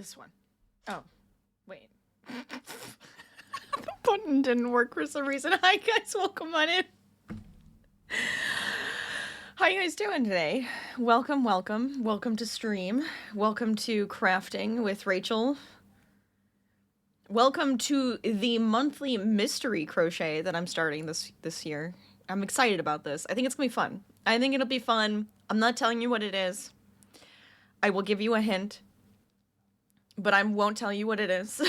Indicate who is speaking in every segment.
Speaker 1: This one. Oh, wait. The button didn't work for some reason. Hi guys, welcome on in. How you guys doing today? Welcome, welcome. Welcome to stream. Welcome to crafting with Rachel. Welcome to the monthly mystery crochet that I'm starting this year. I'm excited about this. I think it's gonna be fun. I think it'll be fun. I'm not telling you what it is. I will give you a hint, but I won't tell you what it is.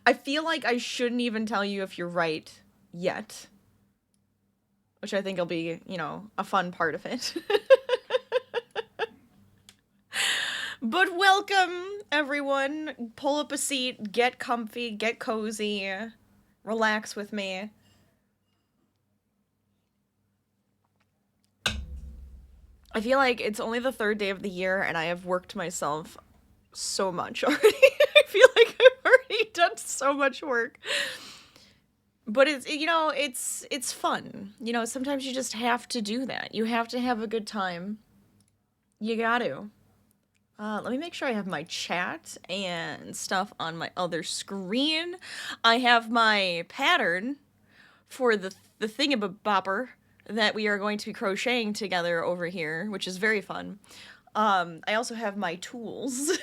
Speaker 1: I feel like I shouldn't even tell you if you're right yet, which I think will be, you know, a fun part of it. But welcome, everyone. Pull up a seat, get comfy, get cozy, relax with me. I feel like it's only the third day of the year and I have worked myself so much already. I feel like I've already done so much work. But it's, you know, it's fun. You know, sometimes you just have to do that. You have to have a good time. You got to. Let me make sure I have my chat and stuff on my other screen. I have my pattern for the thingamabopper that we are going to be crocheting together over here, which is very fun. I also have my tools.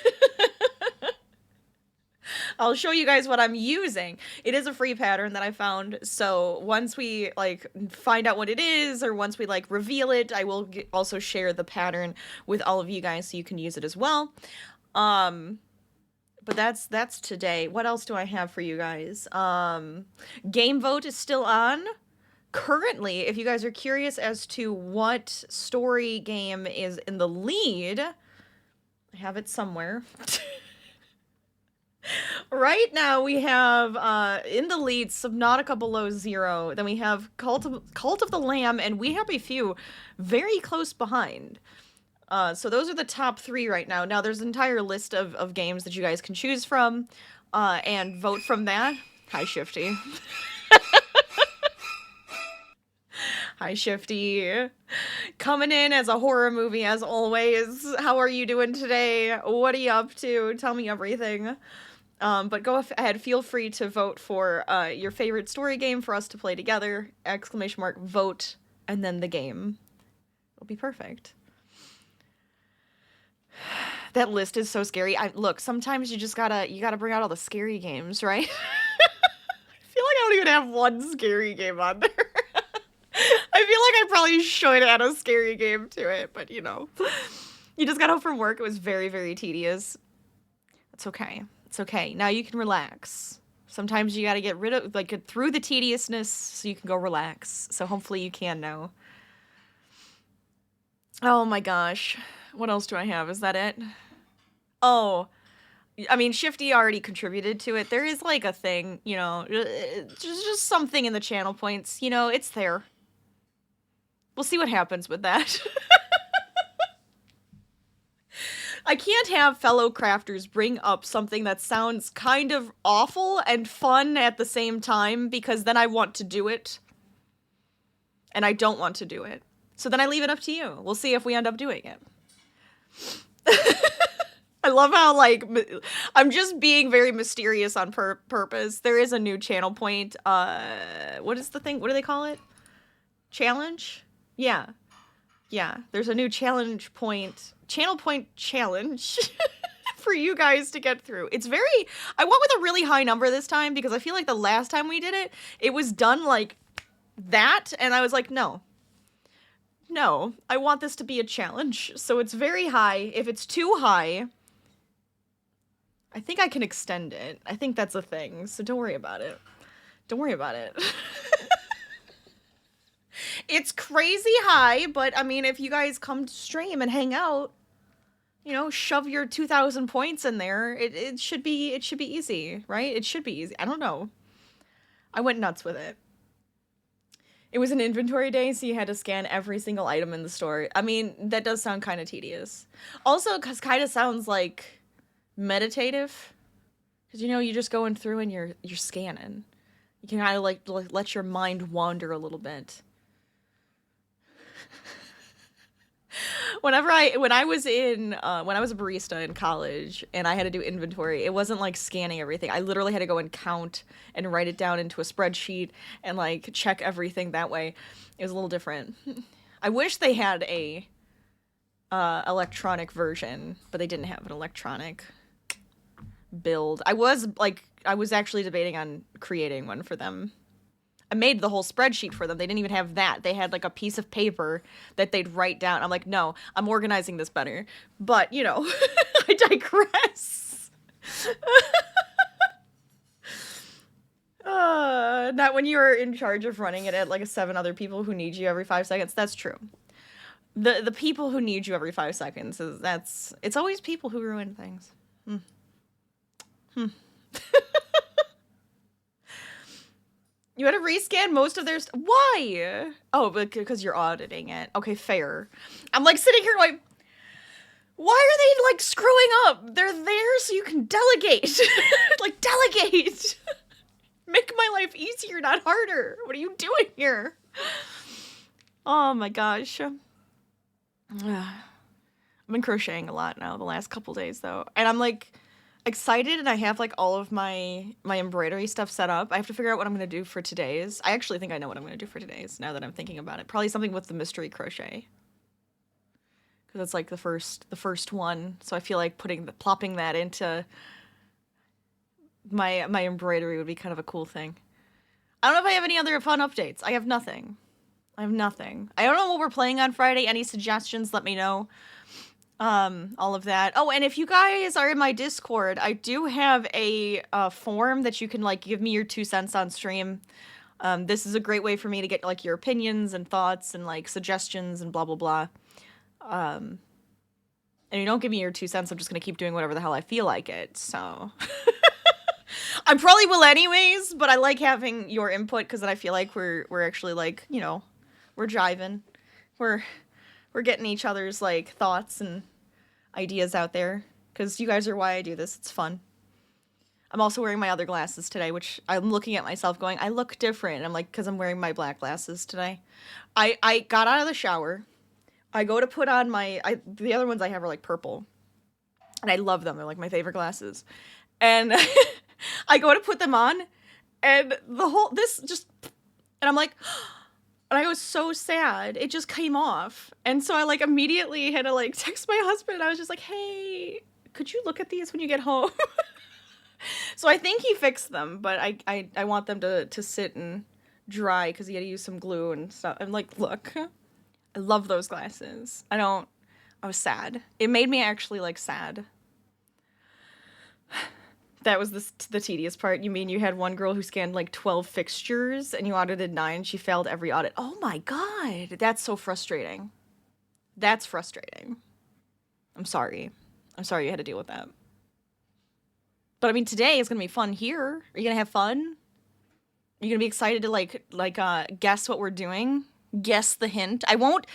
Speaker 1: I'll show you guys what I'm using. It is a free pattern that I found, so once we, like, find out what it is, or once we, like, reveal it, I will also share the pattern with all of you guys so you can use it as well. But that's today. What else do I have for you guys? Game vote is still on. Currently, if you guys are curious as to what story game is in the lead, I have it somewhere. Right now we have in the lead Subnautica Below Zero, then we have Cult of the Lamb, and we have a few very close behind. So those are the top three right now. Now there's an entire list of games that you guys can choose from and vote from that. Hi, Shifty. Hi, Shifty. Coming in as a horror movie as always. How are you doing today? What are you up to? Tell me everything. But go ahead, feel free to vote for your favorite story game for us to play together. ! Vote, and then the game. It'll be perfect. That list is so scary. Look, sometimes you just gotta bring out all the scary games, right? I feel like I don't even have one scary game on there. I feel like I probably should add a scary game to it, but you know. You just got home from work, it was very, very tedious. It's okay. It's okay. Now you can relax. Sometimes you gotta get rid of, like, get through the tediousness so you can go relax. So hopefully you can now. Oh my gosh. What else do I have? Is that it? Oh. I mean, Shifty already contributed to it. There is, like, a thing, you know, just something in the channel points. You know, it's there. We'll see what happens with that. I can't have fellow crafters bring up something that sounds kind of awful and fun at the same time, because then I want to do it. And I don't want to do it. So then I leave it up to you. We'll see if we end up doing it. I love how, like, I'm just being very mysterious on purpose. There is a new channel point. What is the thing? What do they call it? Challenge? Yeah. Yeah, there's a new challenge point, channel point challenge for you guys to get through. It's very, I went with a really high number this time because I feel like the last time we did it, it was done like that, and I was like, no, I want this to be a challenge. So it's very high. If it's too high, I think I can extend it. I think that's a thing, so don't worry about it. Don't worry about it. It's crazy high, but I mean, if you guys come to stream and hang out, you know, shove your 2,000 points in there, it should be easy, right? It should be easy. I don't know. I went nuts with it. It was an inventory day, so you had to scan every single item in the store. I mean, that does sound kind of tedious. Also, because kind of sounds like meditative. Because, you know, you're just going through and you're scanning. You can kind of, like, let your mind wander a little bit. when I was when I was a barista in college and I had to do inventory, it wasn't like scanning everything. I literally had to go and count and write it down into a spreadsheet and like check everything that way. It was a little different. I wish they had a electronic version, but they didn't have an electronic build. I was actually debating on creating one for them. I made the whole spreadsheet for them. They didn't even have that. They had like a piece of paper that they'd write down. I'm like, no, I'm organizing this better. But, you know, I digress. Not when you're in charge of running it at like 7 other people who need you every 5 seconds. That's true. The people who need you every 5 seconds it's always people who ruin things. You had to rescan most of their why? Oh, because you're auditing it. Okay, fair. I'm like sitting here like, why are they like screwing up? They're there so you can delegate. Like, delegate. Make my life easier, not harder. What are you doing here? Oh my gosh. I've been crocheting a lot now the last couple days though. And I'm like excited, and I have like all of my embroidery stuff set up. I have to figure out what I'm gonna do for today's. I actually think I know what I'm gonna do for today's now that I'm thinking about it. Probably something with the mystery crochet, because it's like the first one. So I feel like plopping that into my embroidery would be kind of a cool thing. I don't know if I have any other fun updates. I have nothing. I don't know what we're playing on Friday. Any suggestions? Let me know. All of that. Oh, and if you guys are in my Discord, I do have a form that you can like give me your 2 cents on stream. This is a great way for me to get like your opinions and thoughts and like suggestions and blah blah blah. And you don't give me your 2 cents, I'm just gonna keep doing whatever the hell I feel like it. So I probably will anyways, but I like having your input because then I feel like we're actually like, you know, we're jiving. We're getting each other's like thoughts and ideas out there, because you guys are why I do this. It's fun. I'm also wearing my other glasses today, which I'm looking at myself going, I look different. I'm like, because I'm wearing my black glasses today. I got out of the shower. I go to put on the other ones I have are like purple, and I love them. They're like my favorite glasses. And I go to put them on, and and I'm like, and I was so sad. It just came off. And so I like immediately had to like text my husband. I was just like, hey, could you look at these when you get home? So I think he fixed them, but I want them to sit and dry because he had to use some glue and stuff. I'm like, look, I love those glasses. I was sad. It made me actually like sad. That was the tedious part. You mean you had one girl who scanned like 12 fixtures and you audited 9? She failed every audit. Oh my god. That's so frustrating. That's frustrating. I'm sorry. I'm sorry you had to deal with that. But I mean, today is going to be fun here. Are you going to have fun? Are you going to be excited to like guess what we're doing? Guess the hint? I won't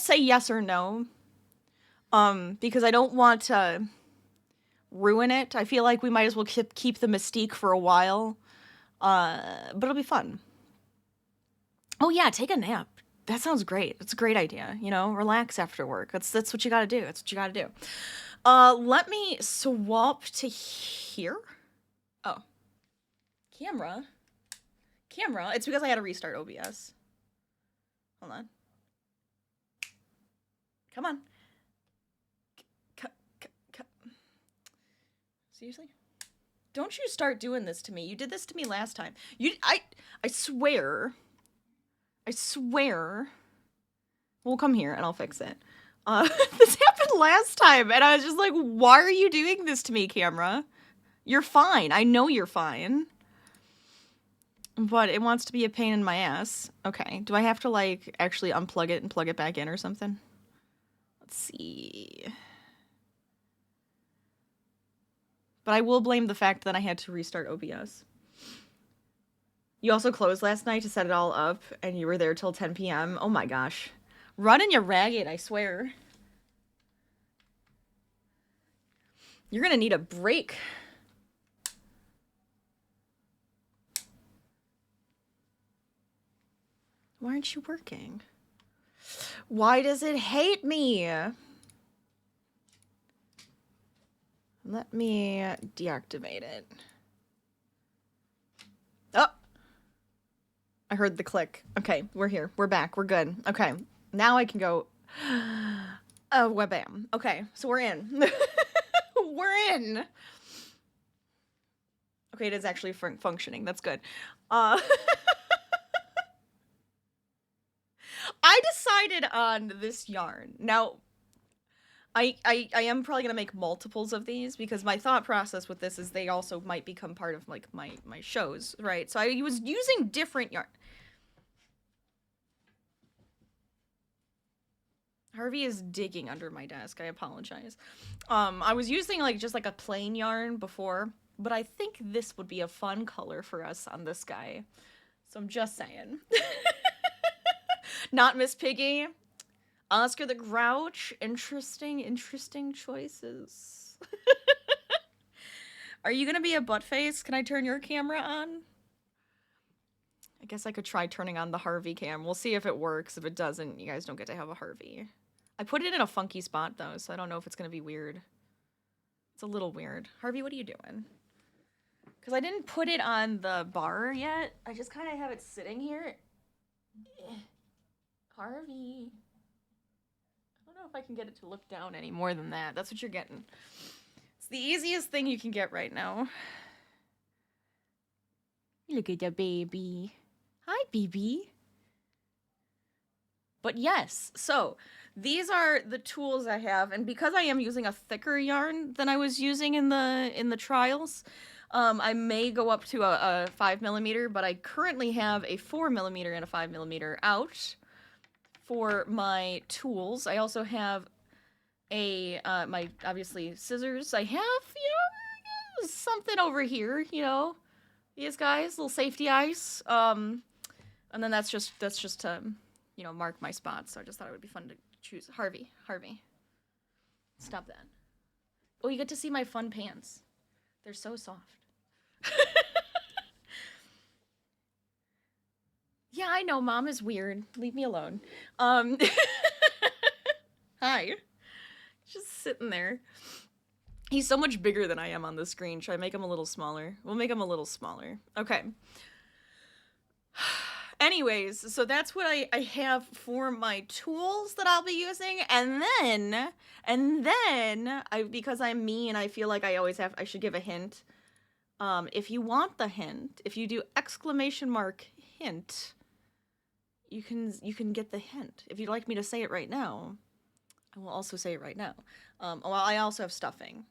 Speaker 1: say yes or no. Because I don't want to ruin it. I feel like we might as well keep the mystique for a while. But it'll be fun. Oh yeah, take a nap. That sounds great. It's a great idea. You know, relax after work. That's what you gotta do. That's what you gotta do. Let me swap to here. Oh. Camera. It's because I had to restart OBS. Hold on. Come on. Seriously? Don't you start doing this to me. You did this to me last time. I swear. We'll come here and I'll fix it. This happened last time and I was just like, why are you doing this to me, camera? You're fine. I know you're fine. But it wants to be a pain in my ass. Okay. Do I have to like actually unplug it and plug it back in or something? Let's see. But I will blame the fact that I had to restart OBS. You also closed last night to set it all up, and you were there till 10 p.m. Oh my gosh. Running you ragged, I swear. You're gonna need a break. Why aren't you working? Why does it hate me? Let me deactivate it. Oh! I heard the click. Okay, we're here. We're back. We're good. Okay, now I can go. Oh, webam. Okay, so we're in. We're in. Okay, it is actually functioning. That's good. I decided on this yarn. Now, I am probably gonna make multiples of these because my thought process with this is they also might become part of like my shows, right? So I was using different yarn. Harvey is digging under my desk. I apologize. I was using like just like a plain yarn before, but I think this would be a fun color for us on this guy. So I'm just saying. Not Miss Piggy. Oscar the Grouch. Interesting choices. Are you gonna be a butt face? Can I turn your camera on? I guess I could try turning on the Harvey cam. We'll see if it works. If it doesn't, you guys don't get to have a Harvey. I put it in a funky spot, though, so I don't know if it's going to be weird. It's a little weird. Harvey, what are you doing? Because I didn't put it on the bar yet. I just kind of have it sitting here. Harvey. I don't know if I can get it to look down any more than that. That's what you're getting. It's the easiest thing you can get right now. Look at the baby. Hi, baby. But yes, so these are the tools I have, and because I am using a thicker yarn than I was using in the trials, I may go up to a 5mm, but I currently have a 4mm and a 5mm out for my tools. I also have a my obviously scissors. I have, you know, something over here, you know, these guys, little safety eyes. And then that's just you know, mark my spots. So I just thought it would be fun to choose. Harvey. Stop that. Oh, you get to see my fun pants. They're so soft. Yeah, I know, Mom is weird. Leave me alone. Hi. Just sitting there. He's so much bigger than I am on the screen. Should I make him a little smaller? We'll make him a little smaller. Okay. Anyways, so that's what I have for my tools that I'll be using, and then because I'm me and I feel like I should give a hint. If you want the hint, if you do !hint, you can get the hint. If you'd like me to say it right now, I will also say it right now. Well, I also have stuffing.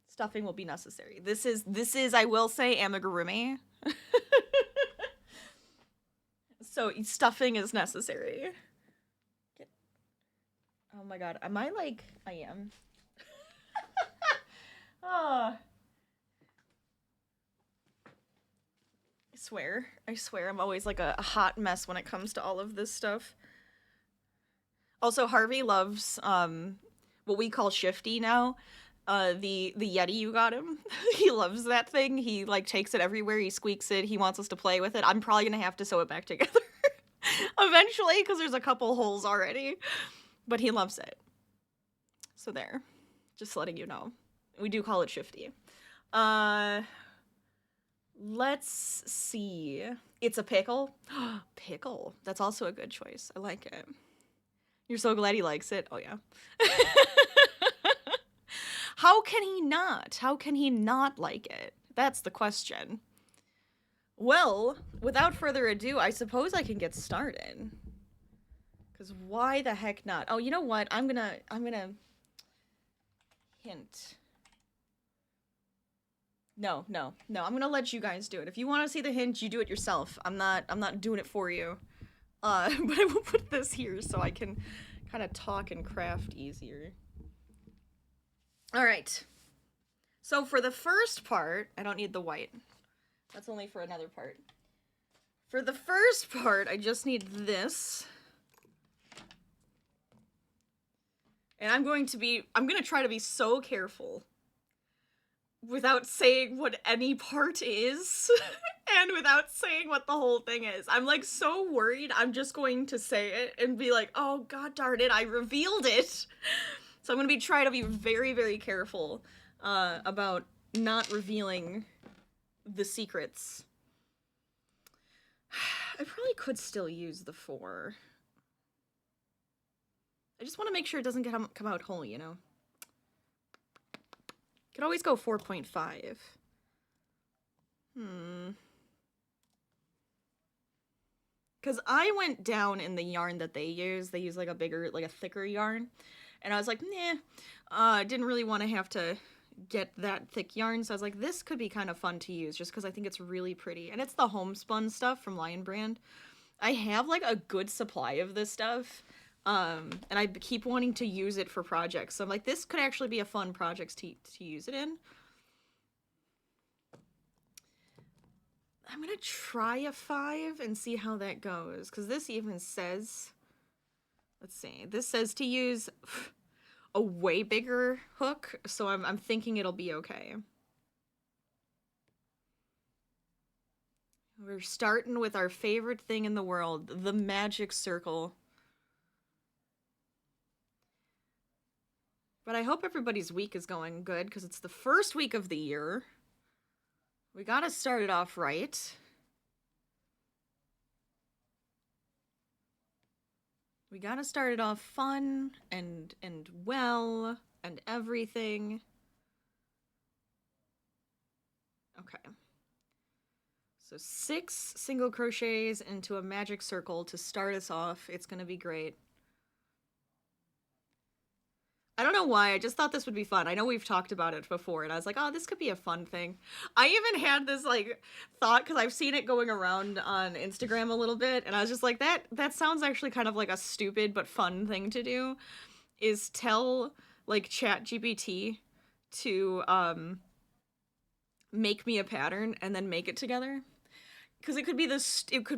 Speaker 1: Stuffing will be necessary. This is I will say amigurumi. So stuffing is necessary. Oh my god, am I like... I am. Oh. I swear I'm always like a hot mess when it comes to all of this stuff. Also, Harvey loves what we call Shifty now. The Yeti you got him. He loves that thing. He like takes it everywhere. He squeaks it. He wants us to play with it. I'm probably gonna have to sew it back together eventually because there's a couple holes already. But he loves it. So there. Just letting you know. We do call it Shifty. Let's see. It's a pickle. Pickle. That's also a good choice. I like it. You're so glad he likes it. Oh yeah. How can he not? How can he not like it? That's the question. Well, without further ado, I suppose I can get started. Because why the heck not? Oh, you know what? I'm gonna hint. No. I'm gonna let you guys do it. If you want to see the hint, you do it yourself. I'm not doing it for you. But I will put this here so I can kind of talk and craft easier. All right. So for the first part, I don't need the white. That's only for another part. For the first part, I just need this. And I'm gonna try to be so careful. without saying what any part is and without saying what the whole thing is. I'm like so worried I'm just going to say it and be like, oh god darn it, I revealed it. So I'm gonna trying to be very, very careful about not revealing the secrets. I probably could still use the 4. I just want to make sure it doesn't come out whole, you know? Could always go 4.5. Because I went down in the yarn that they use. They use like a bigger, like a thicker yarn. And I was like, nah, didn't really want to have to get that thick yarn. So I was like, this could be kind of fun to use just because I think it's really pretty. And it's the homespun stuff from Lion Brand. I have like a good supply of this stuff. And I keep wanting to use it for projects. So I'm like, this could actually be a fun project to use it in. I'm gonna try a 5 and see how that goes. Because this even says, let's see, this says to use a way bigger hook. So I'm thinking it'll be okay. We're starting with our favorite thing in the world, the magic circle. But I hope everybody's week is going good, because it's the first week of the year. We gotta start it off right. We gotta start it off fun and well and everything. Okay. So 6 single crochets into a magic circle to start us off. It's gonna be great. I don't know why, I just thought this would be fun. I know we've talked about it before, and I was like, oh, this could be a fun thing. I even had this, like, thought, because I've seen it going around on Instagram a little bit, and I was just like, that sounds actually kind of like a stupid but fun thing to do, is tell, like, ChatGPT to, make me a pattern and then make it together. Because it could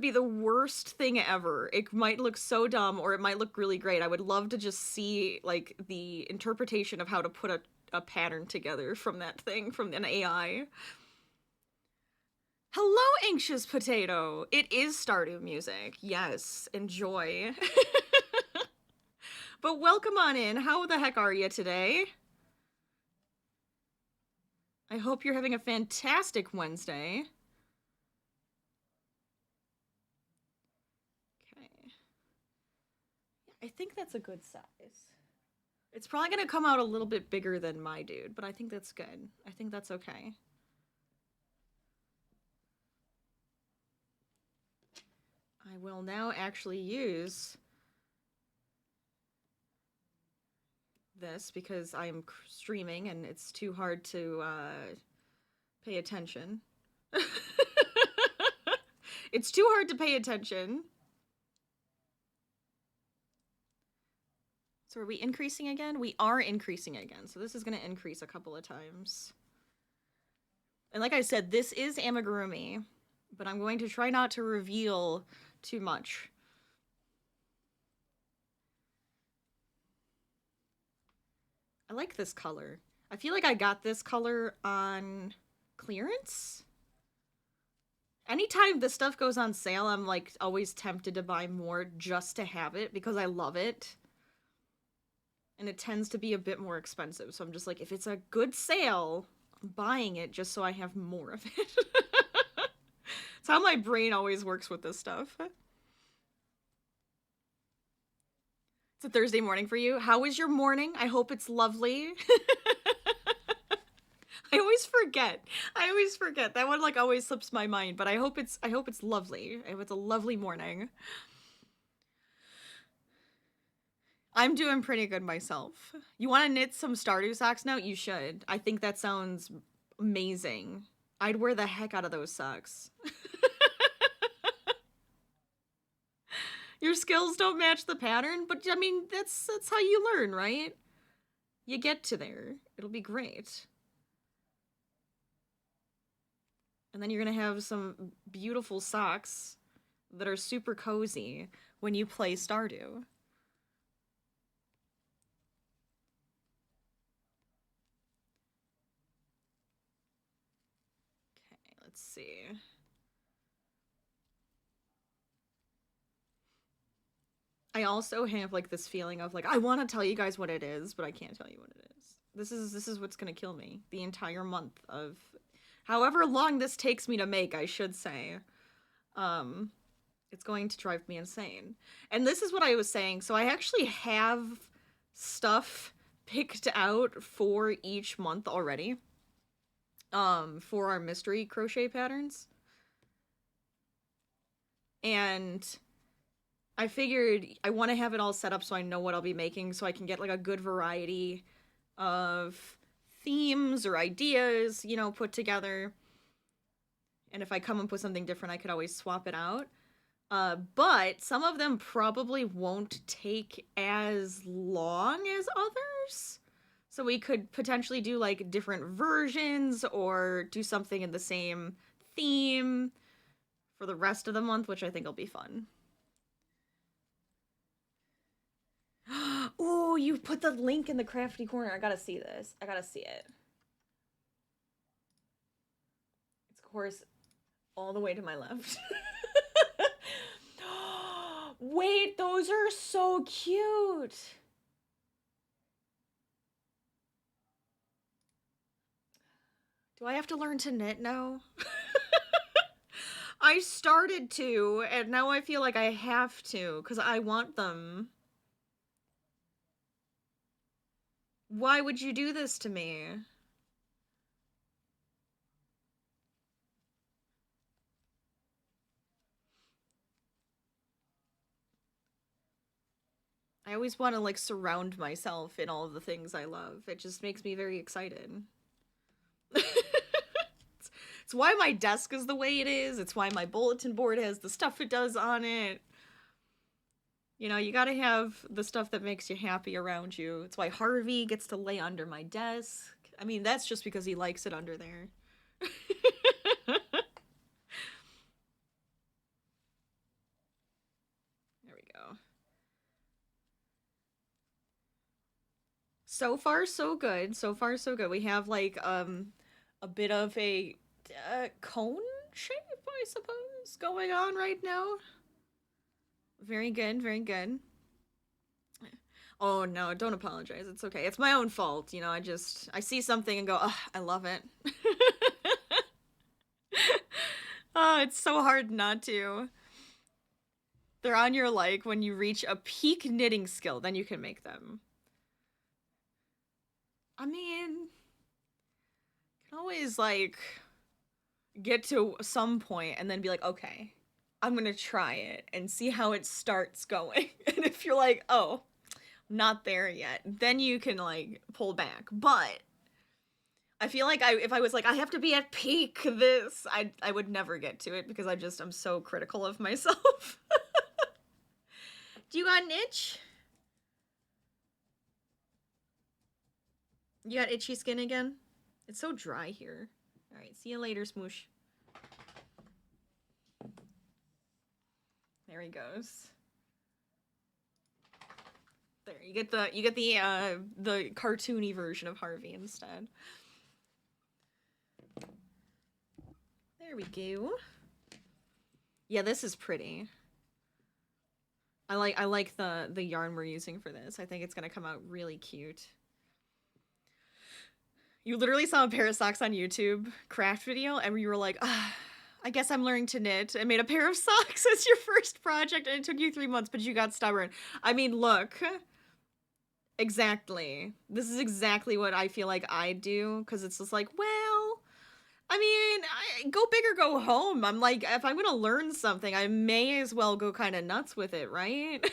Speaker 1: be the worst thing ever. It might look so dumb, or it might look really great. I would love to just see, like, the interpretation of how to put a pattern together from that thing, from an AI. Hello, Anxious Potato! It is Stardew music. Yes, enjoy. But welcome on in. How the heck are you today? I hope you're having a fantastic Wednesday. I think that's a good size. It's probably gonna come out a little bit bigger than my dude, but I think that's good. I think that's okay. I will now actually use this because I'm streaming and it's too hard to pay attention. It's too hard to pay attention. So are we increasing again? We are increasing again. So this is going to increase a couple of times. And like I said, this is amigurumi, but I'm going to try not to reveal too much. I like this color. I feel like I got this color on clearance. Anytime this stuff goes on sale, I'm like always tempted to buy more just to have it because I love it. And it tends to be a bit more expensive. So I'm just like, if it's a good sale, I'm buying it just so I have more of it. It's how my brain always works with this stuff. It's a Thursday morning for you. How is your morning? I hope it's lovely. I always forget. That one like always slips my mind, but I hope it's lovely. I hope it's a lovely morning. I'm doing pretty good myself. You want to knit some Stardew socks now? You should. I think that sounds amazing. I'd wear the heck out of those socks. Your skills don't match the pattern, but I mean, that's how you learn, right? You get to there. It'll be great. And then you're gonna have some beautiful socks that are super cozy when you play Stardew. Let's see. I also have like this feeling of like I want to tell you guys what it is, but I can't tell you what it is. This is what's gonna kill me. The entire month of however long this takes me to make, I should say. Um, it's going to drive me insane. And this is what I was saying. So I actually have stuff picked out for each month already. For our mystery crochet patterns. And I figured I want to have it all set up so I know what I'll be making so I can get like a good variety of themes or ideas, you know, put together. And if I come up with something different, I could always swap it out. But some of them probably won't take as long as others. So we could potentially do like different versions or do something in the same theme for the rest of the month, which I think will be fun. Oh, you put the link in the crafty corner. I gotta see this. I gotta see it. It's, of course, all the way to my left. Wait, those are so cute. Do I have to learn to knit now? I started to, and now I feel like I have to, because I want them. Why would you do this to me? I always want to, like, surround myself in all of the things I love. It just makes me very excited. It's why my desk is the way it is. It's why my bulletin board has the stuff it does on it. You know, you gotta have the stuff that makes you happy around you. It's why Harvey gets to lay under my desk. I mean, that's just because he likes it under there. There we go. So far, so good. So far, so good. We have, like, a bit of a cone shape, I suppose, going on right now. Very good, very good. Oh no, don't apologize. It's okay. It's my own fault. You know, I see something and go, oh, I love it. Oh, it's so hard not to. They're on your like when you reach a peak knitting skill, then you can make them. I mean, you can always like get to some point and then be like, okay, I'm gonna try it and see how it starts going. And if you're like, oh, not there yet, then you can like pull back. But I feel like if I was like I have to be at peak this, I would never get to it because I'm so critical of myself. Do you got an itch? You got itchy skin again? It's so dry here. All right, see you later, Smoosh. There he goes. There, you get the cartoony version of Harvey instead. There we go. Yeah, this is pretty. I like the yarn we're using for this. I think it's gonna come out really cute. You literally saw a pair of socks on YouTube craft video, and you were like, ah, I guess I'm learning to knit. I made a pair of socks as your first project, and it took you 3 months, but you got stubborn. I mean, look. Exactly. This is exactly what I feel like I do, because it's just like, well, I mean, go big or go home. I'm like, if I'm gonna learn something, I may as well go kind of nuts with it, right?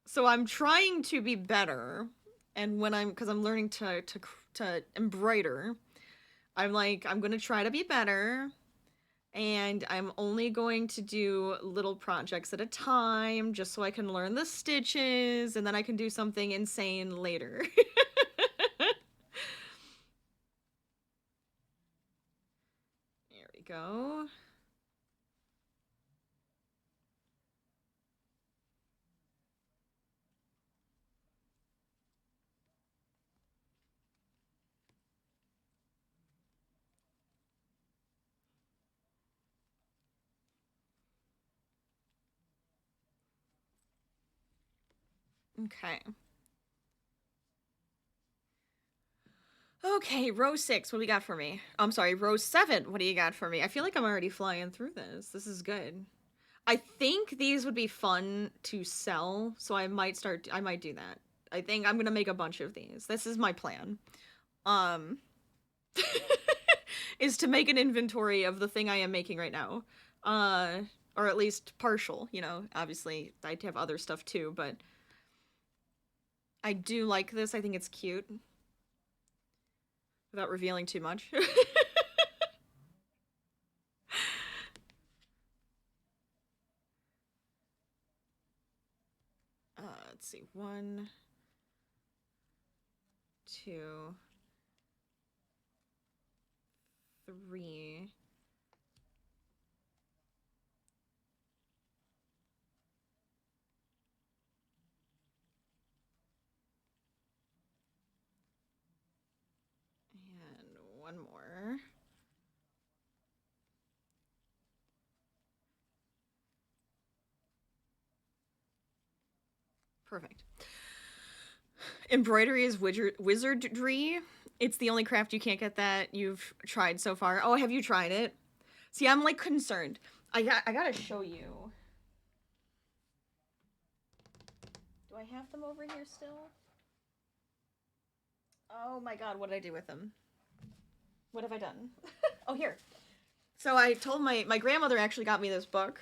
Speaker 1: So I'm trying to be better, and because I'm learning to embroider, I'm like, I'm gonna try to be better, and I'm only going to do little projects at a time, just so I can learn the stitches, and then I can do something insane later. There we go. Okay. Okay, row 6, what do you got for me? I'm sorry, row 7, what do you got for me? I feel like I'm already flying through this. This is good. I think these would be fun to sell, so I might do that. I think I'm gonna make a bunch of these. This is my plan. Um, is to make an inventory of the thing I am making right now. Or at least partial, you know. Obviously, I'd have other stuff too, but I do like this. I think it's cute. Without revealing too much. Let's see. 1, 2, 3. And one more. Perfect. Embroidery is wizardry. It's the only craft you can't get that you've tried so far. Oh, have you tried it? See, I'm like concerned. I gotta show you. Do I have them over here still? Oh my god, what did I do with them? What have I done? Oh, here. So I told my grandmother actually got me this book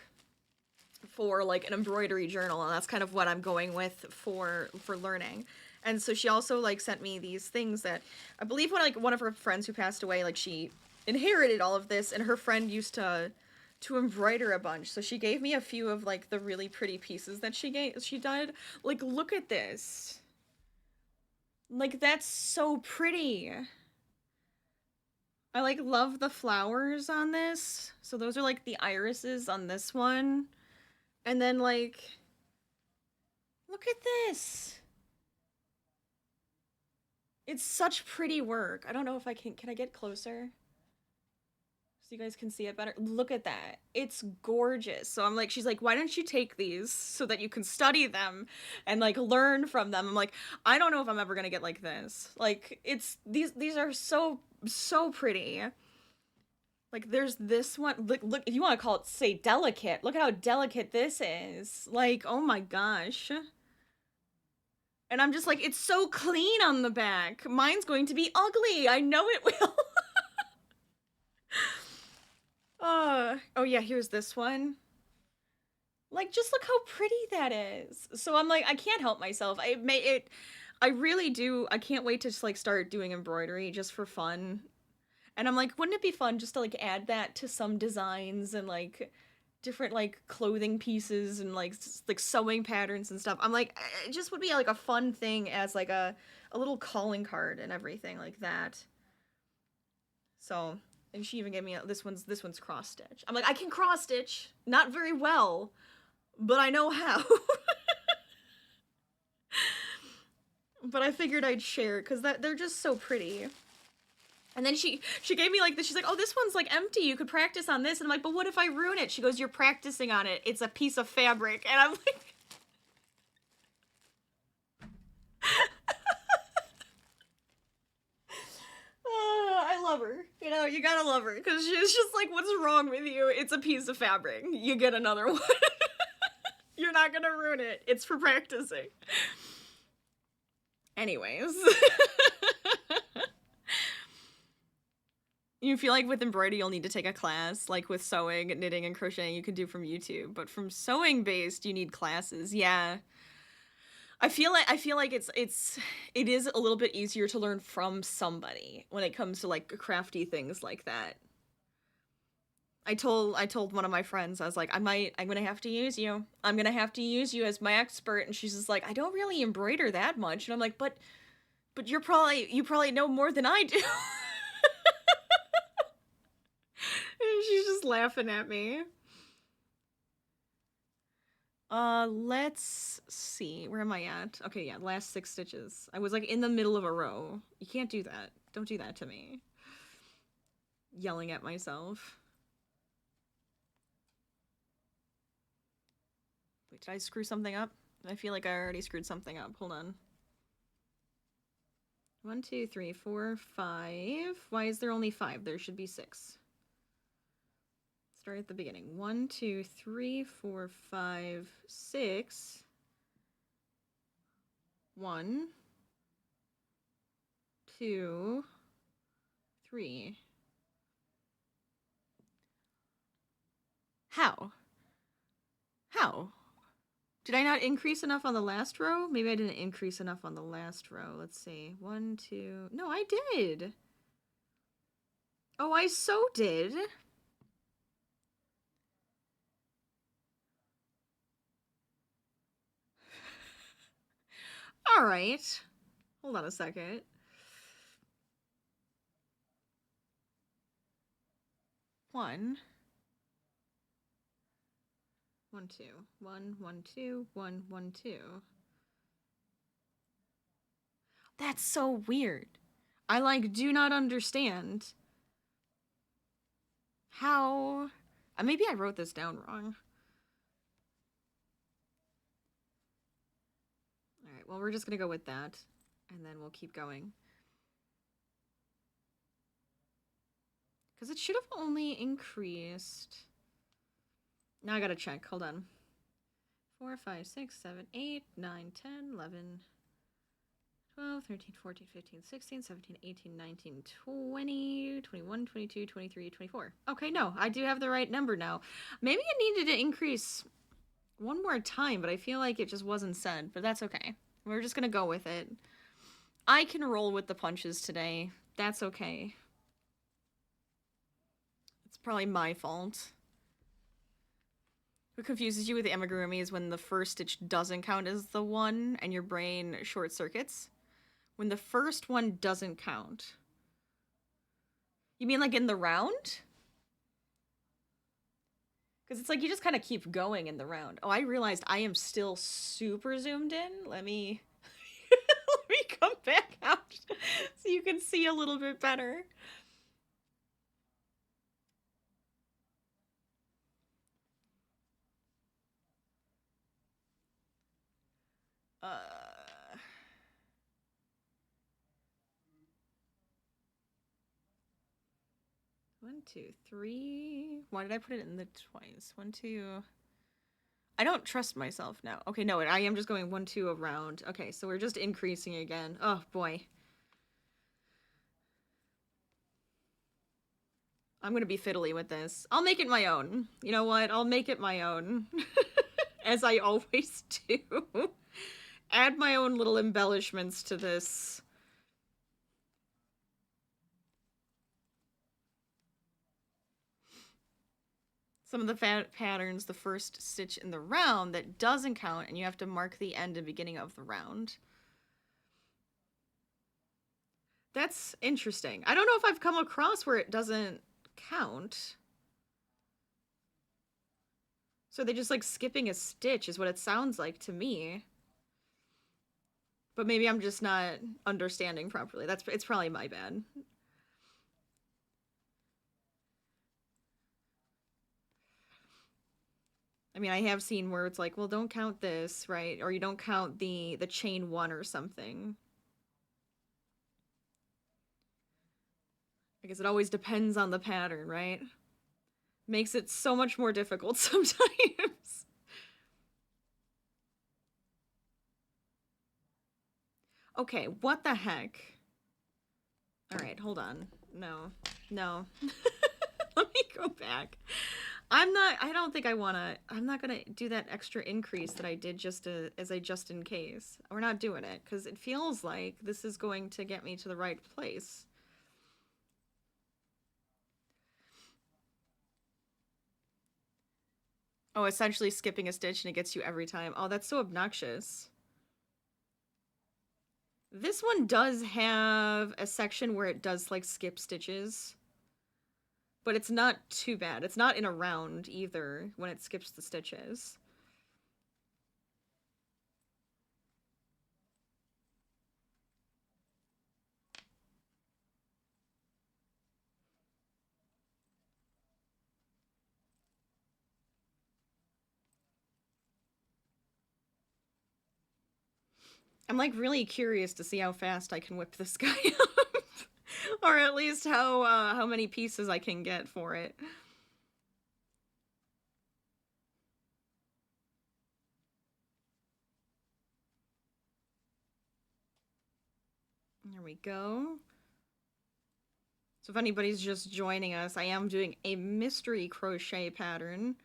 Speaker 1: for like an embroidery journal, and that's kind of what I'm going with for learning. And so she also like sent me these things that I believe when like one of her friends who passed away, like she inherited all of this, and her friend used to embroider a bunch. So she gave me a few of like the really pretty pieces that she did. Like, look at this. Like, that's so pretty. I like love the flowers on this. So those are like the irises on this one. And then like, look at this. It's such pretty work. I don't know if I can I get closer? So you guys can see it better. Look at that. It's gorgeous. So I'm like, she's like, why don't you take these so that you can study them and like learn from them? I'm like, I don't know if I'm ever gonna get like this. Like, it's these are so pretty. Like, there's this one. Look, if you want to call it, say, delicate. Look at how delicate this is. Like, oh my gosh. And I'm just like, it's so clean on the back. Mine's going to be ugly. I know it will. Oh yeah, here's this one. Like, just look how pretty that is. So I'm like, I can't help myself. I really do. I can't wait to just like start doing embroidery just for fun. And I'm like, wouldn't it be fun just to like add that to some designs and like different like clothing pieces and like like sewing patterns and stuff. I'm like, it just would be like a fun thing as like a little calling card and everything like that. So, and she even gave me this one's cross stitch. I'm like, I can cross stitch, not very well, but I know how. But I figured I'd share because they're just so pretty. And then she gave me like this. She's like, oh, this one's like empty. You could practice on this. And I'm like, but what if I ruin it? She goes, you're practicing on it. It's a piece of fabric. And I'm like, I love her. You know, you gotta love her because she's just like, what's wrong with you? It's a piece of fabric. You get another one. You're not gonna ruin it. It's for practicing. Anyways. You feel like with embroidery you'll need to take a class, like with sewing, knitting, and crocheting you can do from YouTube, but from sewing based you need classes. Yeah. I feel like it is a little bit easier to learn from somebody when it comes to like crafty things like that. I told one of my friends, I was like, I'm gonna have to use you. I'm gonna have to use you as my expert, and she's just like, I don't really embroider that much, and I'm like, but you probably know more than I do. She's just laughing at me. Let's see. Where am I at? Okay, yeah, last 6 stitches. I was like in the middle of a row. You can't do that. Don't do that to me. Yelling at myself. Wait, did I screw something up? I feel like I already screwed something up. Hold on. 1, 2, 3, 4, 5. Why is there only 5? There should be 6. Start at the beginning. 1, 2, 3, 4, 5, 6. 1, 2, 3. How? How? Did I not increase enough on the last row? Maybe I didn't increase enough on the last row. Let's see. 1, 2... No, I did! Oh, I so did! Alright. Hold on a second. One, 1, 2. 1, 1, 2. 1, 1, 2. That's so weird. I, like, do not understand how... maybe I wrote this down wrong. Alright, well, we're just gonna go with that, and then we'll keep going. Because it should have only increased... Now I gotta check. Hold on. 4, 5, 6, 7, 8, 9, 10, 11, 12, 13, 14, 15, 16, 17, 18, 19, 20, 21, 22, 23, 24. Okay, no, I do have the right number now. Maybe it needed to increase one more time, but I feel like it just wasn't said, but that's okay. We're just gonna go with it. I can roll with the punches today. That's okay. It's probably my fault. What confuses you with the amigurumi is when the first stitch doesn't count as the one and your brain short circuits. When the first one doesn't count. You mean like in the round? Because it's like you just kind of keep going in the round. Oh, I realized I am still super zoomed in. Let me let me come back out so you can see a little bit better. Uh 1, 2, 3. Why did I put it in the twice? 1, 2. I don't trust myself now. Okay, no, I am just going 1, 2 around. Okay, so we're just increasing again. Oh, boy. I'm gonna be fiddly with this. I'll make it my own. You know what? I'll make it my own. As I always do. Add my own little embellishments to this. Some of the patterns, the first stitch in the round that doesn't count, and you have to mark the end and beginning of the round. That's interesting. I don't know if I've come across where it doesn't count. So they just like skipping a stitch is what it sounds like to me. But maybe I'm just not understanding properly. It's probably my bad. I mean, I have seen where it's like, well, don't count this, right? Or you don't count the chain 1 or something. I guess it always depends on the pattern, right? Makes it so much more difficult sometimes. Okay, what the heck? Alright, hold on. No. No. Let me go back. I don't think I wanna, I'm not gonna do that extra increase that I did just as a just in case. We're not doing it, because it feels like this is going to get me to the right place. Oh, essentially skipping a stitch and it gets you every time. Oh, that's so obnoxious. This one does have a section where it does, like, skip stitches. But it's not too bad. It's not in a round, either, when it skips the stitches. I'm like really curious to see how fast I can whip this guy up. Or at least how many pieces I can get for it. There we go. So if anybody's just joining us, I am doing a mystery crochet pattern.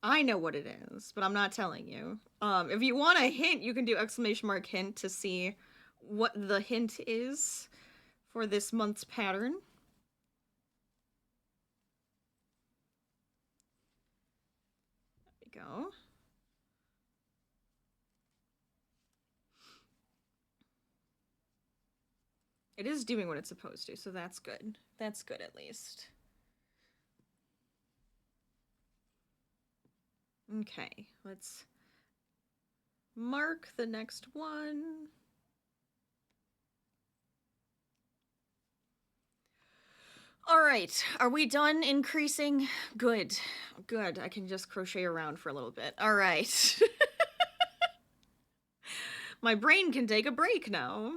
Speaker 1: I know what it is, but I'm not telling you. If you want a hint, you can do ! hint to see what the hint is for this month's pattern. There we go. It is doing what it's supposed to, so that's good. That's good at least. Okay, let's mark the next one. All right, are we done increasing? Good, good. I can just crochet around for a little bit. All right. My brain can take a break now.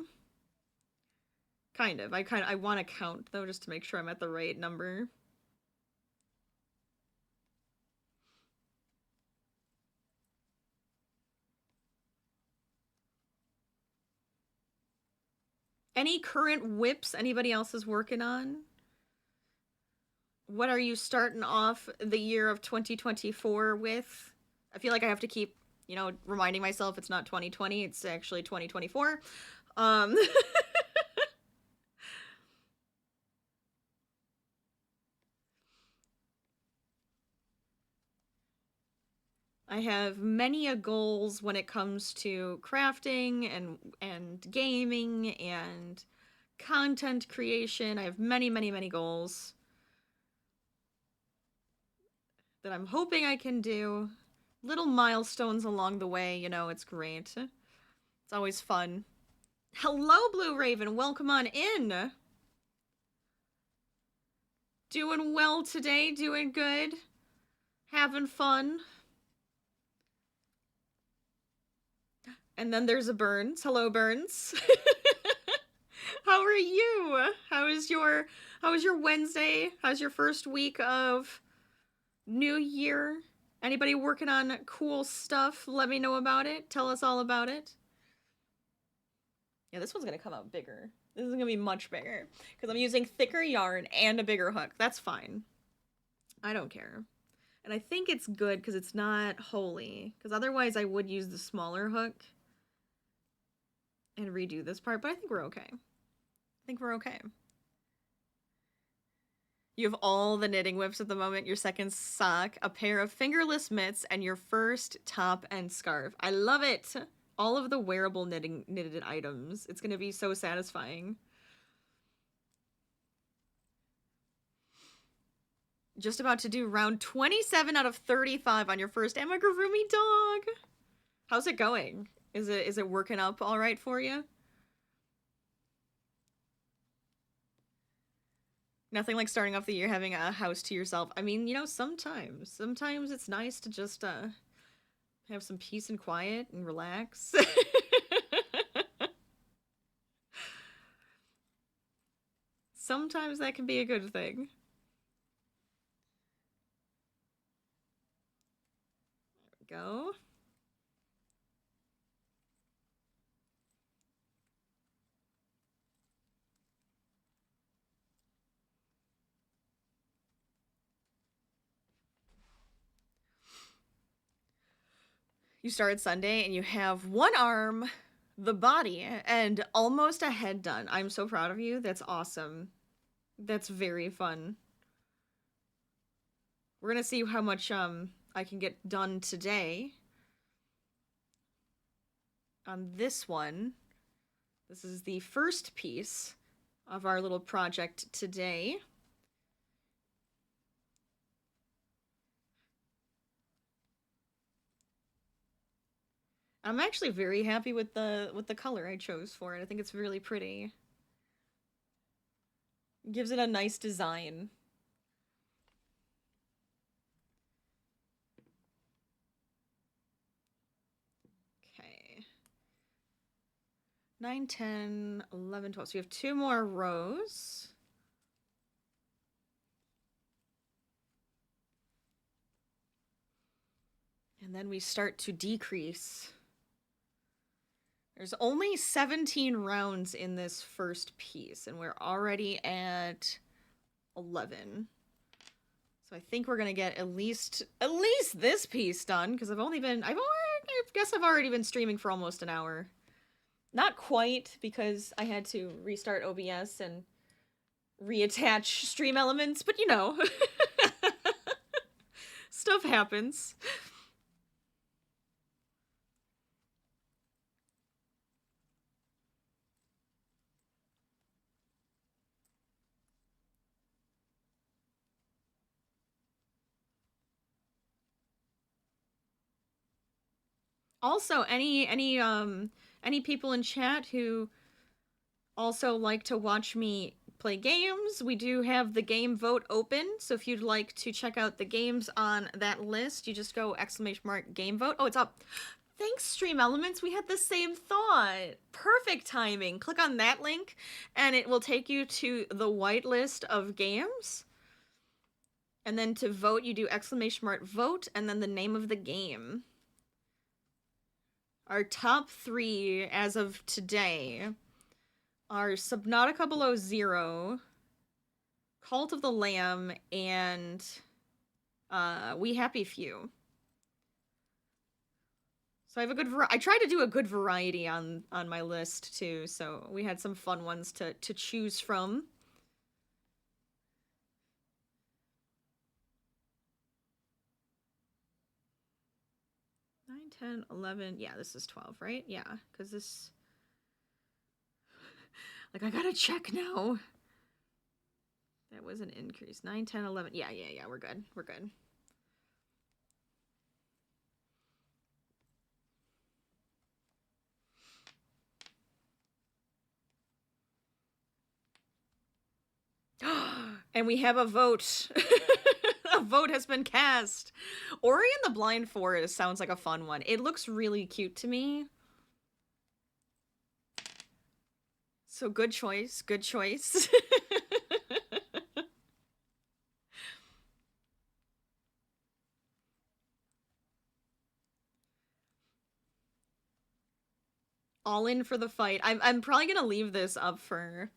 Speaker 1: Kind of. I want to count though, just to make sure I'm at the right number. Any current whips anybody else is working on? What are you starting off the year of 2024 with? I feel like I have to keep, you know, reminding myself it's not 2020, it's actually 2024. I have many a goals when it comes to crafting and gaming and content creation. I have many goals that I'm hoping I can do. Little milestones along the way, you know, it's great. It's always fun. Hello, Blue Raven. Welcome on in. Doing well today, doing good. Having fun. And then there's a Burns. Hello, Burns. How are you? How was your Wednesday? How's your first week of New Year? Anybody working on cool stuff? Let me know about it. Tell us all about it. Yeah, this one's gonna come out bigger. This is gonna be much bigger because I'm using thicker yarn and a bigger hook. That's fine. I don't care. And I think it's good because it's not holy, because otherwise I would use the smaller hook and redo this part, but I think we're okay. I think we're okay. You have all the knitting whips at the moment, your second sock, a pair of fingerless mitts, and your first top and scarf. I love it! All of the wearable knitted items. It's gonna be so satisfying. Just about to do round 27 out of 35 on your first amigurumi dog. How's it going? Is it working up all right for you? Nothing like starting off the year having a house to yourself. I mean, you know, sometimes it's nice to just have some peace and quiet and relax. Sometimes that can be a good thing. There we go. You started Sunday and you have one arm, the body, and almost a head done. I'm so proud of you. That's awesome. That's very fun. We're gonna see how much I can get done today. On this one, this is the first piece of our little project today. I'm actually very happy with the color I chose for it. I think it's really pretty. It gives it a nice design. 9, 10, 11, 12. So we have 2 more rows. And then we start to decrease. There's only 17 rounds in this first piece, and we're already at 11. So I think we're gonna get at least this piece done, because I guess I've already been streaming for almost an hour. Not quite, because I had to restart OBS and reattach stream elements, but you know. Stuff happens. Also, any people in chat who also like to watch me play games, we do have the game vote open, so if you'd like to check out the games on that list, you just go !game vote. Oh, it's up. Thanks, Stream Elements. We had the same thought. Perfect timing. Click on that link, and it will take you to the whitelist of games. And then to vote, you do !vote, and then the name of the game. Our top 3 as of today are Subnautica Below Zero, Cult of the Lamb, and We Happy Few. So I have a good I tried to do a good variety on my list too, so we had some fun ones to choose from. Nine, 10, 11. Yeah, this is 12, right? Yeah, because this... Like, I gotta check now. That was an increase. 9, 10, 11. Yeah, we're good. We're good. And we have a vote. A vote has been cast. Ori and the Blind Forest sounds like a fun one. It looks really cute to me. So good choice. Good choice. All in for the fight. I'm probably gonna leave this up for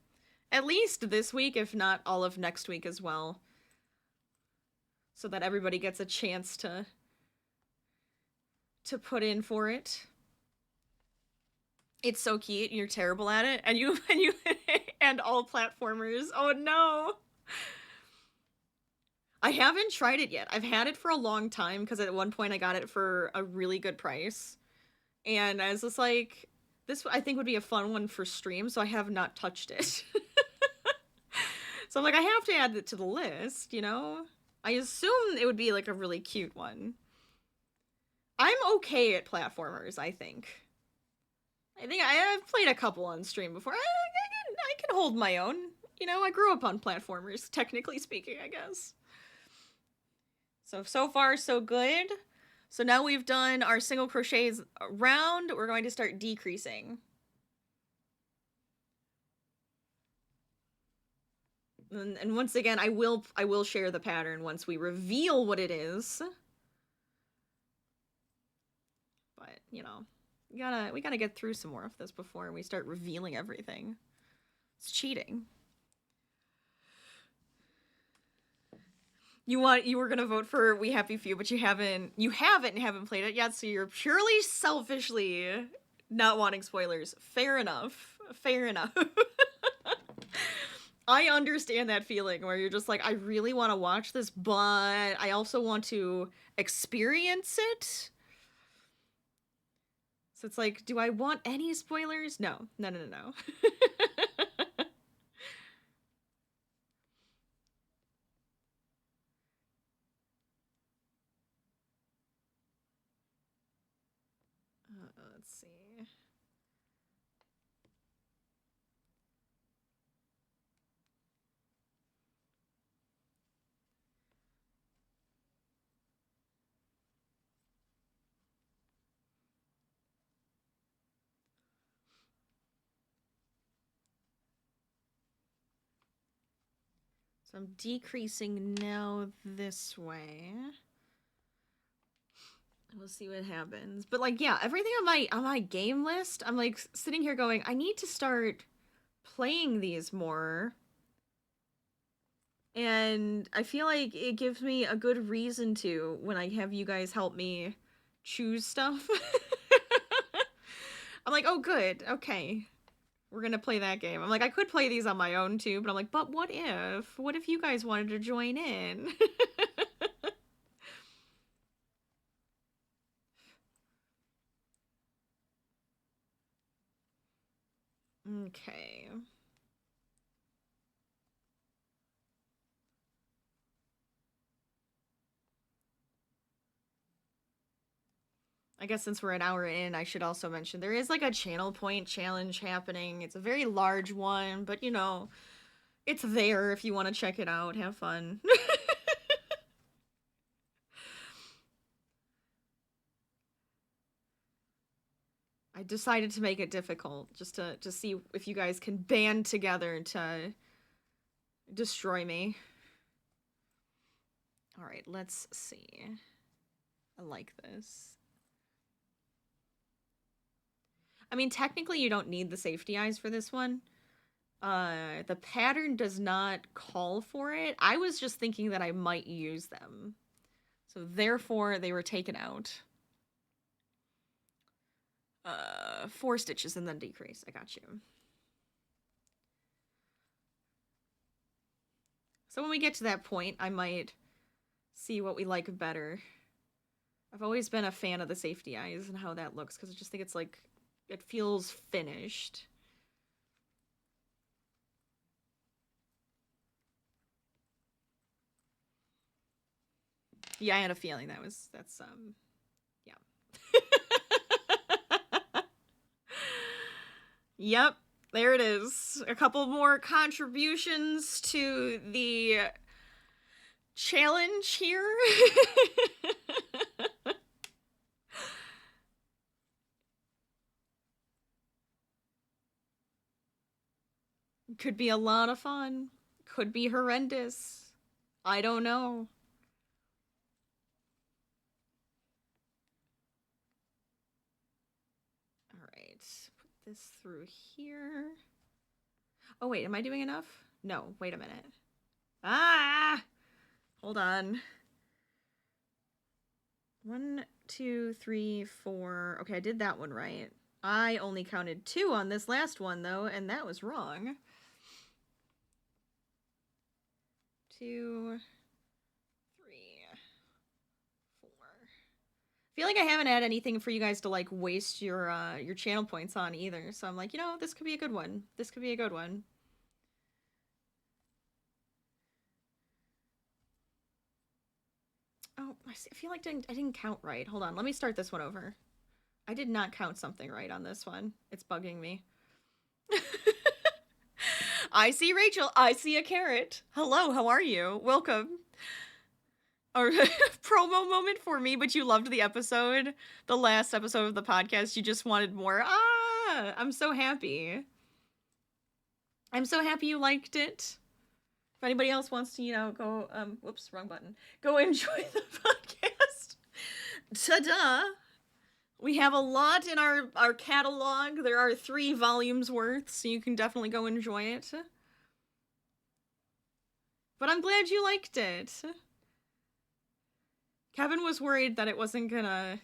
Speaker 1: at least this week, if not all of next week as well. So that everybody gets a chance to put in for it. It's so cute. You're terrible at it, and you and all platformers. Oh no. I haven't tried it yet. I've had it for a long time because at one point I got it for a really good price. And I was just like, this I think would be a fun one for stream, so I have not touched it. So I'm like, I have to add it to the list, you know? I assume it would be like a really cute one. I'm okay at platformers, I think. I think I've played a couple on stream before. I can hold my own. You know, I grew up on platformers, technically speaking, I guess. So far, so good. So now we've done our single crochets round, we're going to start decreasing. And once again, I will share the pattern once we reveal what it is. But, you know, we gotta get through some more of this before we start revealing everything. It's cheating. You were gonna vote for We Happy Few, but you haven't played it yet, so you're purely selfishly not wanting spoilers. Fair enough. Fair enough. I understand that feeling where you're just like, I really want to watch this, but I also want to experience it. So it's like, do I want any spoilers? No. Let's see. So I'm decreasing now this way. We'll see what happens. But like, yeah, everything on my game list, I'm like sitting here going, I need to start playing these more. And I feel like it gives me a good reason to when I have you guys help me choose stuff. I'm like, oh good, okay. We're gonna play that game. I'm like, I could play these on my own too, but I'm like, but what if? What if you guys wanted to join in? Okay. I guess since we're an hour in, I should also mention there is like a channel point challenge happening. It's a very large one, but you know, it's there if you want to check it out. Have fun. I decided to make it difficult just to see if you guys can band together to destroy me. All right, let's see. I like this. I mean, technically you don't need the safety eyes for this one. The pattern does not call for it. I was just thinking that I might use them. So therefore they were taken out. 4 stitches and then decrease. I got you. So when we get to that point, I might see what we like better. I've always been a fan of the safety eyes and how that looks, because I just think it's like, it feels finished. Yeah, I had a feeling that's yeah. Yep, there it is. A couple more contributions to the challenge here. Could be a lot of fun. Could be horrendous. I don't know. Alright, put this through here. Oh wait, am I doing enough? No, wait a minute. Ah! Hold on. 1, 2, 3, 4. Okay, I did that one right. I only counted 2 on this last one, though, and that was wrong. 2, 3, 4. I feel like I haven't had anything for you guys to, like, waste your channel points on either, so I'm like, you know, this could be a good one. This could be a good one. Oh, I feel like I didn't count right. Hold on, let me start this one over. I did not count something right on this one. It's bugging me. I see Rachel. I see a carrot. Hello, how are you? Welcome. Or promo moment for me, but you loved the episode. The last episode of the podcast. You just wanted more. Ah, I'm so happy. I'm so happy you liked it. If anybody else wants to, you know, go, whoops, wrong button. Go enjoy the podcast. Ta-da! We have a lot in our catalog. There are 3 volumes worth, so you can definitely go enjoy it. But I'm glad you liked it. Kevin was worried that it wasn't gonna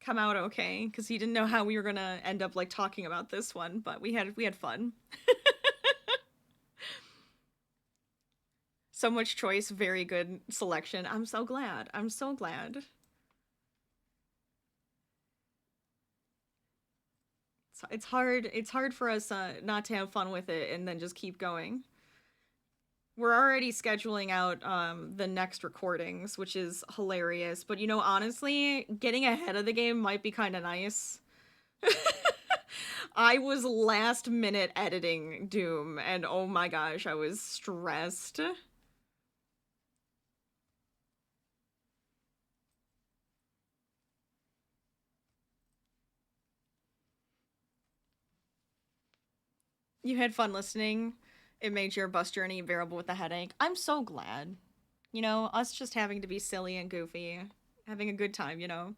Speaker 1: come out okay, because he didn't know how we were gonna end up, like, talking about this one, but we had fun. So much choice, very good selection. I'm so glad. I'm so glad. It's hard for us not to have fun with it and then just keep going. We're already scheduling out the next recordings, which is hilarious. But you know, honestly, getting ahead of the game might be kind of nice. I was last minute editing Doom, and oh my gosh, I was stressed. You had fun listening? It made your bus journey bearable with the headache. I'm so glad. You know, us just having to be silly and goofy, having a good time, you know.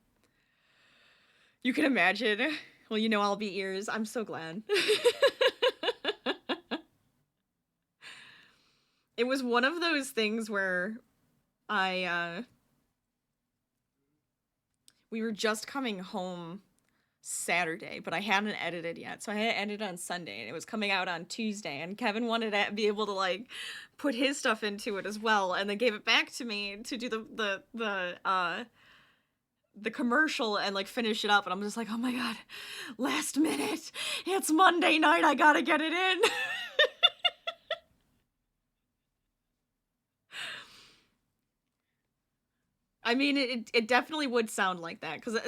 Speaker 1: You can imagine. Well, you know, I'll be ears. I'm so glad. It was one of those things where I we were just coming home Saturday, but I hadn't edited yet. So I had edited on Sunday and it was coming out on Tuesday, and Kevin wanted to be able to like put his stuff into it as well, and they gave it back to me to do the commercial and like finish it up, and I'm just like, "Oh my god. Last minute. It's Monday night. I got to get it in." I mean, it definitely would sound like that because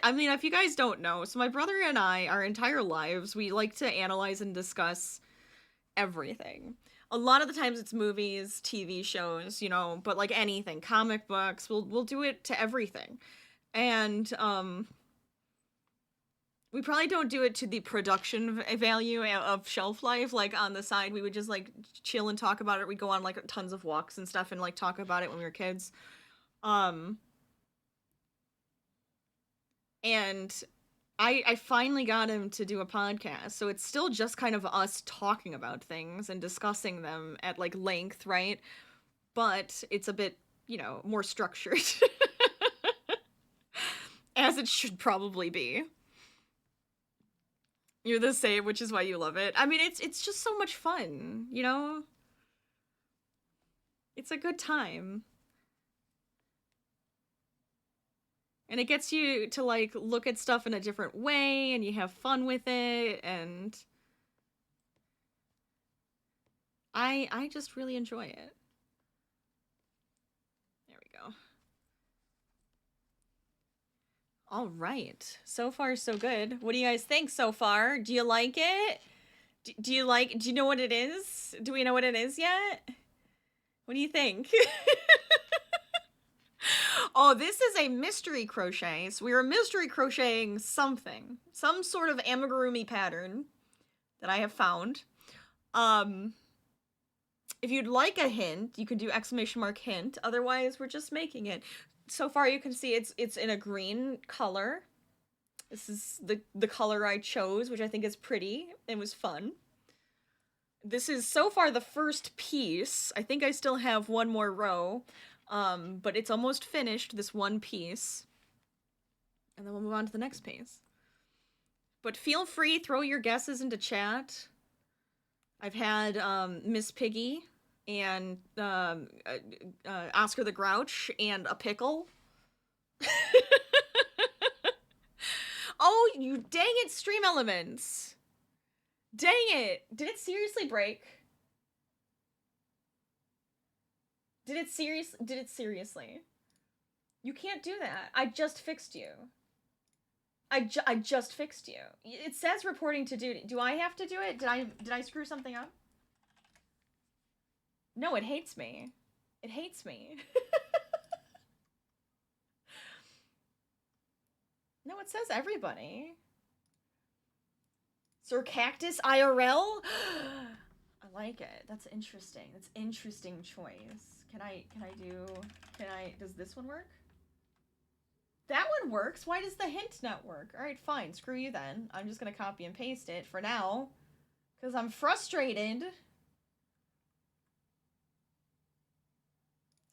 Speaker 1: I mean, if you guys don't know, so my brother and I, our entire lives, we like to analyze and discuss everything. A lot of the times it's movies, TV shows, you know, but like anything, comic books, we'll do it to everything. And we probably don't do it to the production value of shelf life. Like on the side, we would just like chill and talk about it. We go on like tons of walks and stuff and like talk about it when we were kids. Um and I finally got him to do a podcast, so it's still just kind of us talking about things and discussing them at like length, right? But it's a bit, you know, more structured. As it should probably be. You're the same, which is why you love it. I mean, it's just so much fun, you know? It's a good time. And it gets you to like look at stuff in a different way, and you have fun with it, and I just really enjoy it. There we go. All right. So far so good. What do you guys think so far? Do you like it? Do you know what it is? Do we know what it is yet? What do you think? Oh, this is a mystery crochet. So we are mystery crocheting something. Some sort of amigurumi pattern that I have found. If you'd like a hint, you can do exclamation mark hint. Otherwise, we're just making it. So far you can see it's in a green color. This is the color I chose, which I think is pretty and was fun. This is so far the first piece. I think I still have one more row. But it's almost finished, this one piece. And then we'll move on to the next piece. But feel free, throw your guesses into chat. I've had Miss Piggy and Oscar the Grouch and a pickle. Oh, you dang it, Stream Elements. Dang it. Did it seriously break? Did it seriously? You can't do that. I just fixed you. I just fixed you. It says reporting to duty. Do I have to do it? Did I screw something up? No, it hates me. It hates me. No, it says everybody. Sir Cactus IRL? I like it. That's interesting. That's interesting choice. Does this one work? That one works. Why does the hint not work? Alright, fine. Screw you then. I'm just gonna copy and paste it for now. Because I'm frustrated.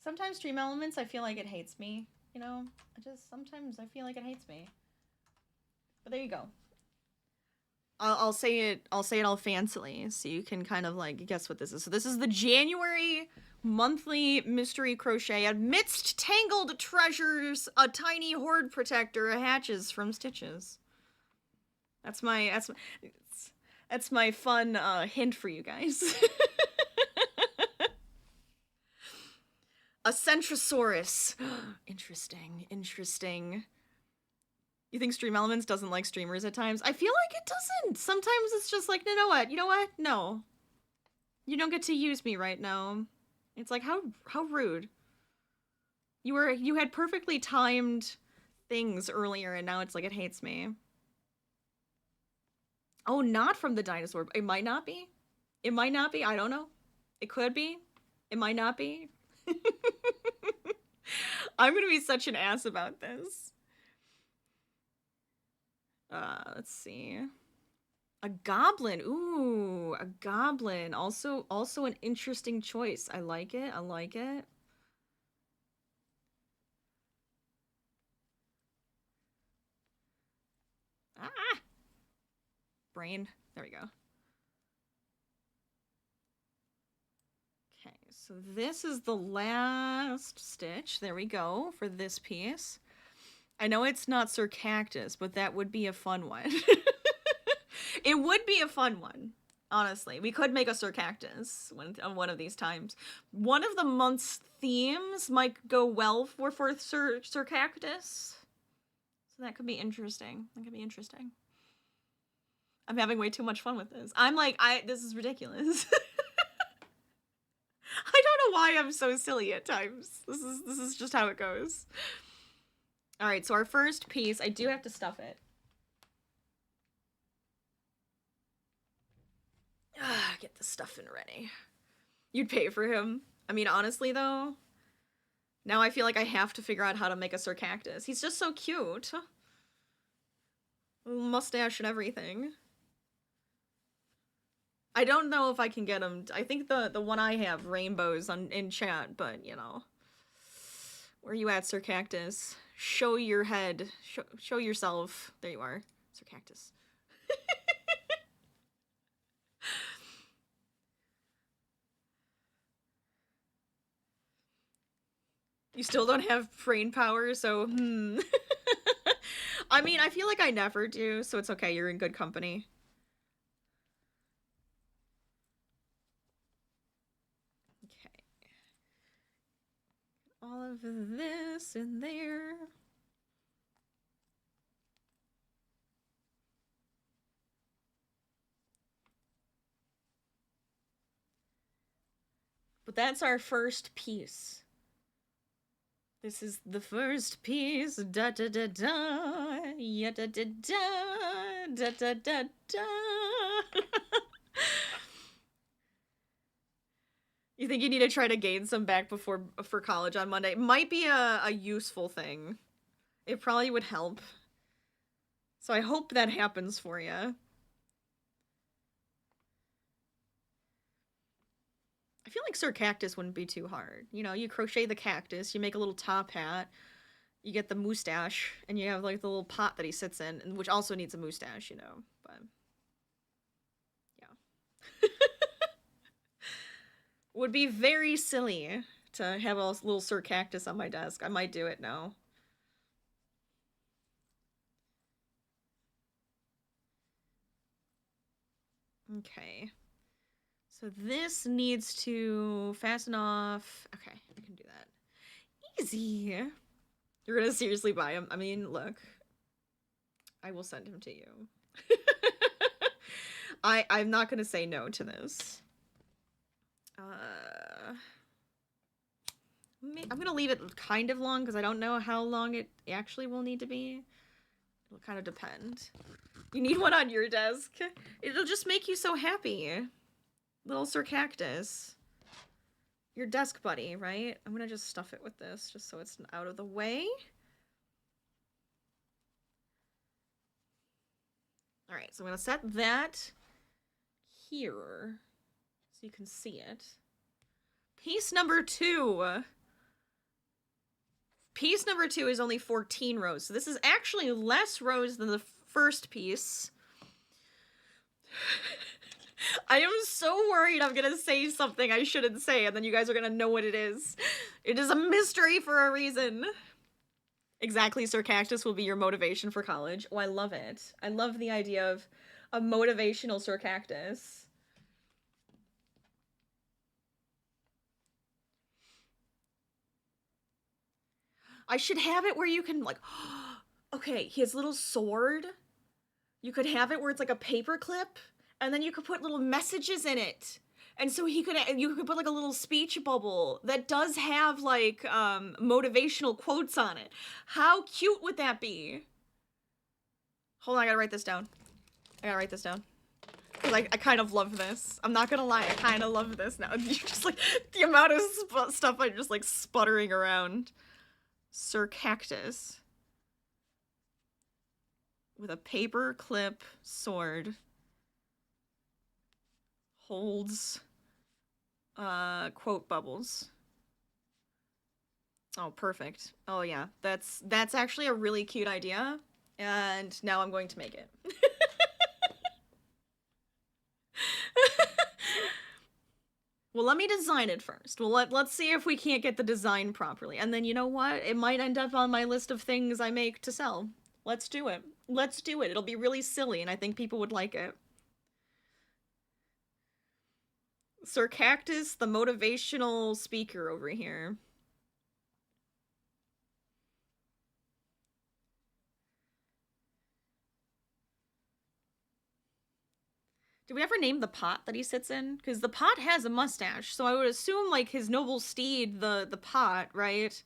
Speaker 1: Sometimes Stream Elements, I feel like it hates me. You know? Sometimes I feel like it hates me. But there you go. I'll say it all fancily so you can kind of like guess what this is. So this is the January monthly mystery crochet. Amidst tangled treasures, a tiny hoard protector hatches from stitches. That's my fun hint for you guys. A Centrosaurus. Interesting. You think Stream Elements doesn't like streamers at times? I feel like it doesn't. Sometimes it's just like, you know what? No. You don't get to use me right now. It's like, how rude. You had perfectly timed things earlier, and now it's like it hates me. Oh, not from the dinosaur. It might not be. It might not be. I don't know. It could be. It might not be. I'm gonna be such an ass about this. Let's see. A goblin. Ooh, a goblin. Also an interesting choice. I like it. I like it. Ah! Brain. There we go. Okay, so this is the last stitch. There we go for this piece. I know it's not Sir Cactus, but that would be a fun one. It would be a fun one, honestly. We could make a Sir Cactus one of these times. One of the month's themes might go well for Sir Cactus. So that could be interesting. That could be interesting. I'm having way too much fun with this. I'm like, this is ridiculous. I don't know why I'm so silly at times. This is just how it goes. All right, so our first piece, I do have to stuff it. Get the stuffing ready. You'd pay for him. I mean, honestly, though, now I feel like I have to figure out how to make a Sir Cactus. He's just so cute. Mustache and everything. I don't know if I can get him. I think the one I have, rainbows in chat, but, you know. Where are you at, Sir Cactus? Show your head. Show yourself. There you are, Sir Cactus. You still don't have brain power, so I mean, I feel like I never do, so it's okay. You're in good company. Okay. All of this in there. But that's our first piece. This is the first piece. Da da da da. Ya da da da. Da da da da. You think you need to try to gain some back for college on Monday? It might be a useful thing. It probably would help. So I hope that happens for you. I feel like Sir Cactus wouldn't be too hard. You know, you crochet the cactus, you make a little top hat, you get the mustache, and you have like the little pot that he sits in, which also needs a mustache, you know. But yeah. Would be very silly to have a little Sir Cactus on my desk. I might do it now. Okay. So this needs to fasten off. Okay, I can do that. Easy. You're gonna seriously buy him? I mean, look. I will send him to you. I'm not gonna say no to this. I'm gonna leave it kind of long because I don't know how long it actually will need to be. It'll kind of depend. You need one on your desk? It'll just make you so happy. Little Sir Cactus. Your desk buddy, right? I'm gonna just stuff it with this just so it's out of the way. Alright, so I'm gonna set that here so you can see it. Piece number 2. Piece number 2 is only 14 rows, so this is actually less rows than the first piece. I am so worried I'm gonna say something I shouldn't say, and then you guys are gonna know what it is. It is a mystery for a reason. Exactly, Sir Cactus will be your motivation for college. Oh, I love it. I love the idea of a motivational Sir Cactus. I should have it where you can, like, okay, his little sword. You could have it where it's like a paper clip, and then you could put little messages in it. And so you could put like a little speech bubble that does have like motivational quotes on it. How cute would that be? Hold on, I gotta write this down. Because I kind of love this. I'm not gonna lie, I kind of love this now. You're just like, the amount of stuff I'm just like sputtering around. Sir Cactus. With a paper clip sword. Holds quote bubbles. Oh, perfect. Oh yeah, that's actually a really cute idea, and now I'm going to make it. Well, let me design it first. Well, let's see if we can't get the design properly, and then you know what? It might end up on my list of things I make to sell. Let's do it. Let's do it. It'll be really silly, and I think people would like it. Sir Cactus, the motivational speaker over here. Did we ever name the pot that he sits in? Because the pot has a mustache, so I would assume, like, his noble steed, the pot, right?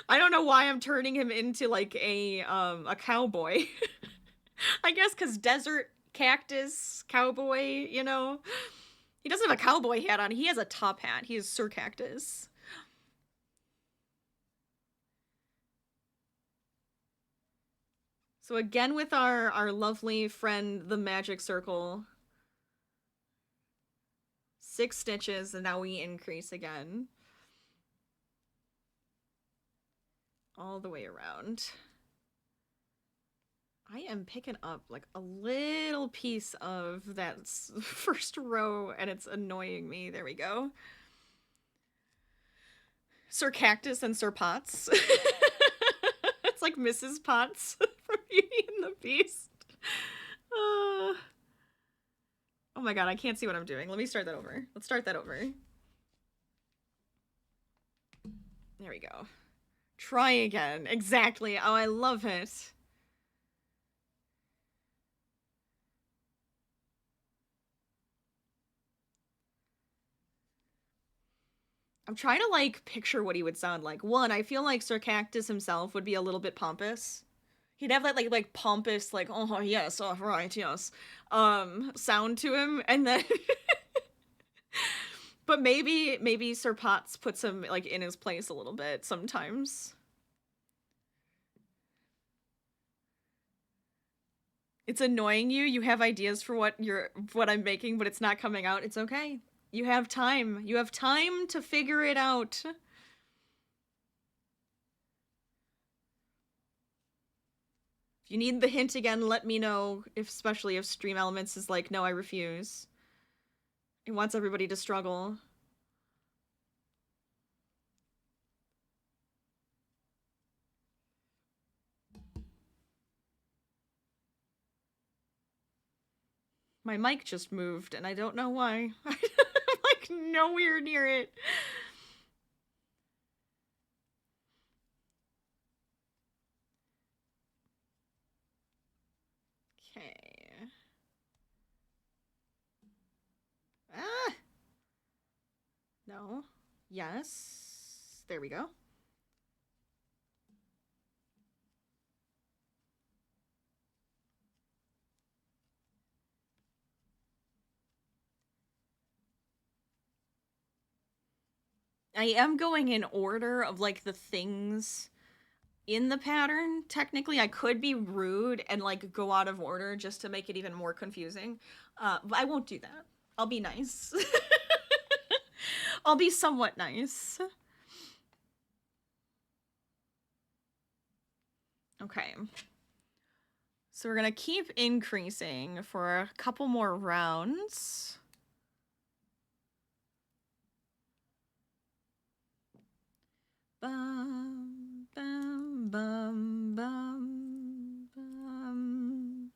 Speaker 1: I don't know why I'm turning him into, like, a cowboy. I guess because desert cactus cowboy, you know? He doesn't have a cowboy hat on. He has a top hat. He is Sir Cactus. So again with our lovely friend, the magic circle. 6 stitches, and now we increase again. All the way around. I am picking up like a little piece of that first row, and it's annoying me. There we go. Sir Cactus and Sir Potts. It's like Mrs. Potts from Beauty and the Beast. Oh my god, I can't see what I'm doing. Let me start that over. Let's start that over. There we go. Try again. Exactly. Oh, I love it. I'm trying to, like, picture what he would sound like. One, I feel like Sir Cactus himself would be a little bit pompous. He'd have that, like pompous, like, oh, yes, oh, right, yes, sound to him, and then... But maybe Sir Potts puts him, like, in his place a little bit sometimes. It's annoying you. You have ideas for what I'm making, but it's not coming out. It's okay. You have time. You have time to figure it out. If you need the hint again, let me know, especially if Stream Elements is like, no, I refuse. It wants everybody to struggle. My mic just moved, and I don't know why. I'm like nowhere near it. Okay. Ah! No. Yes. There we go. I am going in order of, like, the things in the pattern. Technically, I could be rude and, like, go out of order just to make it even more confusing. But I won't do that. I'll be nice. I'll be somewhat nice. Okay. So we're gonna keep increasing for a couple more rounds. Bum, bum, bum, bum, bum.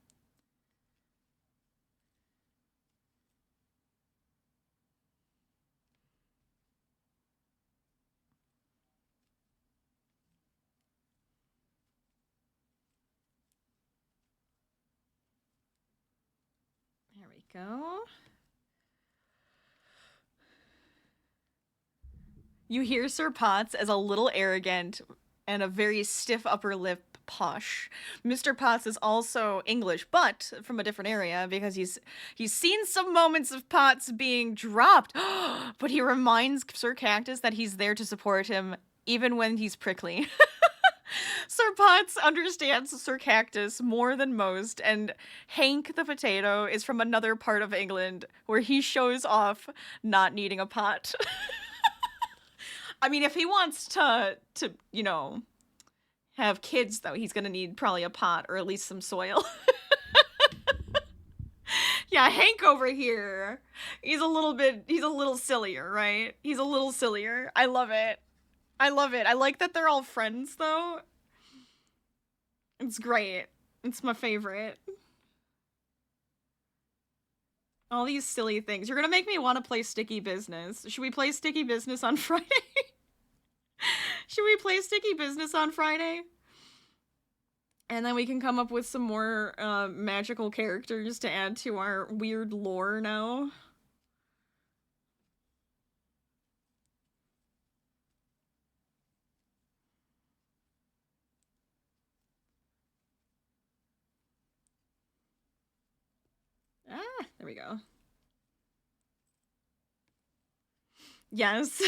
Speaker 1: There we go. You hear Sir Potts as a little arrogant and a very stiff upper lip posh. Mr. Potts is also English, but from a different area because he's seen some moments of Potts being dropped. But he reminds Sir Cactus that he's there to support him even when he's prickly. Sir Potts understands Sir Cactus more than most, and Hank the potato is from another part of England where he shows off not needing a pot. I mean, if he wants to you know, have kids, though, he's gonna need probably a pot or at least some soil. Yeah, Hank over here, he's a little sillier, right? He's a little sillier. I love it. I love it. I like that they're all friends, though. It's great. It's my favorite. All these silly things. You're gonna make me want to play Sticky Business. Should we play Sticky Business on Friday? Should we play Sticky Business on Friday? And then we can come up with some more magical characters to add to our weird lore now. Ah, there we go. Yes.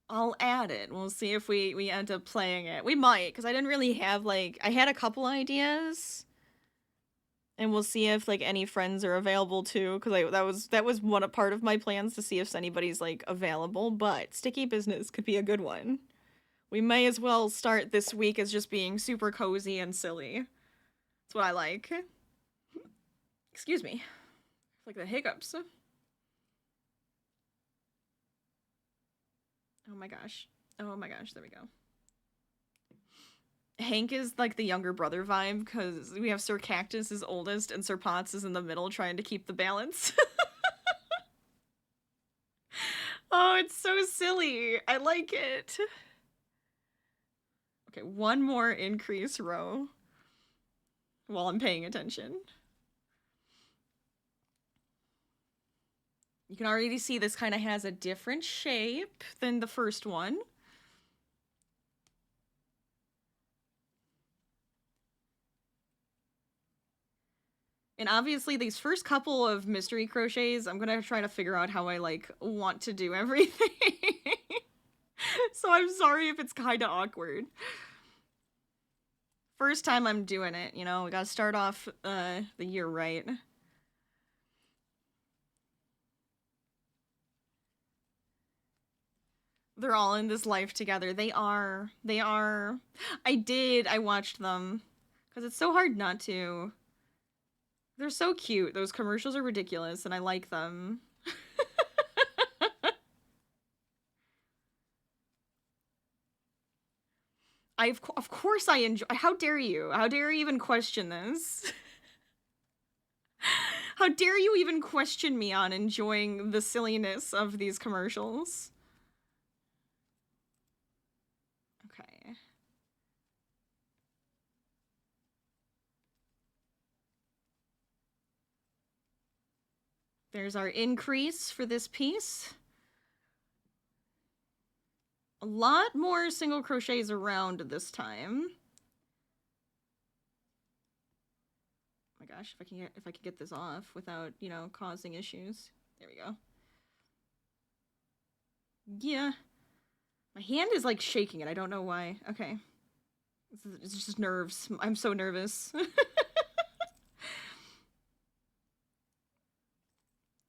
Speaker 1: I'll add it. We'll see if we end up playing it. We might, because I didn't really have, like, I had a couple ideas. And we'll see if, like, any friends are available, too, because that was one part of my plans, to see if anybody's, like, available, but Sticky Business could be a good one. We may as well start this week as just being super cozy and silly. That's what I like. Excuse me. Like the hiccups. Oh my gosh. Oh my gosh, there we go. Hank is like the younger brother vibe, because we have Sir Cactus is oldest and Sir Potts is in the middle trying to keep the balance. Oh, it's so silly. I like it. Okay, one more increase row while I'm paying attention. You can already see this kind of has a different shape than the first one. And obviously these first couple of mystery crochets, I'm gonna try to figure out how I, like, want to do everything. So I'm sorry if it's kind of awkward. First time I'm doing it, you know, we gotta start off the year right. They're all in this life together. They are. They are. I watched them. Because it's so hard not to. They're so cute. Those commercials are ridiculous, and I like them. Of course I enjoy. How dare you? How dare you even question this? How dare you even question me on enjoying the silliness of these commercials? Okay. There's our increase for this piece. A lot more single crochets around this time. Oh my gosh, if I can get this off without, you know, causing issues. There we go. Yeah. My hand is like shaking it. I don't know why. Okay. It's just nerves. I'm so nervous.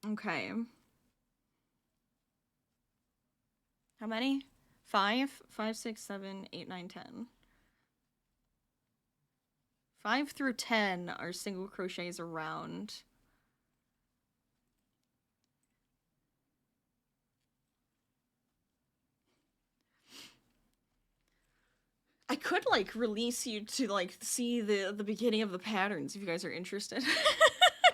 Speaker 1: Okay. How many? 5? 5, 6, 7, 8, 9, 10. 5 through 10 are single crochets around. I could, like, release you to, like, see the beginning of the patterns if you guys are interested.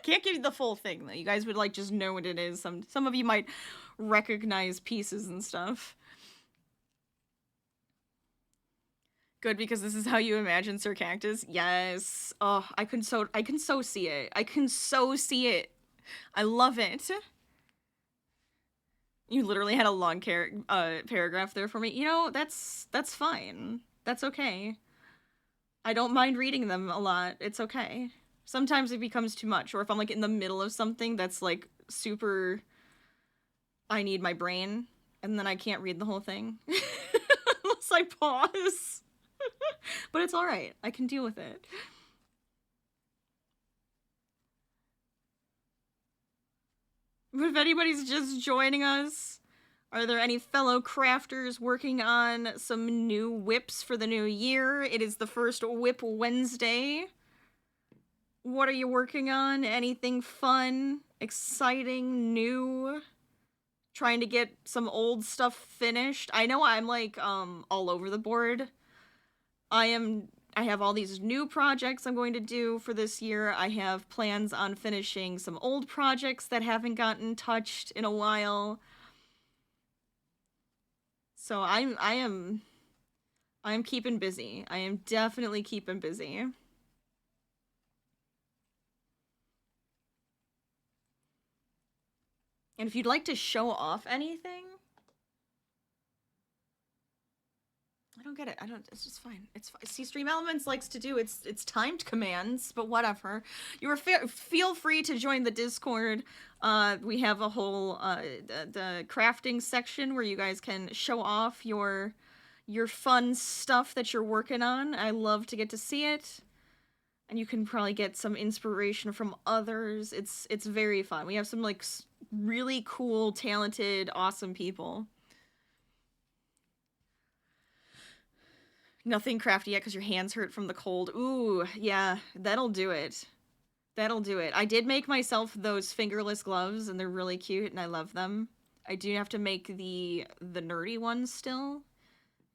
Speaker 1: Can't give you the full thing, though. You guys would, like, just know what it is. Some of you might recognize pieces and stuff. Good, because this is how you imagine Sir Cactus. Yes. Oh, I can so see it. I can so see it. I love it. You literally had a long paragraph there for me. You know, that's fine. That's okay. I don't mind reading them a lot. It's okay. Sometimes it becomes too much, or if I'm like in the middle of something that's like super, I need my brain, and then I can't read the whole thing unless I pause. But it's all right. I can deal with it. But if anybody's just joining us, are there any fellow crafters working on some new whips for the new year? It is the first Whip Wednesday. What are you working on? Anything fun, exciting, new? Trying to get some old stuff finished? I know I'm like all over the board. I have all these new projects I'm going to do for this year. I have plans on finishing some old projects that haven't gotten touched in a while. So I'm keeping busy. I am definitely keeping busy. And if you'd like to show off anything, I don't get it. I don't. It's just fine. It's fine. See, Stream Elements likes to do it's timed commands, but whatever. You are feel free to join the Discord. We have a whole the crafting section where you guys can show off your fun stuff that you're working on. I love to get to see it. And you can probably get some inspiration from others. It's very fun. We have some like really cool, talented, awesome people. Nothing crafty yet because your hands hurt from the cold. Ooh, yeah, that'll do it. That'll do it. I did make myself those fingerless gloves, and they're really cute, and I love them. I do have to make the nerdy ones still,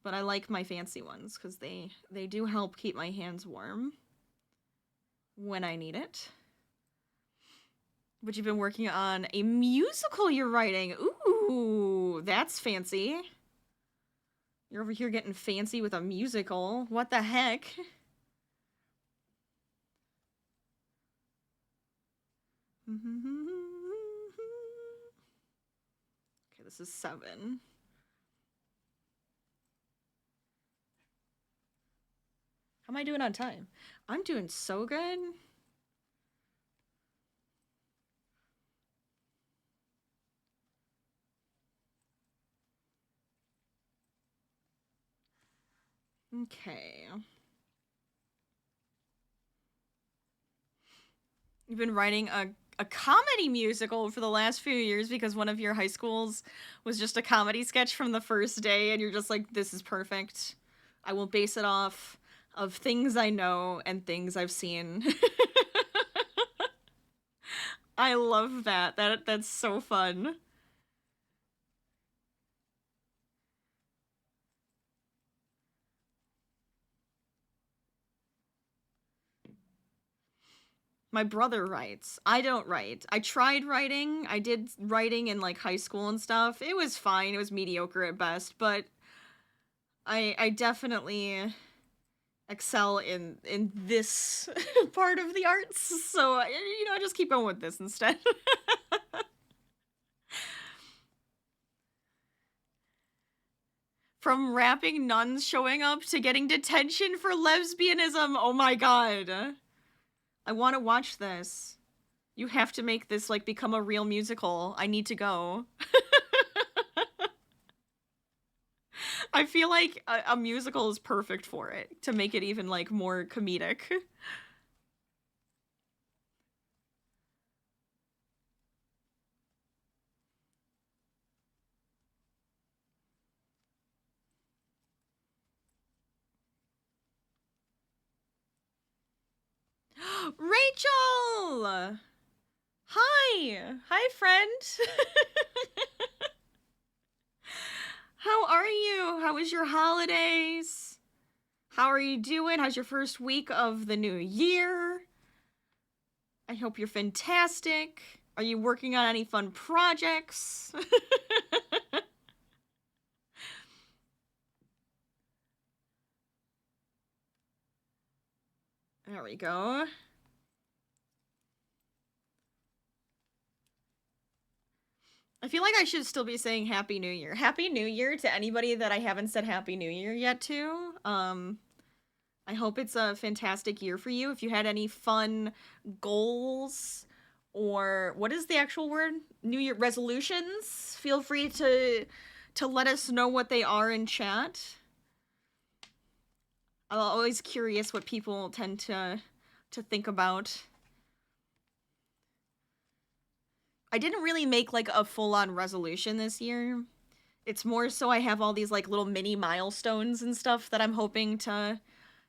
Speaker 1: but I like my fancy ones because they do help keep my hands warm when I need it. But you've been working on a musical you're writing. Ooh, that's fancy. You're over here getting fancy with a musical. What the heck? Okay, this is 7. How am I doing on time? I'm doing so good. Okay. You've been writing a comedy musical for the last few years because one of your high schools was just a comedy sketch from the first day, and you're just like, this is perfect. I will base it off of things I know and things I've seen. I love that. That's so fun. My brother writes. I don't write. I tried writing. I did writing in like high school and stuff. It was fine. It was mediocre at best, but I definitely excel in this part of the arts. So, I just keep going with this instead. From rapping nuns showing up to getting detention for lesbianism. Oh my god. I want to watch this. You have to make this like become a real musical. I need to go. I feel like a musical is perfect for it, to make it even like more comedic. Rachel! Hi! Hi, friend! How are you? How was your holidays? How are you doing? How's your first week of the new year? I hope you're fantastic. Are you working on any fun projects? There we go. I feel like I should still be saying Happy New Year. Happy New Year to anybody that I haven't said Happy New Year yet to. I hope it's a fantastic year for you. If you had any fun goals or what is the actual word? New Year resolutions, feel free to let us know what they are in chat. I'm always curious what people tend to think about. I didn't really make like a full-on resolution this year. It's more so I have all these like little mini milestones and stuff that I'm hoping to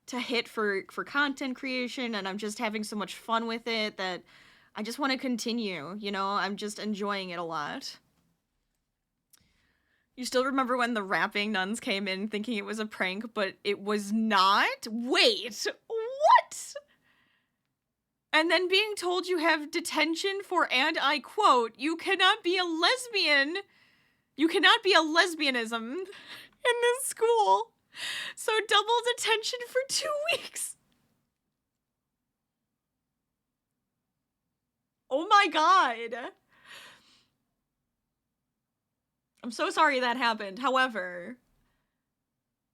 Speaker 1: hit for content creation, and I'm just having so much fun with it that I just want to continue, you know? I'm just enjoying it a lot. You still remember when the rapping nuns came in thinking it was a prank, but it was not? Wait, what? And then being told you have detention for, and I quote, you cannot be a lesbian. You cannot be a lesbianism in this school. So double detention for 2 weeks. Oh my god. I'm so sorry that happened. However,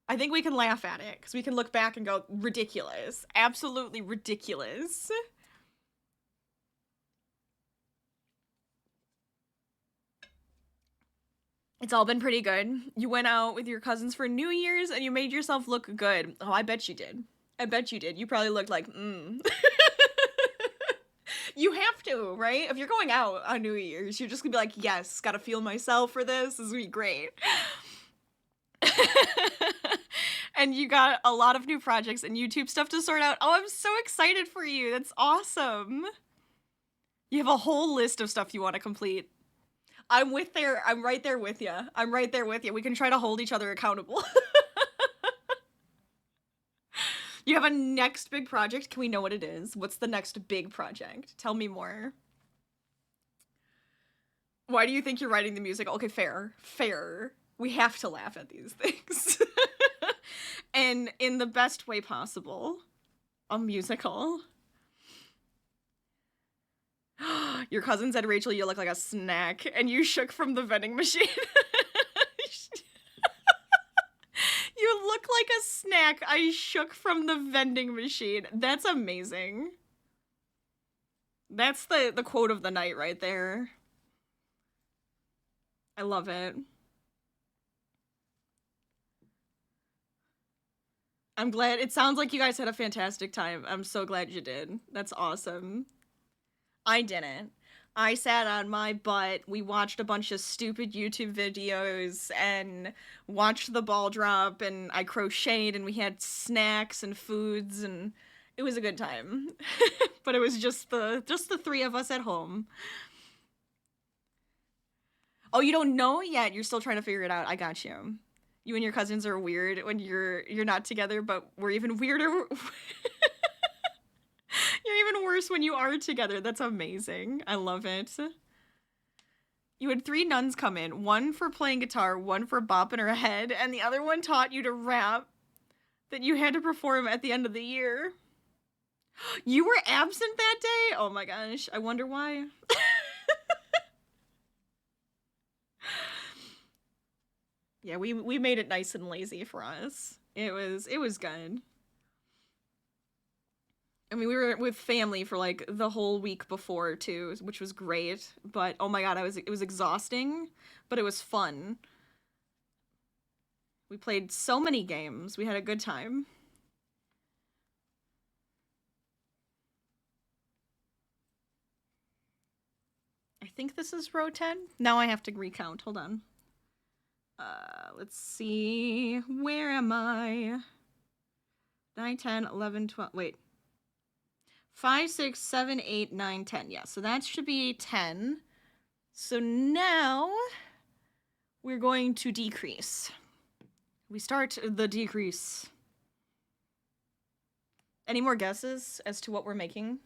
Speaker 1: I think we can laugh at it because we can look back and go, ridiculous. Absolutely ridiculous. It's all been pretty good. You went out with your cousins for New Year's and you made yourself look good. Oh, I bet you did. I bet you did. You probably looked like, You have to, right? If you're going out on New Year's, you're just gonna be like, yes, gotta feel myself for this. This is gonna be great. And you got a lot of new projects and YouTube stuff to sort out. Oh, I'm so excited for you. That's awesome. You have a whole list of stuff you want to complete. I'm right there with you. I'm right there with you. We can try to hold each other accountable. You have a next big project. Can we know what it is? What's the next big project? Tell me more. Why do you think you're writing the music? Okay, fair. Fair. We have to laugh at these things. And in the best way possible. A musical. Your cousin said, Rachel, you look like a snack, and you shook from the vending machine. You look like a snack. I shook from the vending machine. That's amazing. That's the quote of the night right there. I love it. I'm glad. It sounds like you guys had a fantastic time. I'm so glad you did. That's awesome. I didn't. I sat on my butt. We watched a bunch of stupid YouTube videos and watched the ball drop, and I crocheted, and we had snacks and foods, and it was a good time. But it was just the three of us at home. Oh, you don't know yet? You're still trying to figure it out. I got you. You and your cousins are weird when you're not together, but we're even weirder. You're even worse when you are together. That's amazing. I love it. You had 3 nuns come in. One for playing guitar, one for bopping her head, and the other one taught you to rap that you had to perform at the end of the year. You were absent that day? Oh my gosh. I wonder why. Yeah, we made it nice and lazy for us. It was good. I mean, we were with family for like the whole week before too, which was great. But oh my god, it was exhausting, but it was fun. We played so many games. We had a good time. I think this is row 10. Now I have to recount. Hold on. Let's see. Where am I? 9, 10, 11, 12. Wait. 5, 6, 7, 8, 9, 10. Yeah, so that should be 10. So now we're going to decrease. We start the decrease. Any more guesses as to what we're making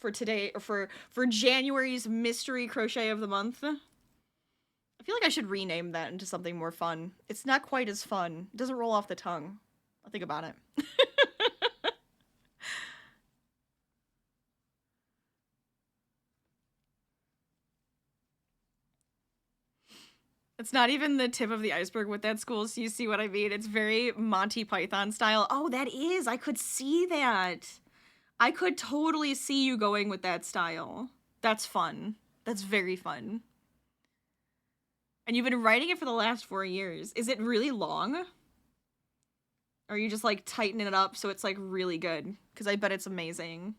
Speaker 1: for today, or for January's mystery crochet of the month? I feel like I should rename that into something more fun. It's not quite as fun. It doesn't roll off the tongue. I'll think about it. It's not even the tip of the iceberg with that school, so you see what I mean? It's very Monty Python style. Oh, that is. I could see that. I could totally see you going with that style. That's fun. That's very fun. And you've been writing it for the last 4 years. Is it really long? Or are you just like tightening it up so it's like really good? Because I bet it's amazing.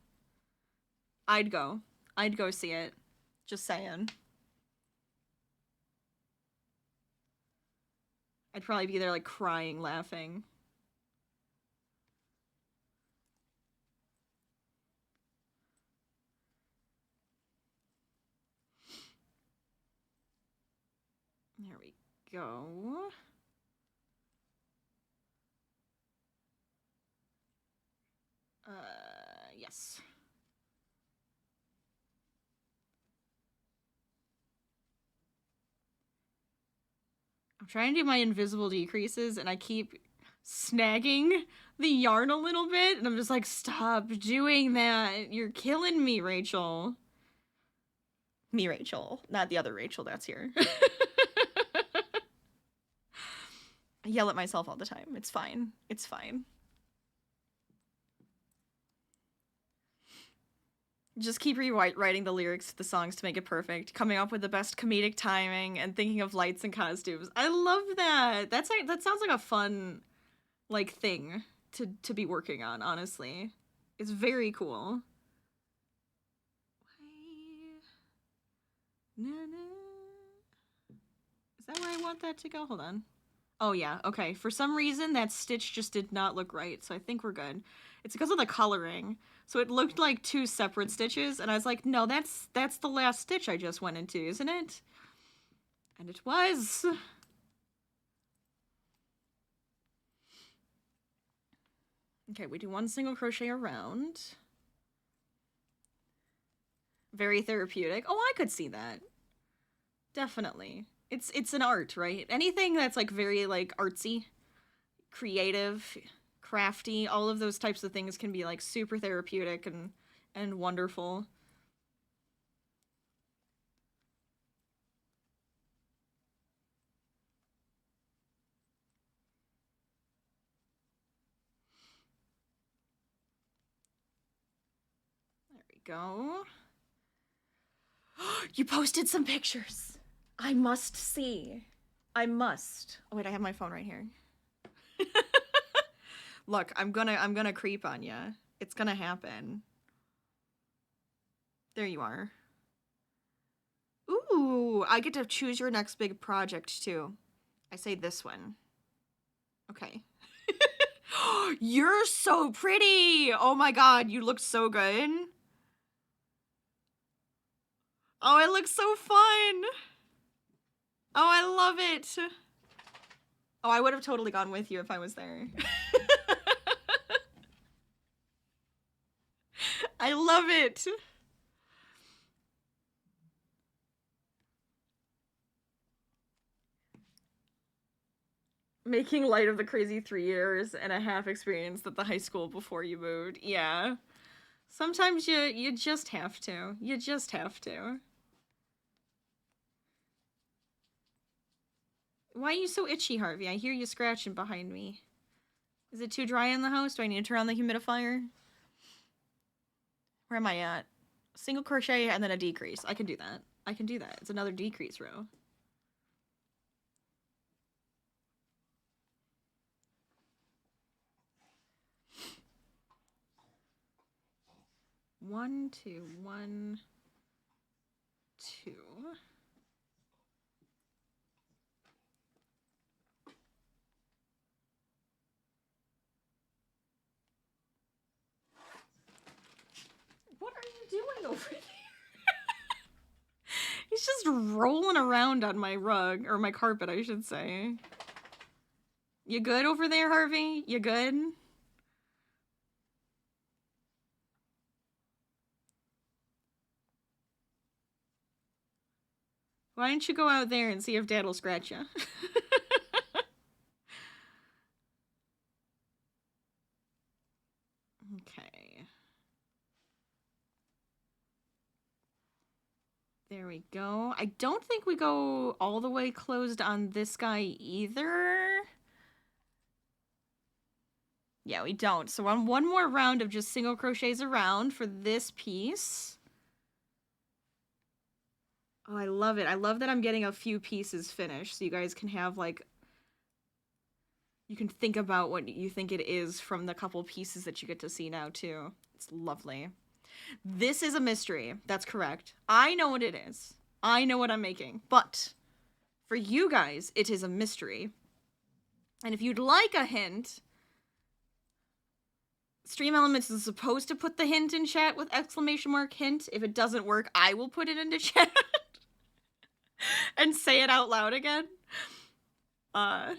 Speaker 1: I'd go. I'd go see it. Just saying. I'd probably be there like crying, laughing. There we go. Yes. I'm trying to do my invisible decreases and I keep snagging the yarn a little bit and I'm just like, stop doing that. You're killing me, Rachel. Me, Rachel, not the other Rachel that's here. I yell at myself all the time. It's fine. It's fine. Just keep rewriting the lyrics to the songs to make it perfect, coming up with the best comedic timing, and thinking of lights and costumes. I love that. That sounds like a fun, like, thing to be working on, honestly. It's very cool. Is that where I want that to go? Hold on. Oh, yeah. Okay. For some reason, that stitch just did not look right, so I think we're good. It's because of the coloring. So it looked like 2 separate stitches, and I was like, no, that's the last stitch I just went into, isn't it? And it was. Okay, we do 1 single crochet around. Very therapeutic. Oh, I could see that. Definitely. It's an art, right? Anything that's like very like artsy, creative, crafty, all of those types of things can be like super therapeutic and wonderful. There we go. You posted some pictures. I must see. I must. Oh wait, I have my phone right here. Look, I'm gonna creep on you. It's gonna happen. There you are. Ooh, I get to choose your next big project too. I say this one. Okay. You're so pretty. Oh my god, you look so good. Oh, it looks so fun. Oh, I love it. Oh, I would have totally gone with you if I was there. I love it. Making light of the crazy 3 years and a half experience that the high school before you moved. Yeah. Sometimes you just have to. You just have to. Why are you so itchy, Harvey? I hear you scratching behind me. Is it too dry in the house? Do I need to turn on the humidifier? Where am I at? Single crochet and then a decrease. I can do that. I can do that. It's another decrease row. One, two, 1, 2. What are you doing over there? He's just rolling around on my rug, or my carpet, I should say. You good over there, Harvey? You good? Why don't you go out there and see if Dad'll scratch you? Okay. There we we go. I don't think we go all the way closed on this guy either. Yeah, we don't. So on one more round of just single crochets around for this piece. Oh, I love it. I love that I'm getting a few pieces finished so you guys can have like, you can think about what you think it is from the couple pieces that you get to see now too. It's lovely. This is a mystery. That's correct. I know what it is. I know what I'm making. But for you guys, it is a mystery. And if you'd like a hint, Stream Elements is supposed to put the hint in chat with exclamation mark hint. If it doesn't work, I will put it into chat and say it out loud again. But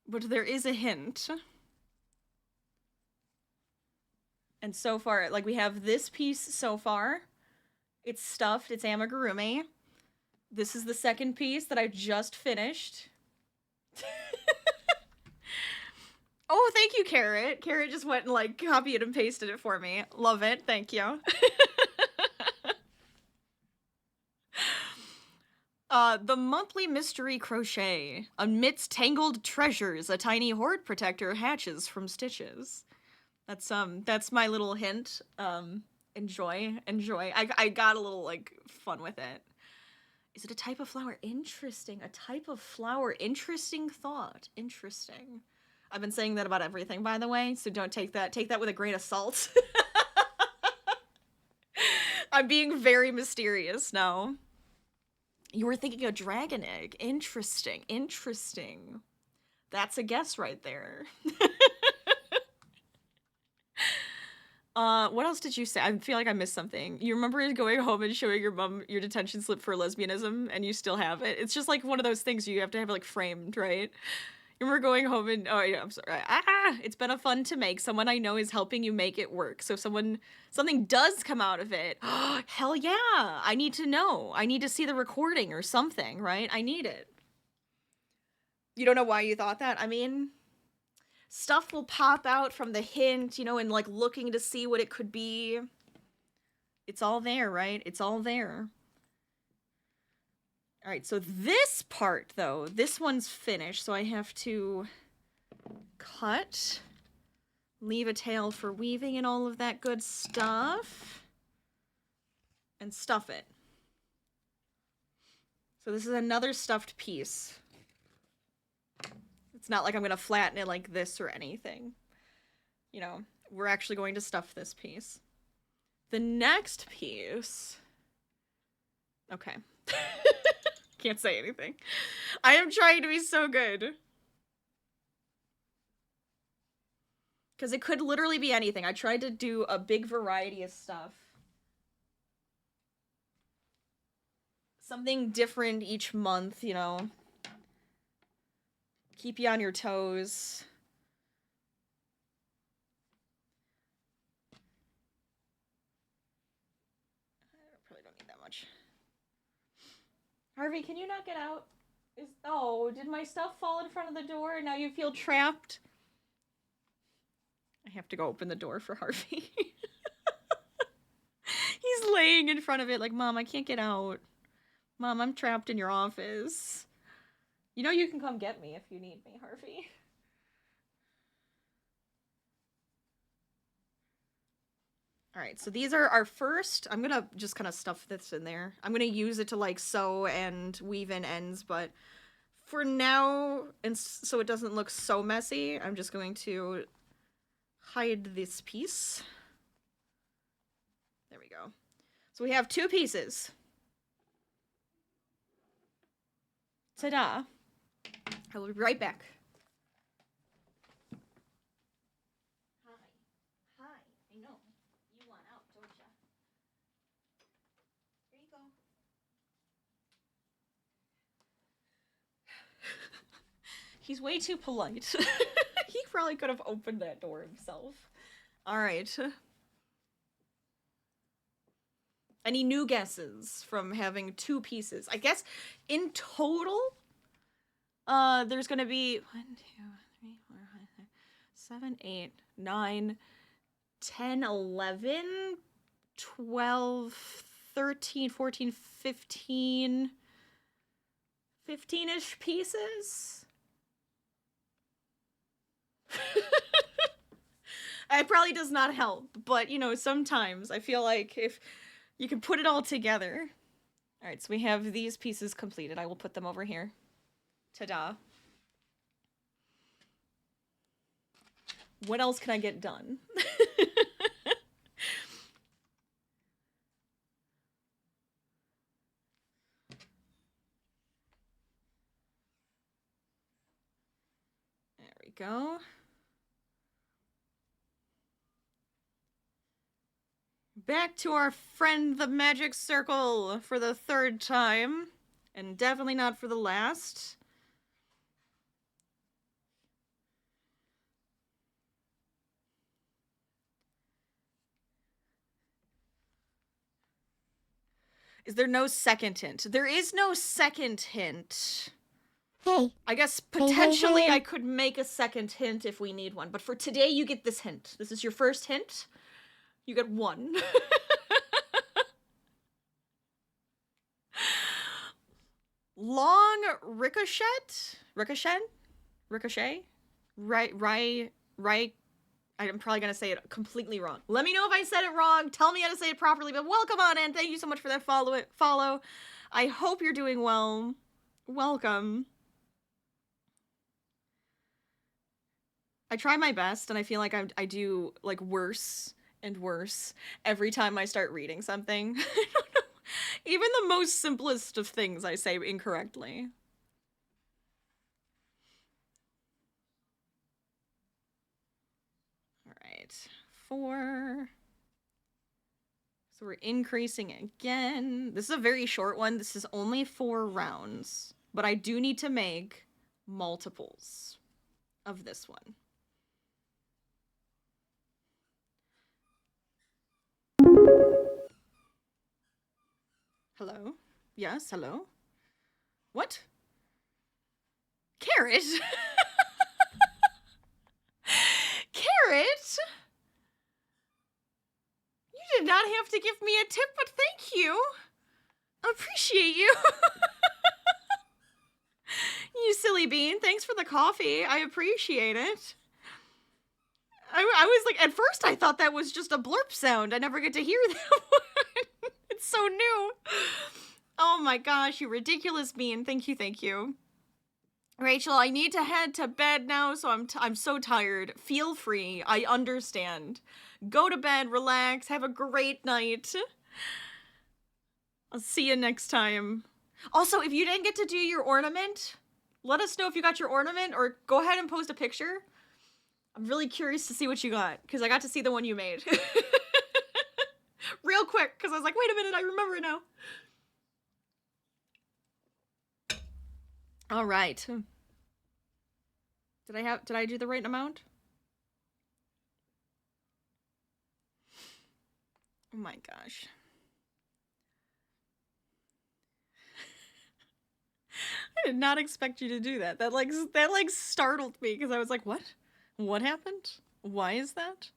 Speaker 1: there is a hint. And so far, like, we have this piece so far. It's stuffed. It's amigurumi. This is the second piece that I just finished. Oh, thank you, Carrot. Carrot just went and, like, copied and pasted it for me. Love it. Thank you. The monthly mystery crochet. Amidst tangled treasures, a tiny hoard protector hatches from stitches. That's my little hint. Enjoy. I got a little, like, fun with it. Is it a type of flower? Interesting. A type of flower. Interesting thought. Interesting. I've been saying that about everything, by the way, so don't take that with a grain of salt. I'm being very mysterious now. You were thinking a dragon egg. Interesting. That's a guess right there. What else did you say? I feel like I missed something. You remember going home and showing your mom your detention slip for lesbianism, and you still have it? It's just like one of those things you have to have, like, framed, right? You remember going home and, oh yeah, I'm sorry. It's been a fun to make. Someone I know is helping you make it work. So something does come out of it. Hell yeah. I need to know. I need to see the recording or something, right? I need it. You don't know why you thought that? I mean, stuff will pop out from the hint, you know, and, like, looking to see what it could be. It's all there, right? It's all there. All right, so this part, though, this one's finished, so I have to cut, leave a tail for weaving and all of that good stuff, and stuff it. So this is another stuffed piece. It's not like I'm going to flatten it like this or anything. You know, we're actually going to stuff this piece. The next piece... Okay. Can't say anything. I am trying to be so good. Because it could literally be anything. I tried to do a big variety of stuff. Something different each month, you know. Keep you on your toes. I probably don't need that much. Harvey, can you not get out? Oh, did my stuff fall in front of the door and now you feel trapped? I have to go open the door for Harvey. He's laying in front of it like, Mom, I can't get out. Mom, I'm trapped in your office. You know you can come get me if you need me, Harvey. All right, so these are our first. I'm gonna just kind of stuff this in there. I'm gonna use it to, like, sew and weave in ends, but for now, and so it doesn't look so messy, I'm just going to hide this piece. There we go. So we have two pieces. Ta-da. I will be right back. Hi, I know. You want out, don't ya? Here you go. He's way too polite. He probably could have opened that door himself. All right. Any new guesses from having two pieces? I guess in total, there's gonna be 1, 2, 3, 4, 5, 6, 7, 8, 9, 10, 11, 12, 13, 14, 15, 15-ish pieces. It probably does not help, but you know, sometimes I feel like if you can put it all together. All right, so we have these pieces completed. I will put them over here. Ta-da. What else can I get done? There we go. Back to our friend the magic circle for the 3rd time. And definitely not for the last. Is there no second hint? There is no second hint.
Speaker 2: Hey.
Speaker 1: I guess potentially
Speaker 2: hey.
Speaker 1: I could make a second hint if we need one. But for today, you get this hint. This is your first hint. You get 1. Long ricochet? Right. I'm probably gonna say it completely wrong. Let me know if I said it wrong. Tell me how to say it properly. But welcome on in. Thank you so much for that follow. I hope you're doing well. Welcome. I try my best, and I feel like I do like worse and worse every time I start reading something. I don't know. Even the most simplest of things I say incorrectly. All right, 4. So we're increasing again. This is a very short one. This is only 4 rounds, but I do need to make multiples of this one. Hello? Yes, hello? What? Carrot? Carrot? You did not have to give me a tip, but thank you. Appreciate you. You silly bean. Thanks for the coffee. I appreciate it. I was like, at first I thought that was just a blurp sound. I never get to hear that one. It's so new. Oh my gosh, you ridiculous bean. Thank you. Rachel, I need to head to bed now, so I'm so tired. Feel free. I understand. Go to bed, relax, have a great night. I'll see you next time. Also, if you didn't get to do your ornament, let us know if you got your ornament, or go ahead and post a picture. I'm really curious to see what you got, because I got to see the one you made. Real quick, because I was like, wait a minute, I remember it now. All right. Did I do the right amount? Oh my gosh. I did not expect you to do that. That like startled me, because I was like, what? What happened? Why is that?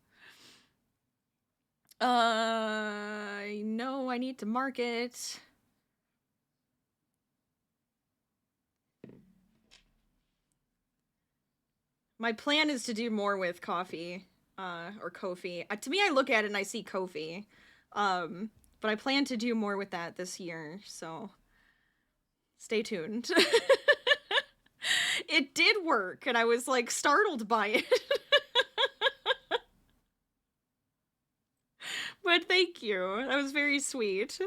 Speaker 1: I know I need to mark it. My plan is to do more with coffee, or Ko-fi. To me, I look at it and I see Ko-fi. But I plan to do more with that this year, so stay tuned. It did work, and I was like startled by it. But thank you. That was very sweet.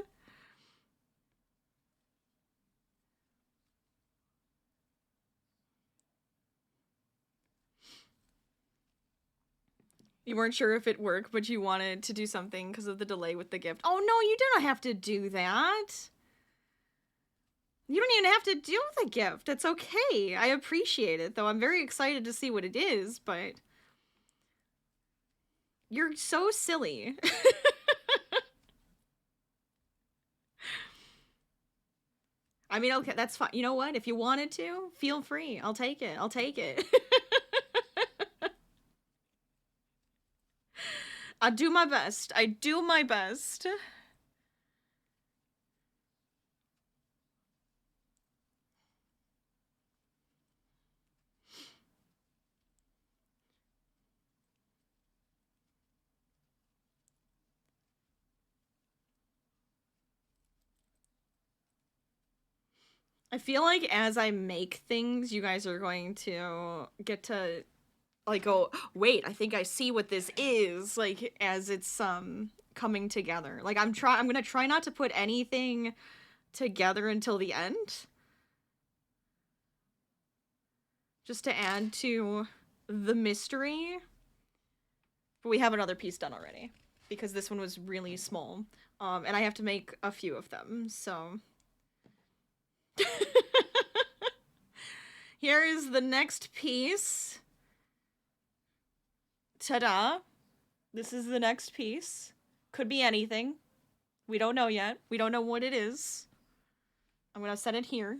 Speaker 1: You weren't sure if it worked, but you wanted to do something because of the delay with the gift. Oh no, you don't have to do that. You don't even have to do the gift. It's okay. I appreciate it, though. I'm very excited to see what it is, but you're so silly. I mean, okay, that's fine. You know what? If you wanted to, feel free. I'll take it. I'll take it. I do my best. I do my best. I feel like as I make things, you guys are going to get to like go, wait, I think I see what this is, like as it's coming together. Like I'm gonna try not to put anything together until the end. Just to add to the mystery. But we have another piece done already. Because this one was really small. And I have to make a few of them, so. Here is the next piece. Ta-da. This is the next piece. Could be anything. We don't know yet. We don't know what it is. I'm gonna set it here.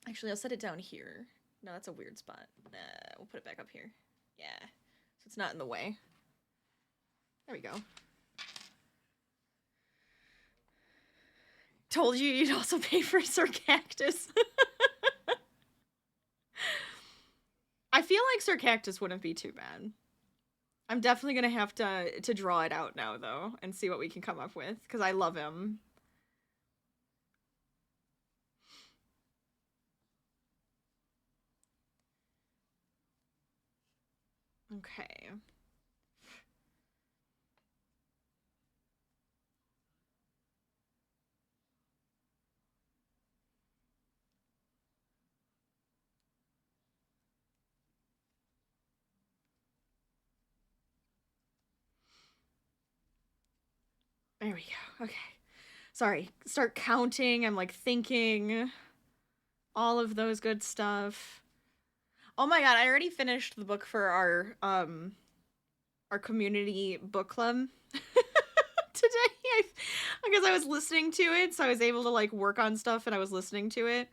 Speaker 1: Actually, I'll set it down here. No, that's a weird spot. We'll put it back up here. Yeah. So it's not in the way. There we go. Told you you'd also pay for Sir Cactus. I feel like Sir Cactus wouldn't be too bad. I'm definitely gonna have to draw it out now, though, and see what we can come up with, because I love him. Okay. There we go. Okay. Sorry. Start counting. I'm like thinking. All of those good stuff. Oh my god, I already finished the book for our community book club today. Because I was listening to it, so I was able to like work on stuff and I was listening to it.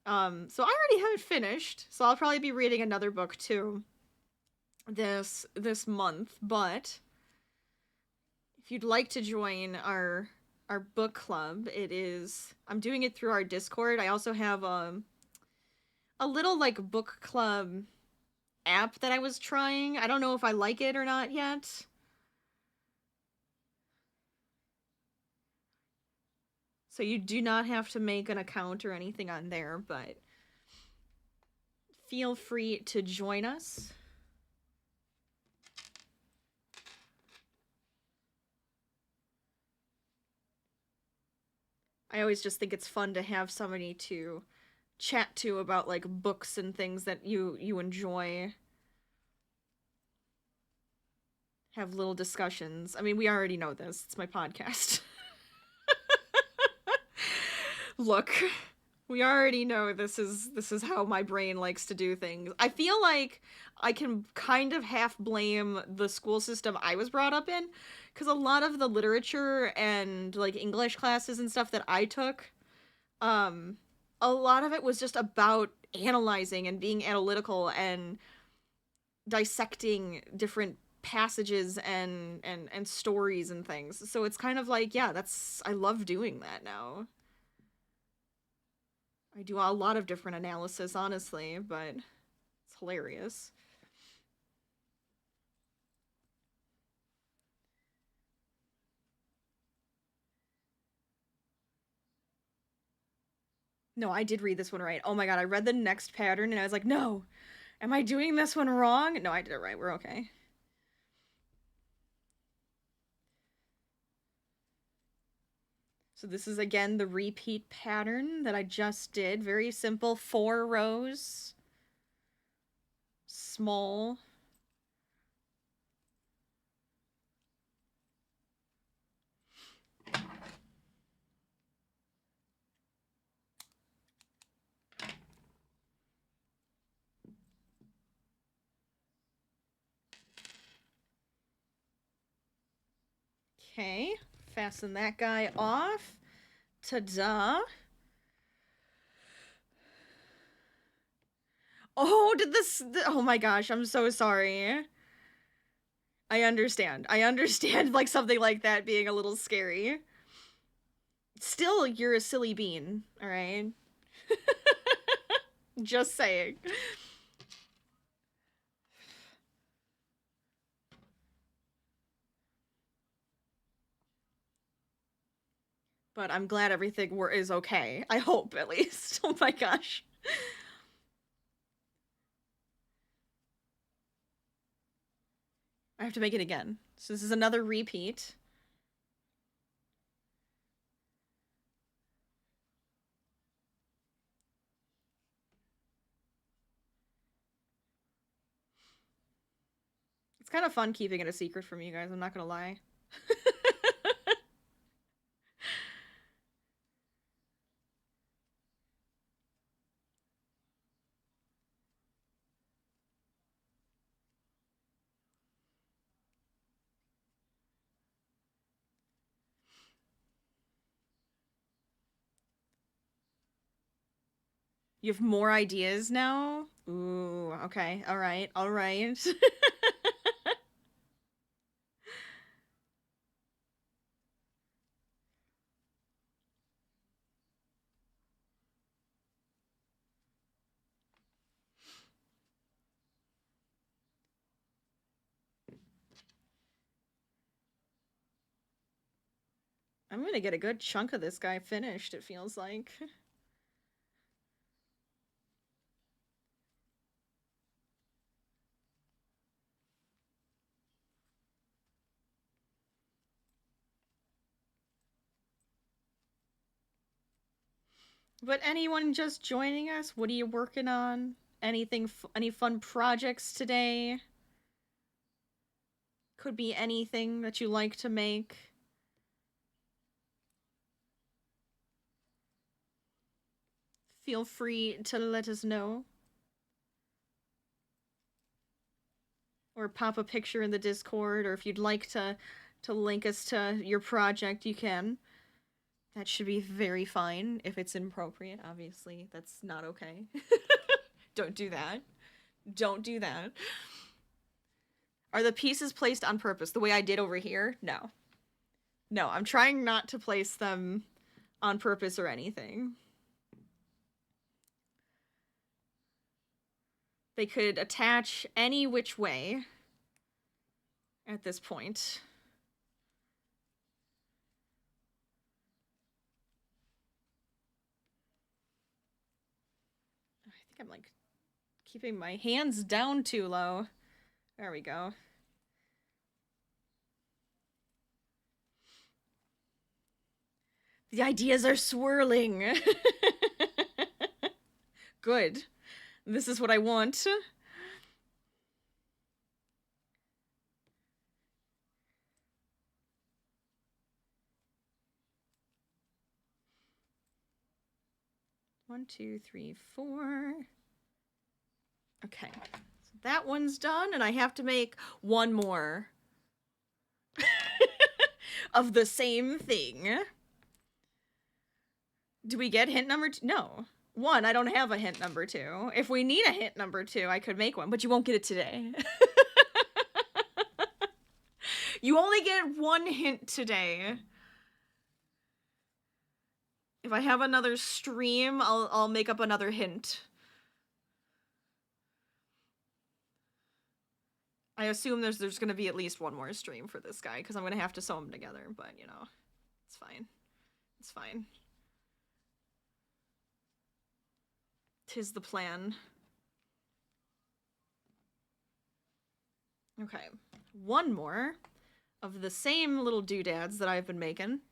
Speaker 1: So I already have it finished. So I'll probably be reading another book too this month, but if you'd like to join our book club, I'm doing it through our Discord. I also have a little like book club app that I was trying. I don't know if I like it or not yet. So you do not have to make an account or anything on there, but feel free to join us. I always just think it's fun to have somebody to chat to about like books and things that you enjoy. Have little discussions. I mean, we already know this. It's my podcast. Look, we already know this is how my brain likes to do things. I feel like I can kind of half blame the school system I was brought up in, because a lot of the literature and like English classes and stuff that I took, a lot of it was just about analyzing and being analytical and dissecting different passages and stories and things. So it's kind of like, yeah, I love doing that now. I do a lot of different analysis, honestly, but it's hilarious. No, I did read this one right. Oh my god, I read the next pattern and I was like, no, am I doing this one wrong? No, I did it right. We're okay. So this is again the repeat pattern that I just did. Very simple, 4 rows. Small. Okay, fasten that guy off. Ta-da. Oh, oh my gosh, I'm so sorry. I understand. I understand, like, something like that being a little scary. Still, you're a silly bean, alright? Just saying. But I'm glad everything is okay. I hope, at least. Oh my gosh. I have to make it again. So this is another repeat. It's kind of fun keeping it a secret from you guys, I'm not gonna lie. You have more ideas now? Ooh, okay. All right. All right. I'm gonna get a good chunk of this guy finished, it feels like. But anyone just joining us, what are you working on? Anything, any fun projects today? Could be anything that you like to make. Feel free to let us know. Or pop a picture in the Discord, or if you'd like to link us to your project, you can. That should be very fine. If it's inappropriate, obviously, that's not okay. Don't do that. Don't do that. Are the pieces placed on purpose, the way I did over here? No. No, I'm trying not to place them on purpose or anything. They could attach any which way at this point. I think I'm like keeping my hands down too low. There we go. The ideas are swirling. Good. This is what I want. One, two, three, four. Okay. So that one's done, and I have to make one more of the same thing. Do we get hint number 2? No. 1, I don't have a hint number 2. If we need a hint number 2, I could make one, but you won't get it today. You only get 1 hint today. If I have another stream, I'll make up another hint. I assume there's gonna be at least one more stream for this guy, because I'm gonna have to sew them together, but, you know, it's fine. It's fine. 'Tis the plan. Okay. One more of the same little doodads that I've been making.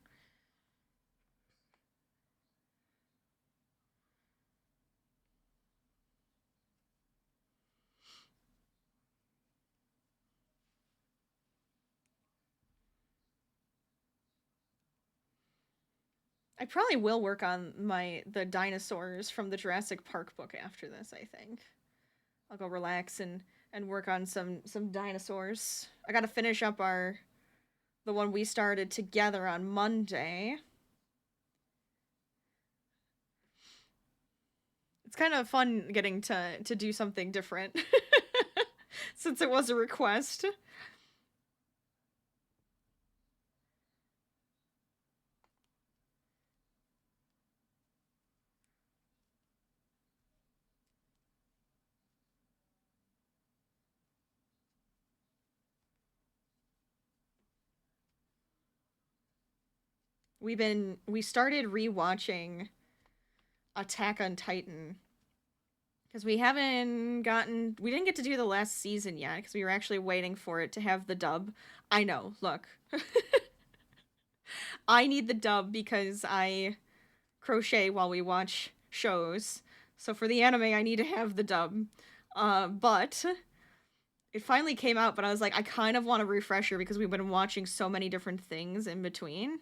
Speaker 1: I probably will work on the dinosaurs from the Jurassic Park book after this, I think. I'll go relax and work on some dinosaurs. I gotta finish up the one we started together on Monday. It's kind of fun getting to do something different. Since it was a request. we started rewatching Attack on Titan because we didn't get to do the last season yet because we were actually waiting for it to have the dub. I know, look. I need the dub because I crochet while we watch shows. So for the anime, I need to have the dub. But it finally came out, but I was like, I kind of want a refresher because we've been watching so many different things in between.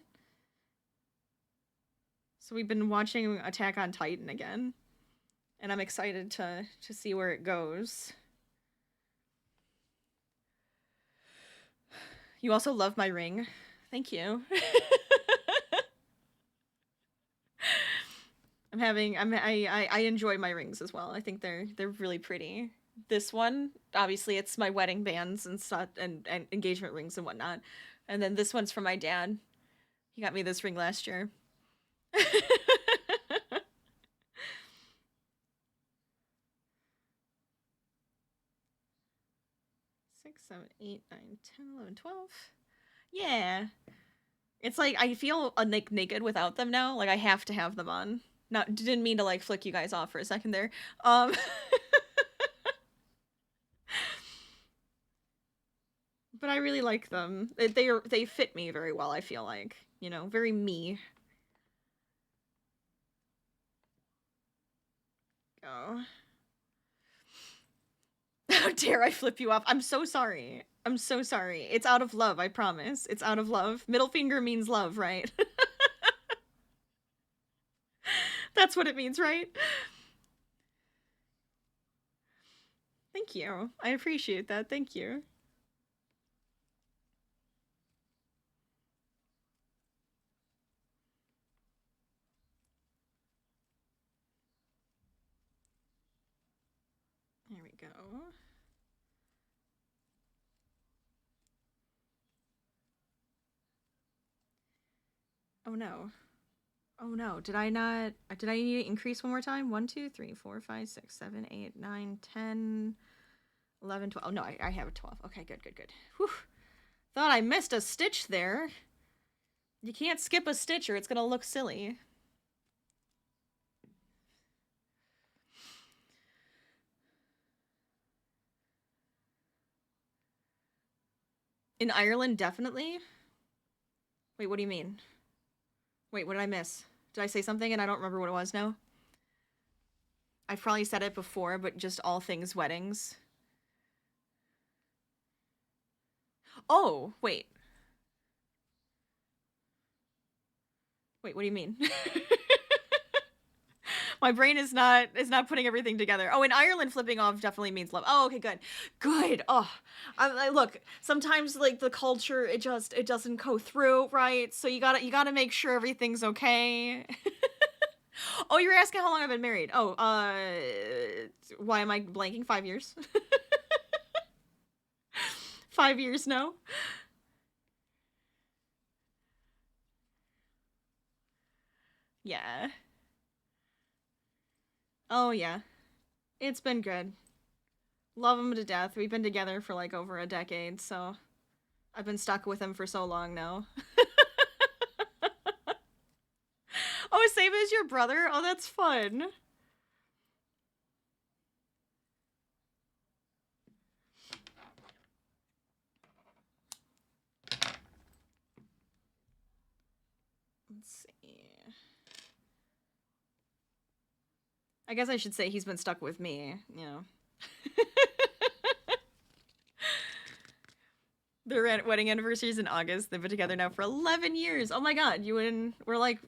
Speaker 1: So we've been watching Attack on Titan again. And I'm excited to see where it goes. You also love my ring. Thank you. I enjoy my rings as well. I think they're really pretty. This one, obviously, it's my wedding bands and stuff, and engagement rings and whatnot. And then this one's from my dad. He got me this ring last year. 6, 7, 8, 9, 10, 11, 12. Yeah. It's like I feel like naked without them now. Like I have to have them on. Didn't mean to like flick you guys off for a second there. But I really like them. They fit me very well, I feel like. You know, very me. Go. How dare I flip you off? I'm so sorry. I'm so sorry. It's out of love, I promise. It's out of love. Middle finger means love, right? That's what it means, right? Thank you. I appreciate that. Thank you. There we go. Oh no. Oh no. Did I need to increase one more time? 1, 2, 3, 4, 5, 6, 7, 8, 9, 10, 11, 12. Oh no, I have a 12. Okay, good. Whew. Thought I missed a stitch there. You can't skip a stitch or it's gonna look silly. In Ireland, definitely? Wait, what do you mean? Wait, what did I miss? Did I say something and I don't remember what it was now? I've probably said it before, but just all things weddings. Oh, wait. Wait, what do you mean? My brain is not putting everything together. Oh, in Ireland, flipping off definitely means love. Oh, okay, good. Oh, look. Sometimes like the culture, it doesn't go through, right? So you gotta make sure everything's okay. Oh, you're asking how long I've been married? Oh, why am I blanking? 5 years. 5 years now. Yeah. Oh yeah, it's been good. Love him to death. We've been together for like over a decade, so I've been stuck with him for so long now. Oh, same as your brother? Oh, that's fun. Let's see. I guess I should say he's been stuck with me, you know. Their wedding anniversary is in August. They've been together now for 11 years. Oh my god, we're like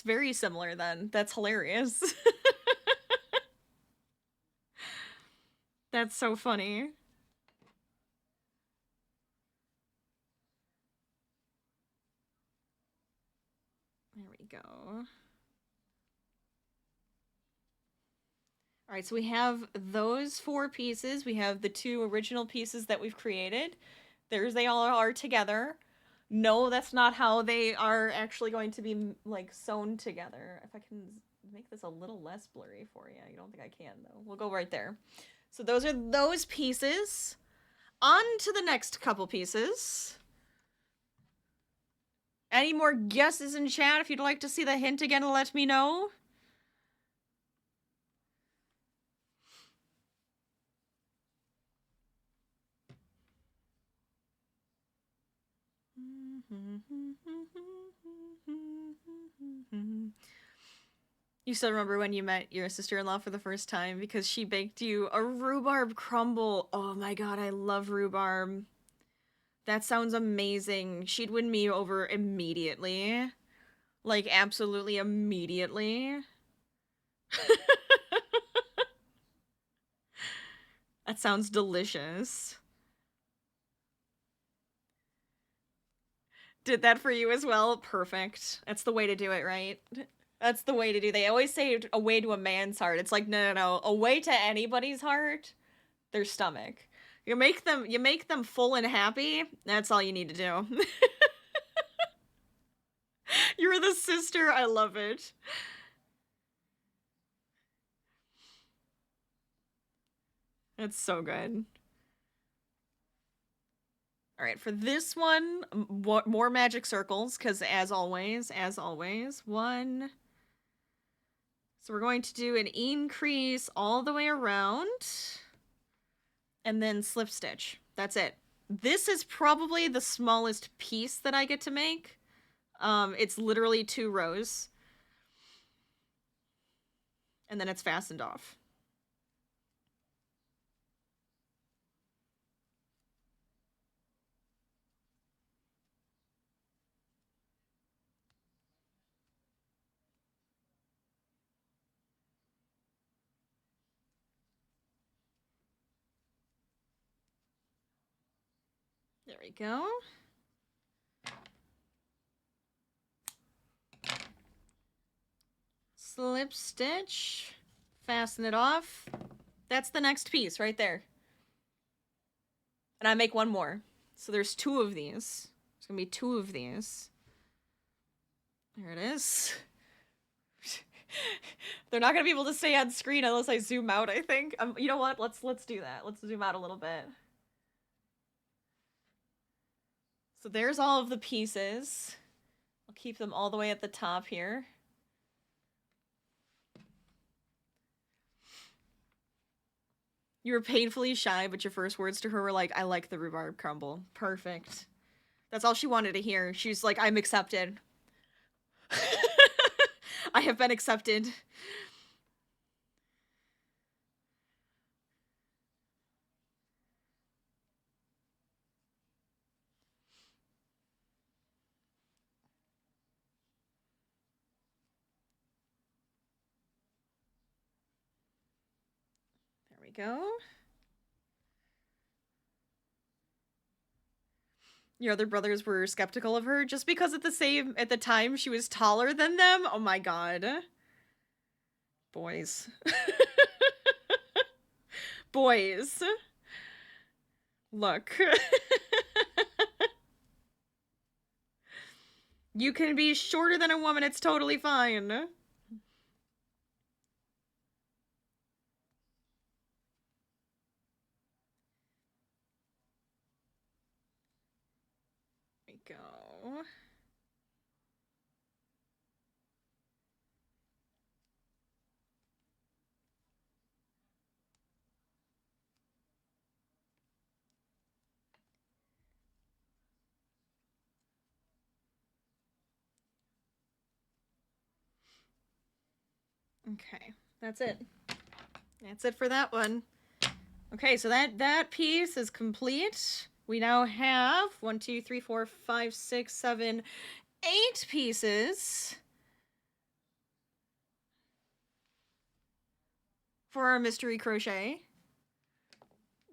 Speaker 1: very similar then. That's hilarious. That's so funny. There we go. All right, so we have those 4 pieces. We have the 2 original pieces that we've created. They all are together. No, that's not how they are actually going to be like sewn together. If I can make this a little less blurry for you. I don't think I can though. We'll go right there. So those are those pieces. On to the next couple pieces. Any more guesses in chat? If you'd like to see the hint again, let me know. You still remember when you met your sister-in-law for the first time because she baked you a rhubarb crumble. Oh my god, I love rhubarb. That sounds amazing. She'd win me over immediately. Like, absolutely immediately. That sounds delicious. Did that for you as well? Perfect. That's the way to do it, right? That's the way to do. They always say a way to a man's heart. It's like, no. A way to anybody's heart, their stomach. You make them full and happy. That's all you need to do. You're the sister. I love it. It's so good. All right, for this one, more magic circles, because as always, one. So we're going to do an increase all the way around, and then slip stitch. That's it. This is probably the smallest piece that I get to make. It's literally 2 rows. And then it's fastened off. There we go. Slip stitch. Fasten it off. That's the next piece right there. And I make one more. So there's 2 of these. There's gonna be 2 of these. There it is. They're not gonna be able to stay on screen unless I zoom out, I think. You know what? Let's do that. Let's zoom out a little bit. So there's all of the pieces. I'll keep them all the way at the top here. You were painfully shy, but your first words to her were like, I like the rhubarb crumble. Perfect. That's all she wanted to hear. She's like, I'm accepted. I have been accepted. There we go. Your other brothers were skeptical of her just because at the time she was taller than them. Oh my god. Boys. Boys. Look. You can be shorter than a woman, it's totally fine. There we go. Okay, that's it. That's it for that one. Okay, so that piece is complete. We now have 1, 2, 3, 4, 5, 6, 7, 8 pieces for our mystery crochet.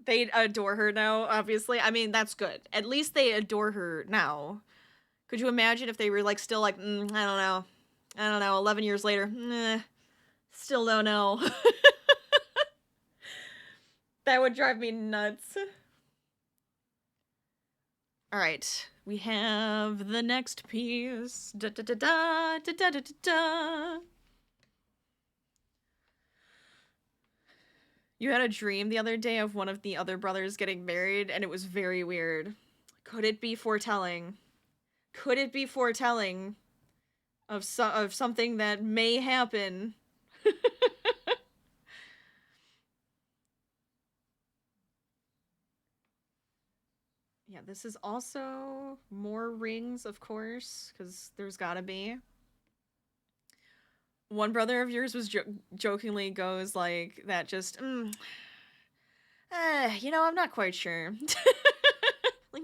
Speaker 1: They adore her now, obviously. I mean, that's good. At least they adore her now. Could you imagine if they were like still like, I don't know, 11 years later, still don't know. That would drive me nuts. All right, we have the next piece. Da da da da da da da da da. You had a dream the other day of one of the other brothers getting married, and it was very weird. Could it be foretelling? Could it be foretelling of something that may happen? Yeah, this is also more rings, of course, because there's gotta be. One brother of yours was jokingly goes like that. Just, I'm not quite sure. Like,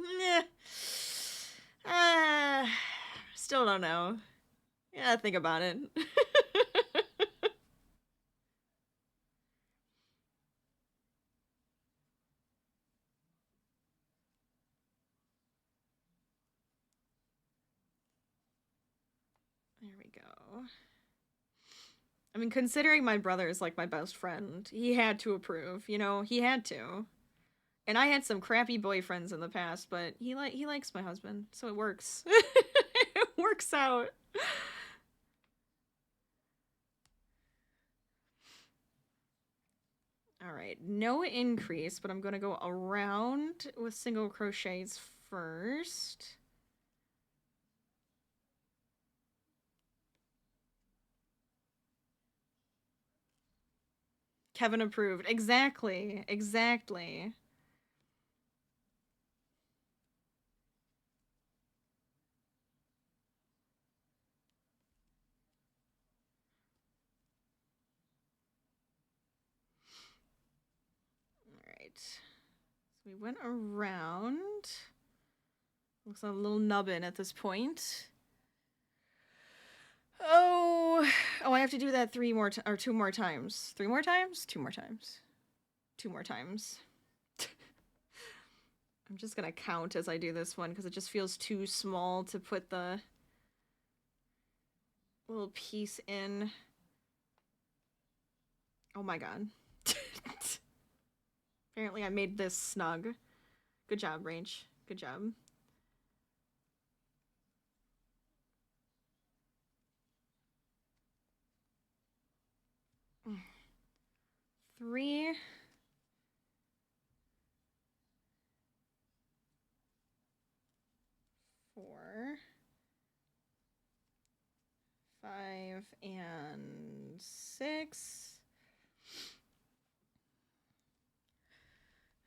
Speaker 1: still don't know. Yeah, think about it. There we go. I mean, considering my brother is like my best friend, he had to approve. He had to. And I had some crappy boyfriends in the past, but he likes my husband, so it works. It works out. All right, no increase, but I'm going to go around with single crochets first. Kevin approved. Exactly. Exactly. All right. So we went around. Looks like a little nubbin at this point. Oh, I have to do that 2 more times. 3 more times? 2 more times. 2 more times. I'm just gonna count as I do this one because it just feels too small to put the little piece in. Oh my god. Apparently I made this snug. Good job, Range. Good job. Three. 4. 5 and 6.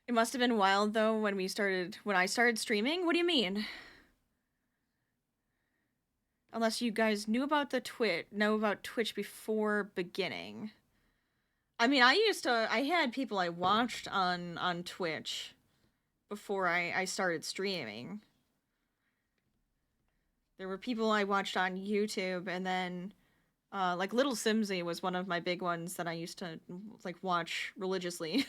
Speaker 1: It must have been wild though when I started streaming. What do you mean? Unless you guys knew about Twitch before beginning. I mean, I had people I watched on Twitch before I started streaming. There were people I watched on YouTube, and then like Little Simsy was one of my big ones that I used to like watch religiously.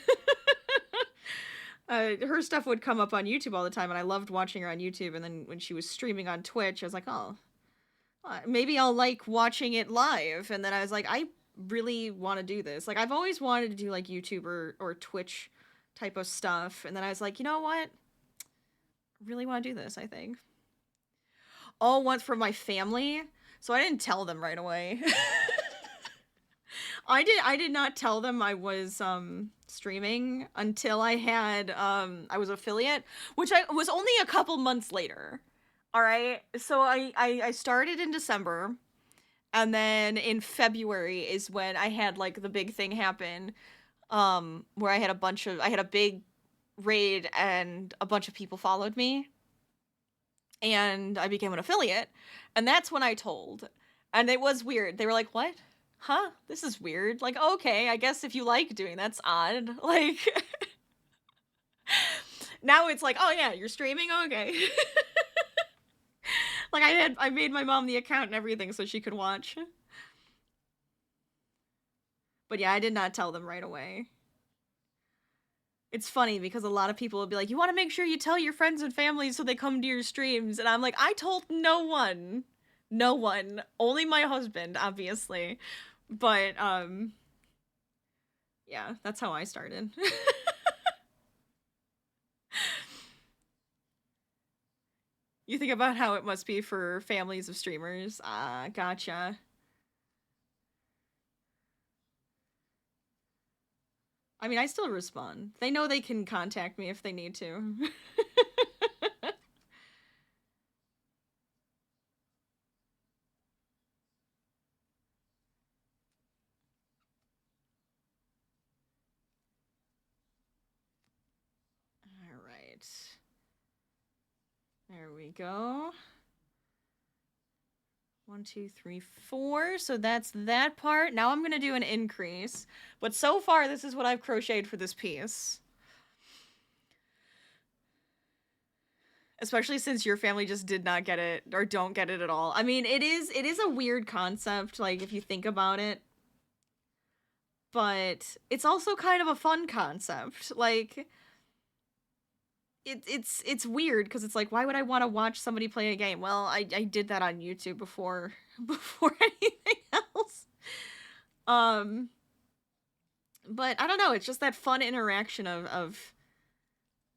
Speaker 1: Her stuff would come up on YouTube all the time, and I loved watching her on YouTube. And then when she was streaming on Twitch, I was like, oh, maybe I'll like watching it live. And then I was like, I really want to do this. Like, I've always wanted to do like YouTube or Twitch type of stuff. And then I was like, you know what? I really want to do this, I think. All once from my family, so I didn't tell them right away. I did not tell them I was streaming until I was affiliate, which I was only a couple months later. All right. So I started in December, and then in February is when I had like the big thing happen, where I had a big raid and a bunch of people followed me, and I became an affiliate, and that's when I told. And it was weird. They were like, "What? Huh? This is weird." Like, okay, I guess if you like doing that's odd. Like now it's like, "Oh yeah, you're streaming? Okay." Like I made my mom the account and everything so she could watch. But yeah, I did not tell them right away. It's funny because a lot of people will be like, "You want to make sure you tell your friends and family so they come to your streams." And I'm like, "I told no one. No one. Only my husband, obviously." But yeah, that's how I started. You think about how it must be for families of streamers. Ah, gotcha. I mean, I still respond. They know they can contact me if they need to. we go. 1, 2, 3, 4. So that's that part. Now I'm gonna do an increase. But so far, this is what I've crocheted for this piece. Especially since your family just did not get it, or don't get it at all. I mean, it is a weird concept, like, if you think about it. But it's also kind of a fun concept. Like, it's weird, because it's like, why would I want to watch somebody play a game? Well, I did that on YouTube before anything else. But I don't know, it's just that fun interaction of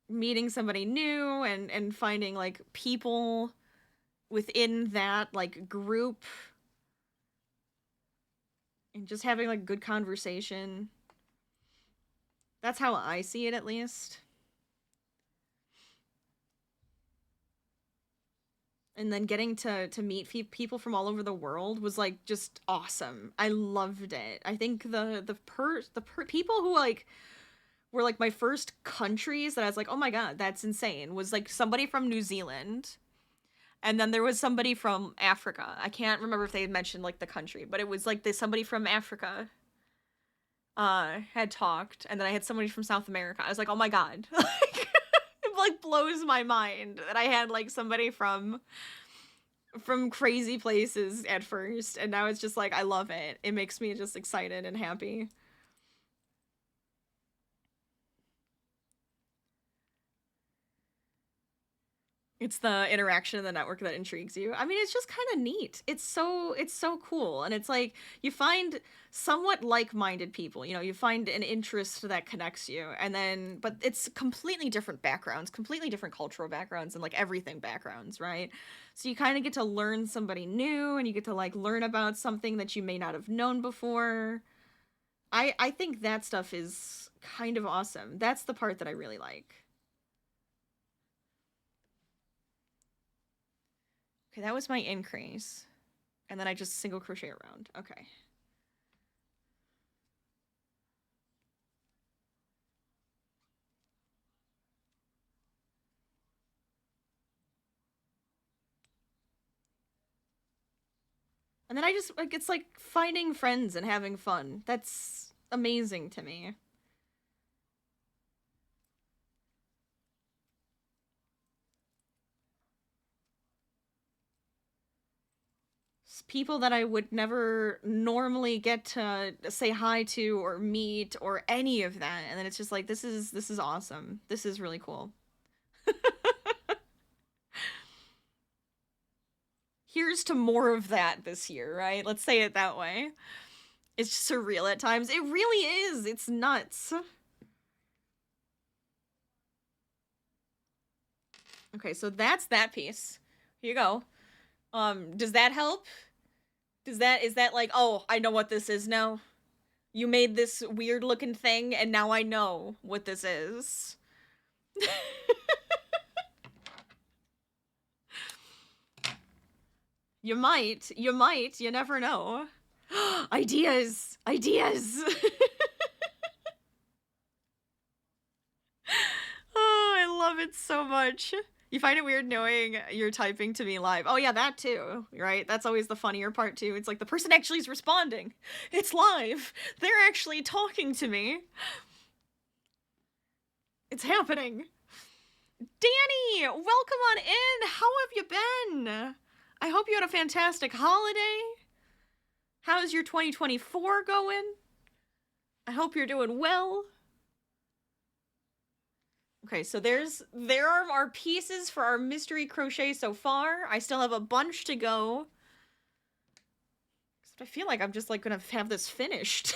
Speaker 1: meeting somebody new and finding, like, people within that, like, group, and just having, like, good conversation. That's how I see it, at least. And then getting to meet people from all over the world was, like, just awesome. I loved it. I think the people who, like, were, like, my first countries that I was like, oh my god, that's insane, was, like, somebody from New Zealand. And then there was somebody from Africa. I can't remember if they had mentioned, like, the country, but it was, like, somebody from Africa had talked. And then I had somebody from South America. I was like, oh my god. Like, it, like, blows my mind that I had, like, somebody from crazy places at first. And now it's just, like, I love it. It makes me just excited and happy. It's the interaction in the network that intrigues you. I mean, it's just kind of neat. It's so cool. And it's like, you find somewhat like-minded people, you know, you find an interest that connects you. And then, but it's completely different backgrounds, completely different cultural backgrounds, and, like, everything backgrounds, right? So you kind of get to learn somebody new, and you get to, like, learn about something that you may not have known before. I think that stuff is kind of awesome. That's the part that I really like. Okay, that was my increase. And then I just single crochet around. Okay. And then I just, like, it's like finding friends and having fun. That's amazing to me. People that I would never normally get to say hi to or meet or any of that. And then it's just like, this is awesome. This is really cool. Here's to more of that this year, right? Let's say it that way. It's surreal at times. It really is. It's nuts. Okay, so that's that piece. Here you go. Does that help? Is that like, oh, I know what this is now? You made this weird looking thing, and now I know what this is. You might, you never know. Ideas! Ideas! Oh, I love it so much. You find it weird knowing you're typing to me live. Oh yeah, that too, right? That's always the funnier part too. It's like, the person actually is responding. It's live. They're actually talking to me. It's happening. Danny, welcome on in. How have you been? I hope you had a fantastic holiday. How's your 2024 going? I hope you're doing well. Okay, so there are our pieces for our mystery crochet so far. I still have a bunch to go. I feel like I'm just, like, gonna have this finished.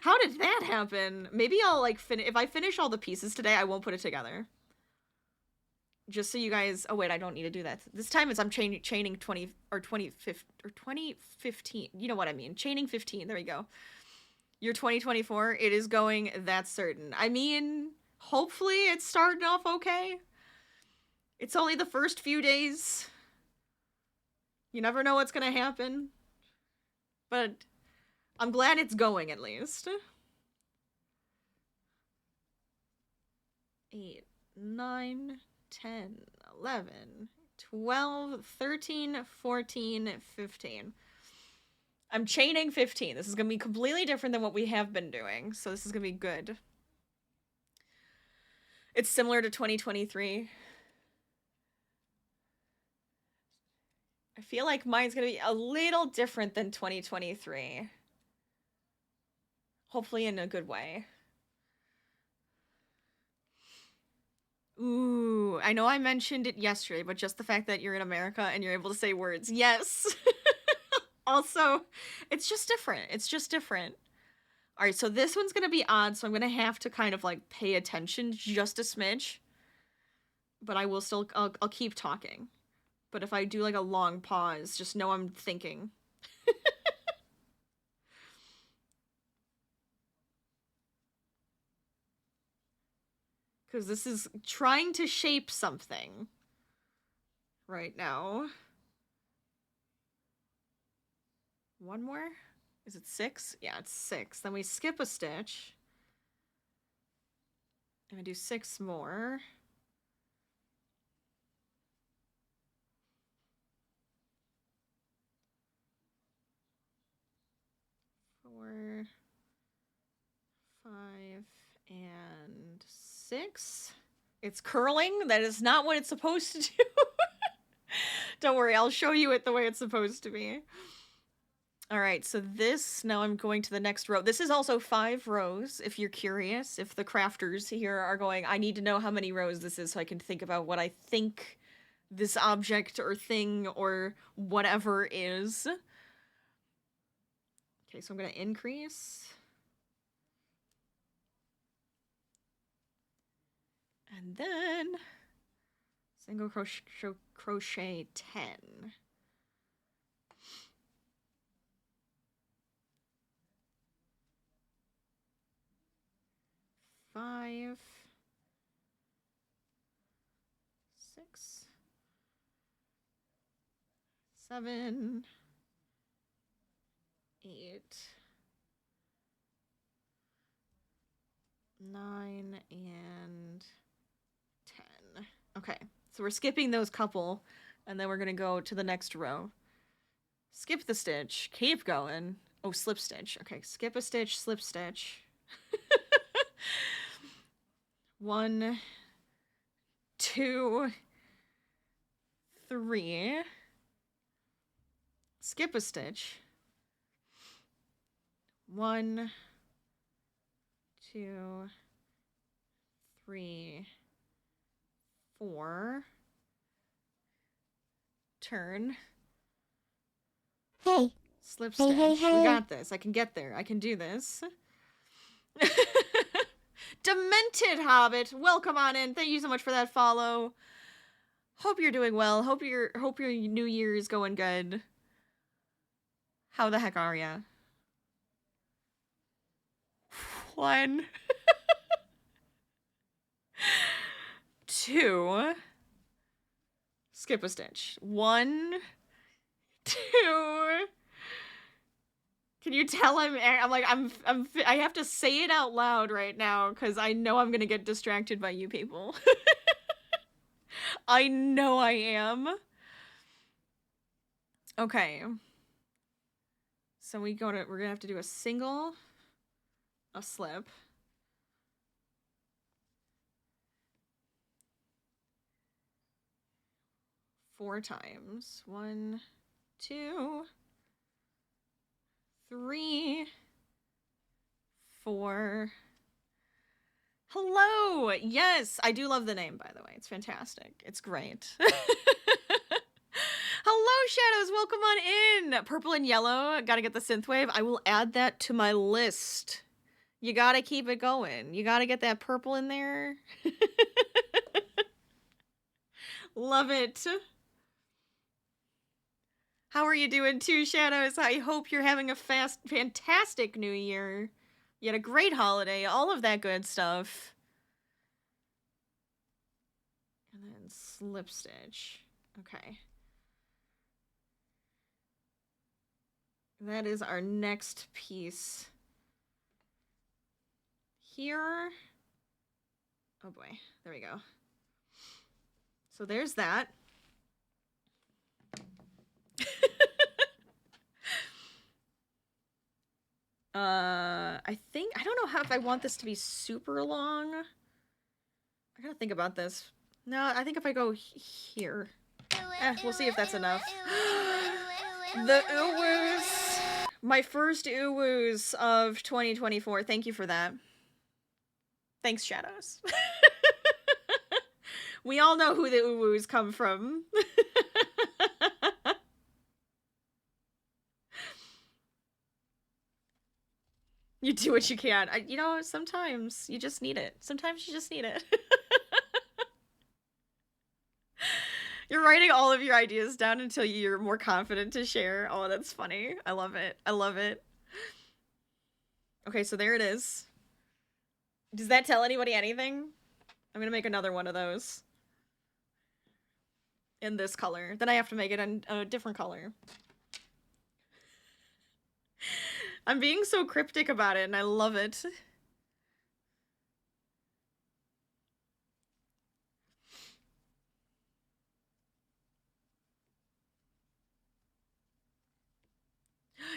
Speaker 1: How did that happen? Maybe I'll, like, if I finish all the pieces today, I won't put it together. Just so you guys... Oh, wait, I don't need to do that. This time I'm chaining 2015. You know what I mean. Chaining 15. There we go. Your 2024, it is going, that's certain. I mean, hopefully it's starting off okay. It's only the first few days. You never know what's gonna happen. But I'm glad it's going, at least. 8, 9, 10, 11, 12, 13, 14, 15. I'm chaining 15. This is going to be completely different than what we have been doing, so this is going to be good. It's similar to 2023. I feel like mine's going to be a little different than 2023. Hopefully in a good way. Ooh, I know I mentioned it yesterday, but just the fact that you're in America and you're able to say words. Yes. Also, it's just different. It's just different. All right, so this one's going to be odd, so I'm going to have to kind of like pay attention just a smidge. But I will still, I'll keep talking. But if I do like a long pause, just know I'm thinking. Because this is trying to shape something right now. One more? Is it 6? Yeah, it's 6. Then we skip a stitch. And I do 6 more. Four, 5, and 6. It's curling. That is not what it's supposed to do. Don't worry, I'll show you it the way it's supposed to be. All right, so this, now I'm going to the next row. This is also 5 rows, if you're curious. If the crafters here are going, I need to know how many rows this is so I can think about what I think this object or thing or whatever is. Okay, so I'm going to increase. And then single crochet 10. Five, 6, 7, 8, 9, and 10. Okay, so we're skipping those couple, and then we're gonna go to the next row. Skip the stitch, keep going. Oh, slip stitch. Okay, skip a stitch, slip stitch. 1, 2, 3. Skip a stitch. 1, 2, 3, 4. Turn.
Speaker 2: Hey.
Speaker 1: Slip stitch.
Speaker 2: Hey.
Speaker 1: We got this. I can get there. I can do this. Demented Hobbit, welcome on in. Thank you so much for that follow. Hope you're doing well. Hope your new year is going good. How the heck are ya? 1, 2. Skip a stitch. 1, 2. Can you tell I have to say it out loud right now because I know I'm gonna get distracted by you people. I know I am. Okay. So we're gonna have to do a single, a slip. Four times. 1, 2, 3, 4. Hello! Yes, I do love the name, by the way. It's fantastic. It's great. Hello, Shadows! Welcome on in! Purple and yellow. Gotta get the synthwave. I will add that to my list. You gotta keep it going. You gotta get that purple in there. Love it. How are you doing too, Shadows? I hope you're having a fantastic new year. You had a great holiday, all of that good stuff. And then slip stitch. Okay. That is our next piece. Here. Oh boy, there we go. So there's that. I don't know how if I want this to be super long. I gotta think about this. No, I think if I go here. We'll see if that's enough. The uwoos. My first uwoos of 2024. Thank you for that. Thanks, Shadows. We all know who the uwoos come from. You do what you can. You know, sometimes you just need it. Sometimes you just need it. You're writing all of your ideas down until you're more confident to share. Oh, that's funny. I love it. I love it. Okay, so there it is. Does that tell anybody anything? I'm gonna make another one of those. In this color. Then I have to make it in a different color. I'm being so cryptic about it, and I love it.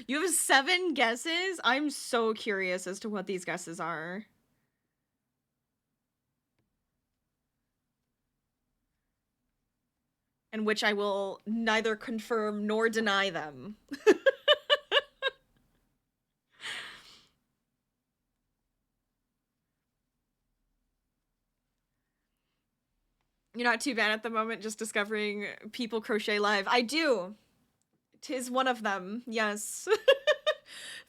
Speaker 1: You have 7 guesses? I'm so curious as to what these guesses are. And which I will neither confirm nor deny them. You're not too bad at the moment, just discovering people crochet live. I do. 'Tis one of them, yes.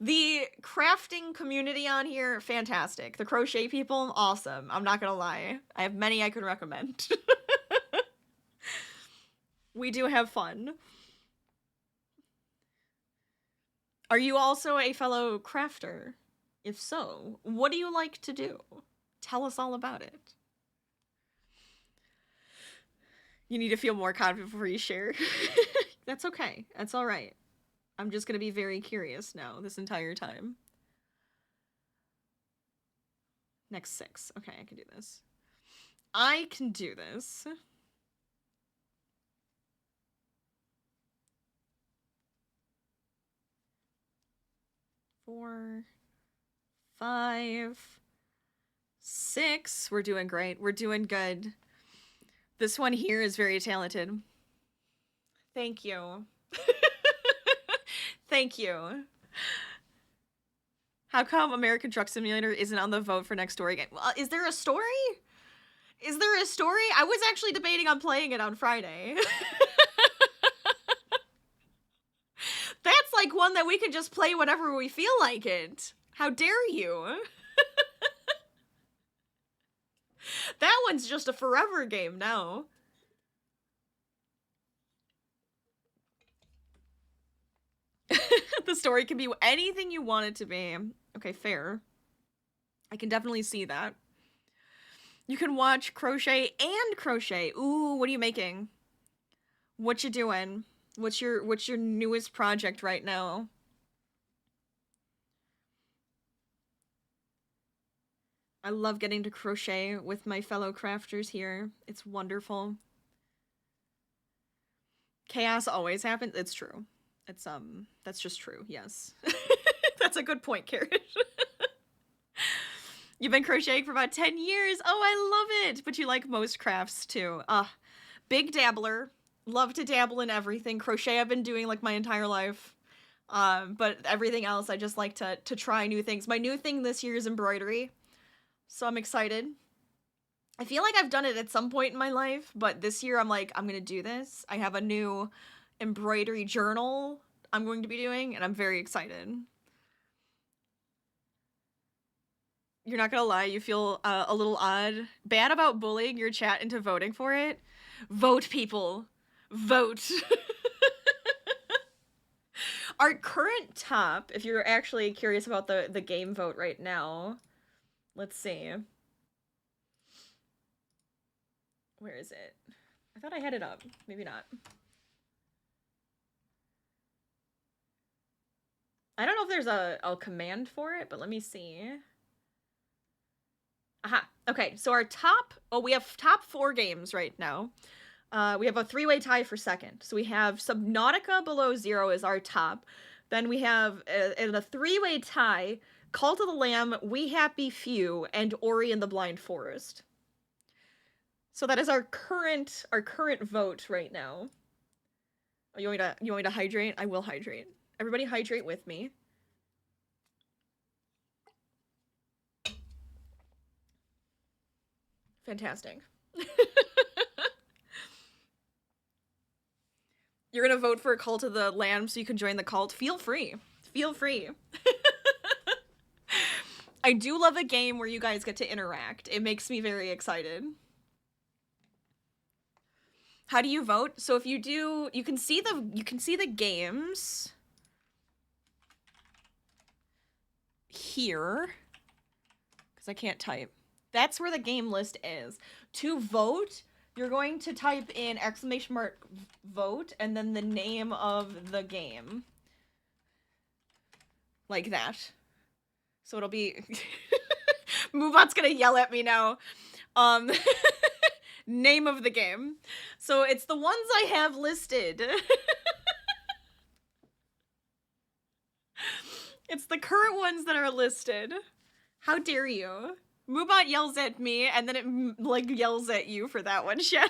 Speaker 1: The crafting community on here, fantastic. The crochet people, awesome. I'm not gonna lie. I have many I could recommend. We do have fun. Are you also a fellow crafter? If so, what do you like to do? Tell us all about it. You need to feel more confident before you share. That's okay. That's all right. I'm just gonna be very curious now this entire time. Next 6. Okay, I can do this. I can do this. Four, 5, 6. We're doing great. We're doing good. This one here is very talented. Thank you. Thank you. How come American Truck Simulator isn't on the vote for next story game? Is there a story? Is there a story? I was actually debating on playing it on Friday. That's like one that we can just play whenever we feel like it. How dare you? That one's just a forever game now. The story can be anything you want it to be. Okay, fair. I can definitely see that. You can watch crochet and crochet. Ooh, what are you making? What you doing? What's your newest project right now? I love getting to crochet with my fellow crafters here. It's wonderful. Chaos always happens. It's true. It's that's just true. Yes. That's a good point, Carrot. You've been crocheting for about 10 years. Oh, I love it. But you like most crafts too. Big dabbler. Love to dabble in everything. Crochet I've been doing like my entire life. But everything else I just like to try new things. My new thing this year is embroidery. So I'm excited. I feel like I've done it at some point in my life, but this year I'm like, I'm gonna do this. I have a new embroidery journal I'm going to be doing, and I'm very excited. You're not gonna lie, you feel a little odd. Bad about bullying your chat into voting for it? Vote, people. Vote. Our current top, if you're actually curious about the game vote right now, let's see. Where is it? I thought I had it up. Maybe not. I don't know if there's a command for it, but let me see. Aha. Okay, so our top... Oh, we have top 4 games right now. We have a three-way tie for second. So we have Subnautica below 0 is our top. Then we have in a three-way tie, Call to the Lamb, We Happy Few, and Ori and the Blind Forest. So that is our current vote right now. Oh, you want me to hydrate? I will hydrate. Everybody hydrate with me. Fantastic. You're gonna vote for a Call to the Lamb so you can join the cult? Feel free. Feel free. I do love a game where you guys get to interact. It makes me very excited. How do you vote? So if you do, you can see the games here, because I can't type. That's where the game list is. To vote, you're going to type in !vote and then the name of the game. Like that. So it'll be Moobot's gonna yell at me now. Name of the game. So it's the ones I have listed. It's the current ones that are listed. How dare you? Moobot yells at me, and then it, like, yells at you for that one, Shadow.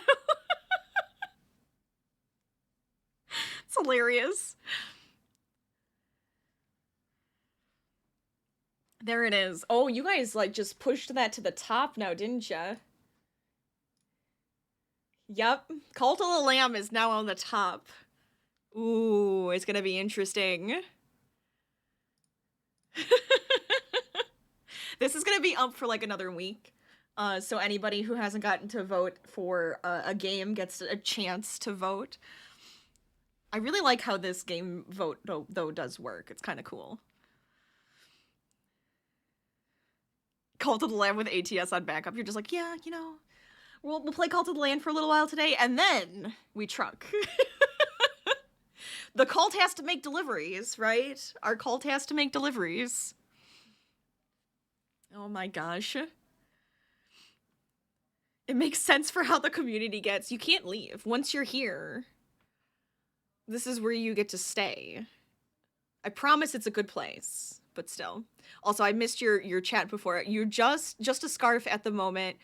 Speaker 1: It's hilarious. There it is. Oh, you guys, like, just pushed that to the top now, didn't ya? Yep. Call to the Lamb is now on the top. Ooh, it's gonna be interesting. This is gonna be up for like another week. So anybody who hasn't gotten to vote for a game gets a chance to vote. I really like how this game vote though does work. It's kind of cool. Call to the Lamb with ATS on backup. You're just like, yeah, you know, we'll play Call to the Land for a little while today, and then we truck. The cult has to make deliveries, right? Our cult has to make deliveries. Oh my gosh. It makes sense for how the community gets. You can't leave. Once you're here, this is where you get to stay. I promise it's a good place, but still. Also, I missed your chat before. You're just a scarf at the moment.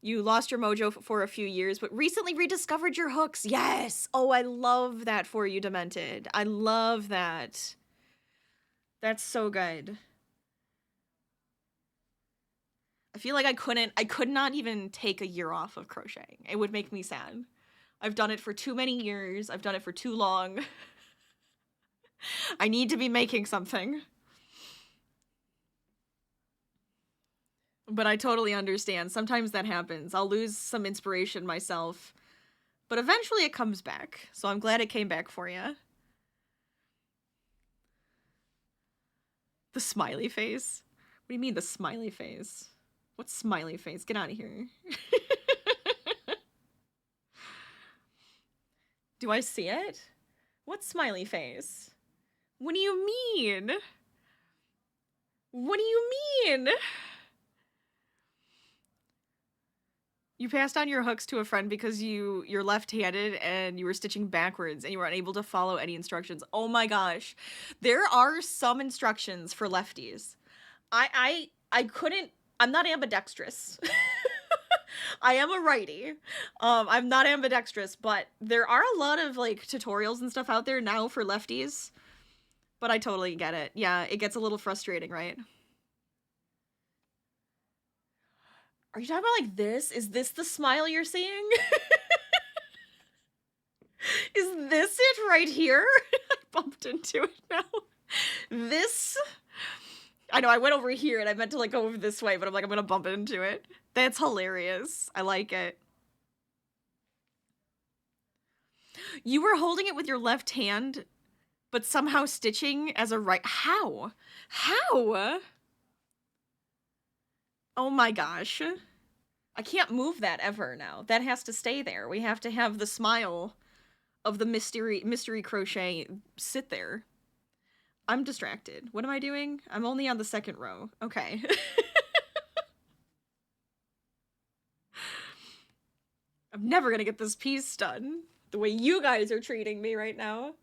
Speaker 1: You lost your mojo for a few years, but recently rediscovered your hooks. Yes! Oh, I love that for you, Demented. I love that. That's so good. I feel like I could not even take a year off of crocheting. It would make me sad. I've done it for too many years. I've done it for too long. I need to be making something. But I totally understand. Sometimes that happens. I'll lose some inspiration myself. But eventually it comes back. So I'm glad it came back for you. The smiley face? What do you mean the smiley face? What smiley face? Get out of here. Do I see it? What smiley face? What do you mean? What do you mean? You passed on your hooks to a friend because you're left-handed and you were stitching backwards and you were unable to follow any instructions. Oh my gosh. There are some instructions for lefties. I couldn't, I'm not ambidextrous. I am a righty. I'm not ambidextrous, but there are a lot of like tutorials and stuff out there now for lefties. But I totally get it. Yeah, it gets a little frustrating, right? Are you talking about like this? Is this the smile you're seeing? Is this it right here? I bumped into it now. This? I know, I went over here and I meant to like go over this way, but I'm like, I'm gonna bump into it. That's hilarious. I like it. You were holding it with your left hand, but somehow stitching as a right. How? How? Oh my gosh. I can't move that ever now. That has to stay there. We have to have the smile of the mystery crochet sit there. I'm distracted. What am I doing? I'm only on the second row. Okay. I've never gonna get this piece done the way you guys are treating me right now.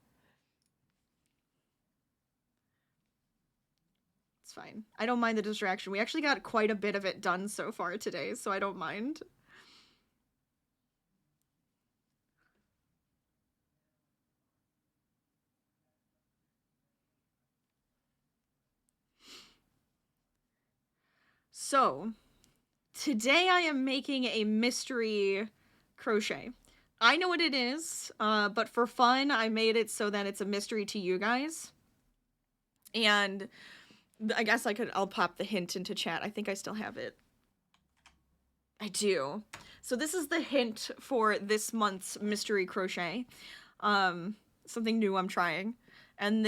Speaker 1: It's fine. I don't mind the distraction. We actually got quite a bit of it done so far today, so I don't mind. So, today I am making a mystery crochet. I know what it is, but for fun, I made it so that it's a mystery to you guys. And I guess I'll pop the hint into chat. I think I still have it. I do. So this is the hint for this month's mystery crochet. Something new I'm trying. And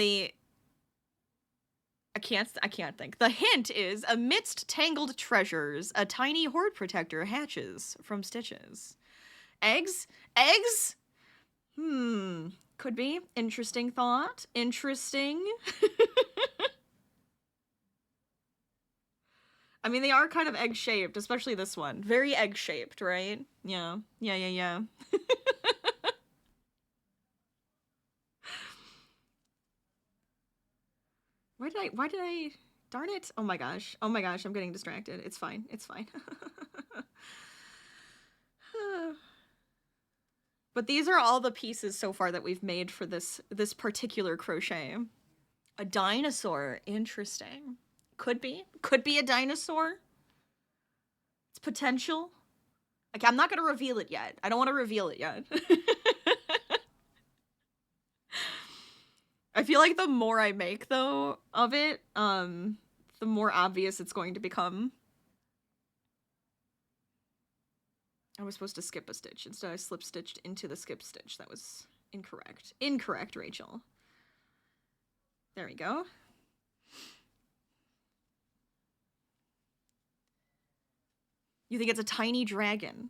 Speaker 1: I can't think. The hint is, amidst tangled treasures, a tiny hoard protector hatches from stitches. Eggs? Eggs? Could be. Interesting thought. Interesting. I mean, they are kind of egg-shaped, especially this one. Very egg-shaped, right? Yeah. Yeah. Why did I, darn it. Oh my gosh, I'm getting distracted. It's fine. But these are all the pieces so far that we've made for this particular crochet. A dinosaur, interesting. Could be a dinosaur. It's potential. Like, I'm not gonna reveal it yet. I don't want to reveal it yet. I feel like the more I make, though, of it, the more obvious it's going to become. I was supposed to skip a stitch. Instead, I slip stitched into the skip stitch. That was incorrect. Incorrect, Rachel. There we go. You think it's a tiny dragon?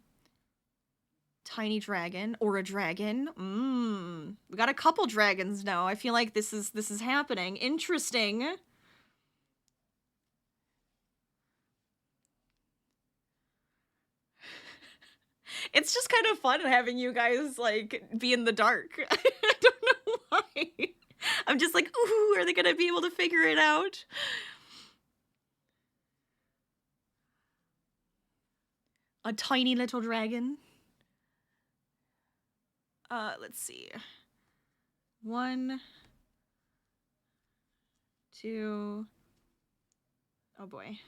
Speaker 1: Tiny dragon or a dragon? We got a couple dragons now. I feel like this is happening. Interesting. It's just kind of fun having you guys, like, be in the dark. I don't know why. I'm just like, ooh, are they gonna be able to figure it out? A tiny little dragon. Let's see. 1, 2. Oh boy.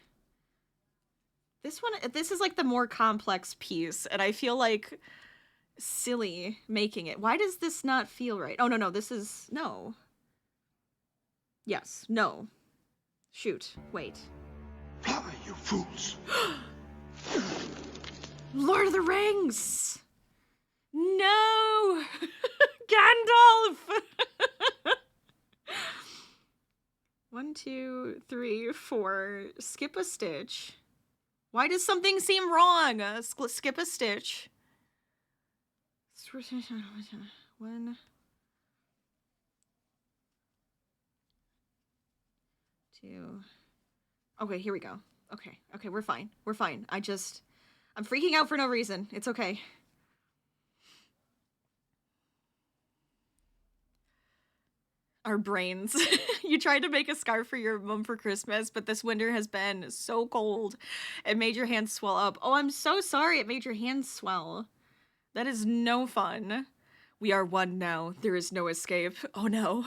Speaker 1: This is like the more complex piece, and I feel like silly making it. Why does this not feel right? Oh, no, this is, no. Yes, no. Shoot, wait.
Speaker 2: Fly, you fools!
Speaker 1: Lord of the Rings! No! Gandalf! 1, 2, 3, 4. Skip a stitch. Why does something seem wrong? Skip a stitch. 1, 2. Okay, here we go. Okay, we're fine. I'm freaking out for no reason. It's okay. Our brains. You tried to make a scarf for your mom for Christmas, but this winter has been so cold. It made your hands swell up. Oh, I'm so sorry it made your hands swell. That is no fun. We are one now. There is no escape. Oh no.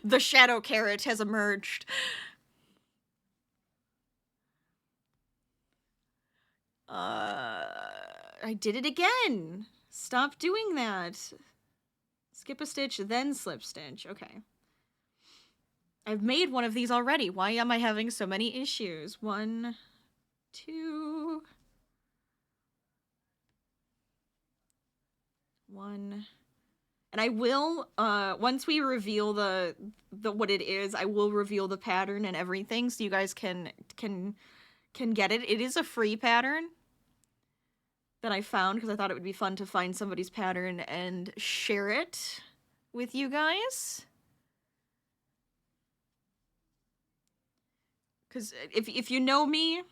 Speaker 1: The shadow carrot has emerged. I did it again. Stop doing that. Skip a stitch, then slip stitch. Okay. I've made one of these already. Why am I having so many issues? 1, 2. 1. And I will, once we reveal the what it is, I will reveal the pattern and everything so you guys can get it. It is a free pattern that I found because I thought it would be fun to find somebody's pattern and share it with you guys. Because if you know me,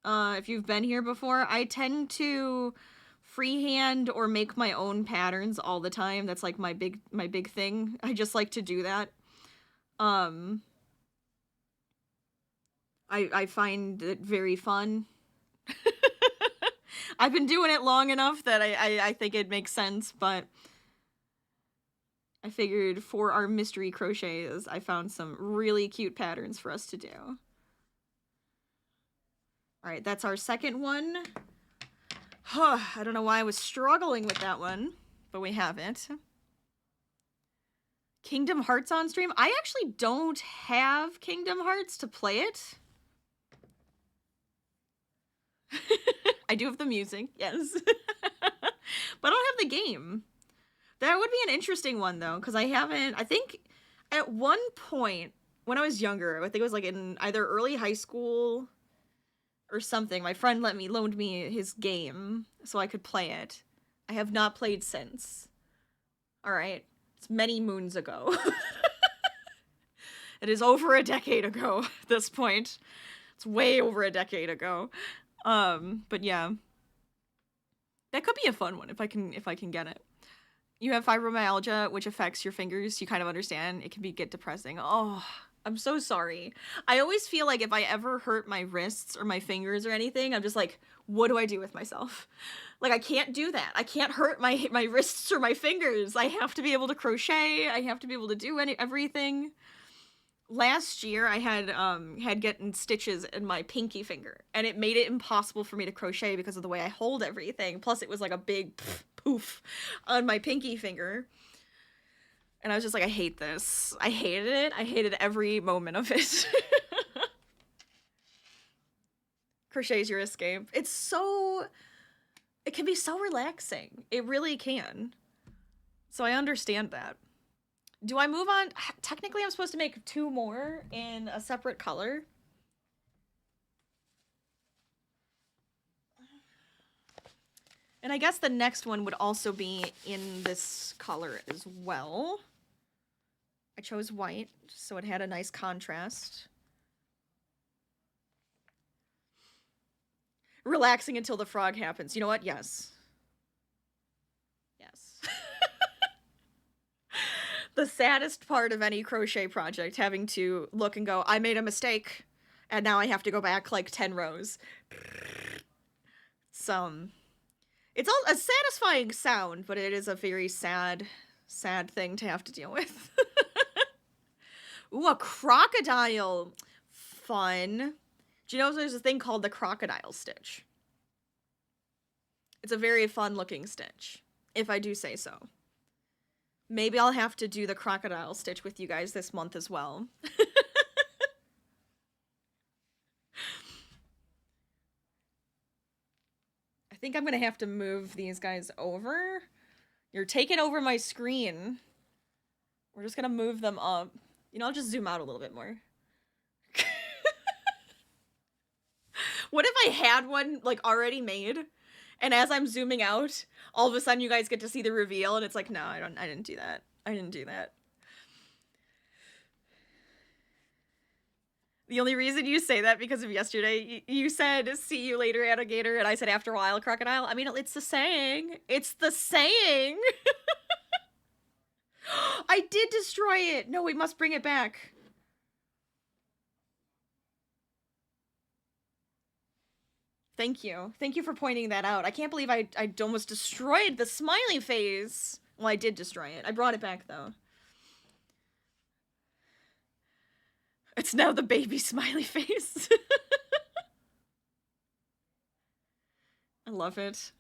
Speaker 1: if you've been here before, I tend to freehand or make my own patterns all the time. That's like my big thing. I just like to do that. I find it very fun. I've been doing it long enough that I think it makes sense, but I figured for our mystery crochets, I found some really cute patterns for us to do. All right, that's our second one. I don't know why I was struggling with that one, but we have it. Kingdom Hearts on stream? I actually don't have Kingdom Hearts to play it. I do have the music, yes. But I don't have the game. That would be an interesting one, though, because I think at one point, when I was younger, I think it was like in either early high school or something, my friend loaned me his game so I could play it. I have not played since. Alright. It's many moons ago. It is over a decade ago at this point. It's way over a decade ago. But yeah. That could be a fun one if I can get it. You have fibromyalgia, which affects your fingers. You kind of understand. It can get depressing. Oh, I'm so sorry. I always feel like if I ever hurt my wrists or my fingers or anything, I'm just like, what do I do with myself? Like, I can't do that. I can't hurt my wrists or my fingers. I have to be able to crochet. I have to be able to do everything. Last year, I had gotten stitches in my pinky finger, and it made it impossible for me to crochet because of the way I hold everything. Plus, it was like a big poof on my pinky finger. And I was just like, I hate this. I hated it. I hated every moment of it. Crochet is your escape. It can be so relaxing. It really can. So I understand that. Do I move on? Technically, I'm supposed to make 2 more in a separate color. And I guess the next one would also be in this color as well. I chose white, so it had a nice contrast. Relaxing until the frog happens. You know what? Yes. Yes. The saddest part of any crochet project, having to look and go, I made a mistake, and now I have to go back like 10 rows. It's all a satisfying sound, but it is a very sad thing to have to deal with. Ooh, a crocodile. Fun. Do you know there's a thing called the crocodile stitch? It's a very fun looking stitch, if I do say so. Maybe I'll have to do the crocodile stitch with you guys this month as well. I think I'm gonna have to move these guys over. You're taking over my screen. We're just gonna move them up. You know, I'll just zoom out a little bit more. What if I had one, like, already made? And as I'm zooming out, all of a sudden you guys get to see the reveal, and it's like, no, I didn't do that. I didn't do that. The only reason you say that because of yesterday, you said, see you later, alligator, and I said, after a while, crocodile. I mean, it's the saying. It's the saying. I did destroy it. No, we must bring it back. Thank you. Thank you for pointing that out. I can't believe I almost destroyed the smiley face. Well, I did destroy it. I brought it back, though. It's now the baby smiley face. I love it.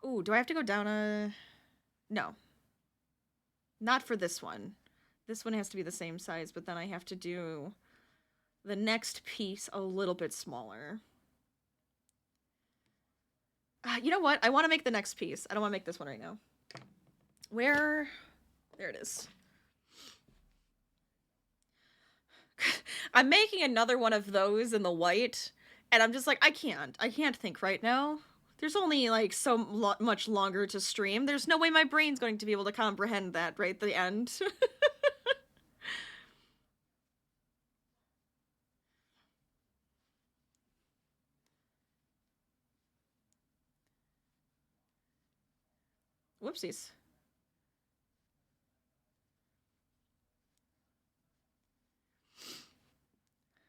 Speaker 1: Ooh, do I have to go down a... No. Not for this one. This one has to be the same size, but then I have to do the next piece a little bit smaller. You know what? I want to make the next piece. I don't want to make this one right now. Where? There it is. I'm making another one of those in the white, and I'm just like, I can't think right now. There's only like so much longer to stream. There's no way my brain's going to be able to comprehend that right at the end. Whoopsies.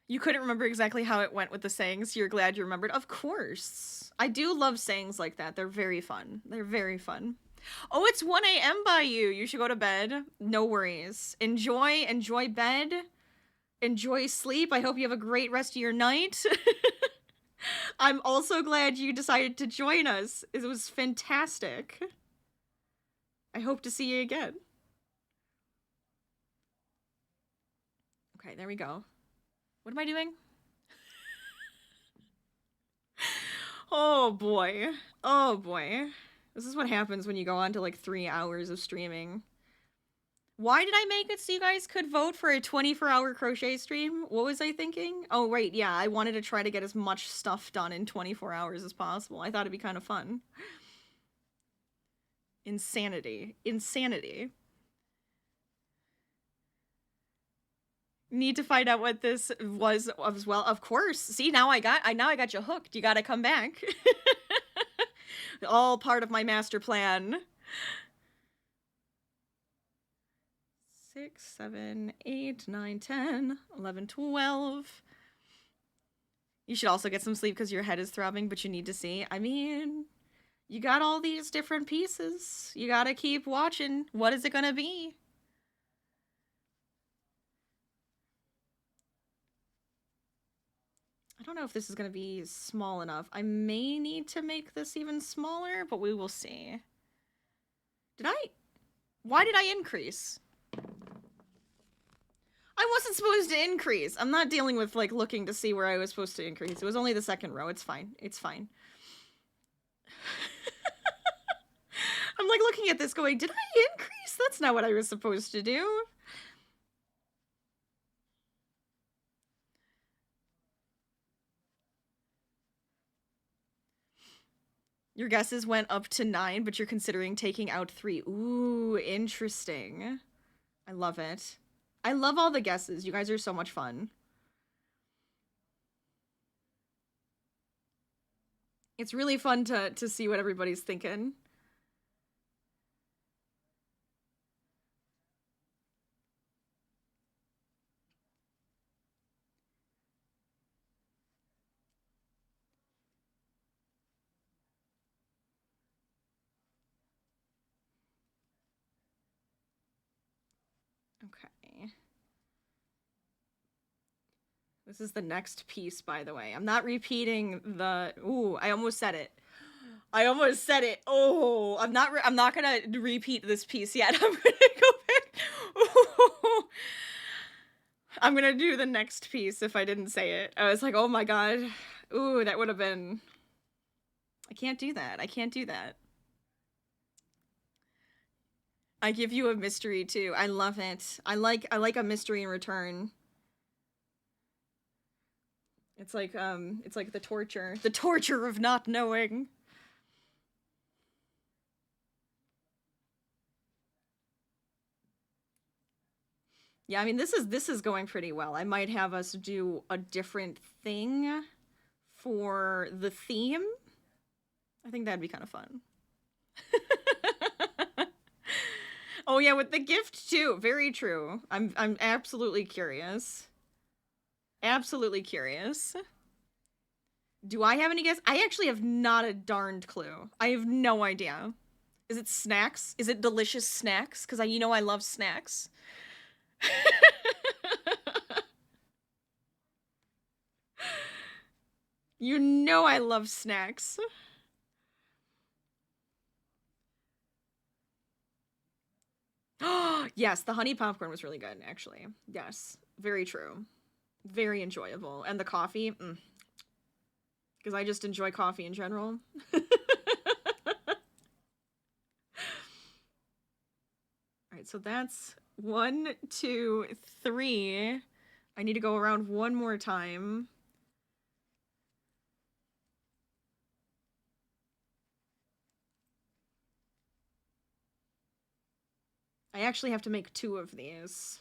Speaker 1: You couldn't remember exactly how it went with the sayings. You're glad you remembered. Of course. I do love sayings like that. They're very fun. They're very fun. Oh, it's 1 a.m. by you. You should go to bed. No worries. Enjoy bed. Enjoy sleep. I hope you have a great rest of your night. I'm also glad you decided to join us. It was fantastic. I hope to see you again. Okay, there we go. What am I doing? Oh boy. Oh boy. This is what happens when you go on to like 3 hours of streaming. Why did I make it so you guys could vote for a 24-hour crochet stream? What was I thinking? Oh, right, yeah, I wanted to try to get as much stuff done in 24 hours as possible. I thought it'd be kind of fun. Insanity. Insanity. Need to find out what this was as well. Of course. See, now I got you hooked. You gotta come back. All part of my master plan. 6, 7, 8, 9, 10, 11, 12. You should also get some sleep because your head is throbbing, but you need to see. I mean, you got all these different pieces. You gotta keep watching. What is it gonna be? I don't know if this is gonna be small enough. I may need to make this even smaller, but we will see. Why did I increase? I wasn't supposed to increase. I'm not dealing with, like, looking to see where I was supposed to increase. It was only the second row. It's fine. It's fine. I'm, like, looking at this going, did I increase? That's not what I was supposed to do. Your guesses went up to 9, but you're considering taking out 3. Ooh, interesting. I love it. I love all the guesses. You guys are so much fun. It's really fun to see what everybody's thinking. Okay. This is the next piece, by the way. I'm not repeating the... Ooh, I almost said it. I almost said it. Oh, I'm not gonna repeat this piece yet. I'm gonna go back. Ooh. I'm gonna do the next piece if I didn't say it. I was like, oh my god. Ooh, that would have been... I can't do that. I can't do that. I give you a mystery too. I love it. I like a mystery in return. It's like the torture of not knowing. Yeah, I mean, this is going pretty well. I might have us do a different thing for the theme. I think that'd be kind of fun. Oh yeah, with the gift too. Very true. I'm absolutely curious. Absolutely curious. Do I have any guess? I actually have not a darned clue. I have no idea. Is it snacks? Is it delicious snacks? Because you know I love snacks. You know I love snacks. Yes, the honey popcorn was really good, actually. Yes, very true. Very enjoyable. And the coffee, because I just enjoy coffee in general. Alright, so that's 1, 2, 3. I need to go around one more time. I actually have to make 2 of these.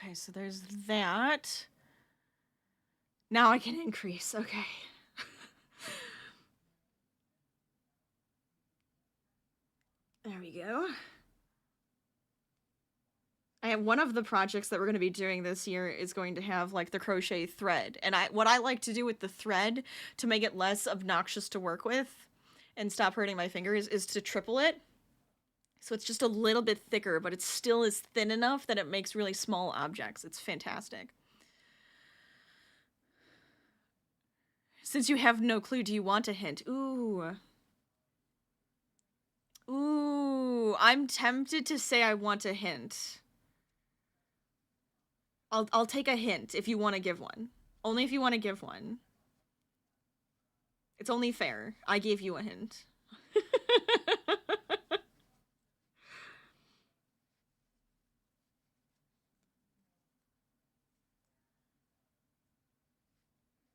Speaker 1: Okay, so there's that. Now I can increase. Okay. There we go. I have one of the projects that we're going to be doing this year is going to have like the crochet thread. And what I like to do with the thread to make it less obnoxious to work with and stop hurting my fingers is to triple it. So it's just a little bit thicker, but it still is thin enough that it makes really small objects. It's fantastic. Since you have no clue, do you want a hint? Ooh. Ooh, I'm tempted to say I want a hint. I'll take a hint if you want to give one. Only if you want to give one. It's only fair. I gave you a hint.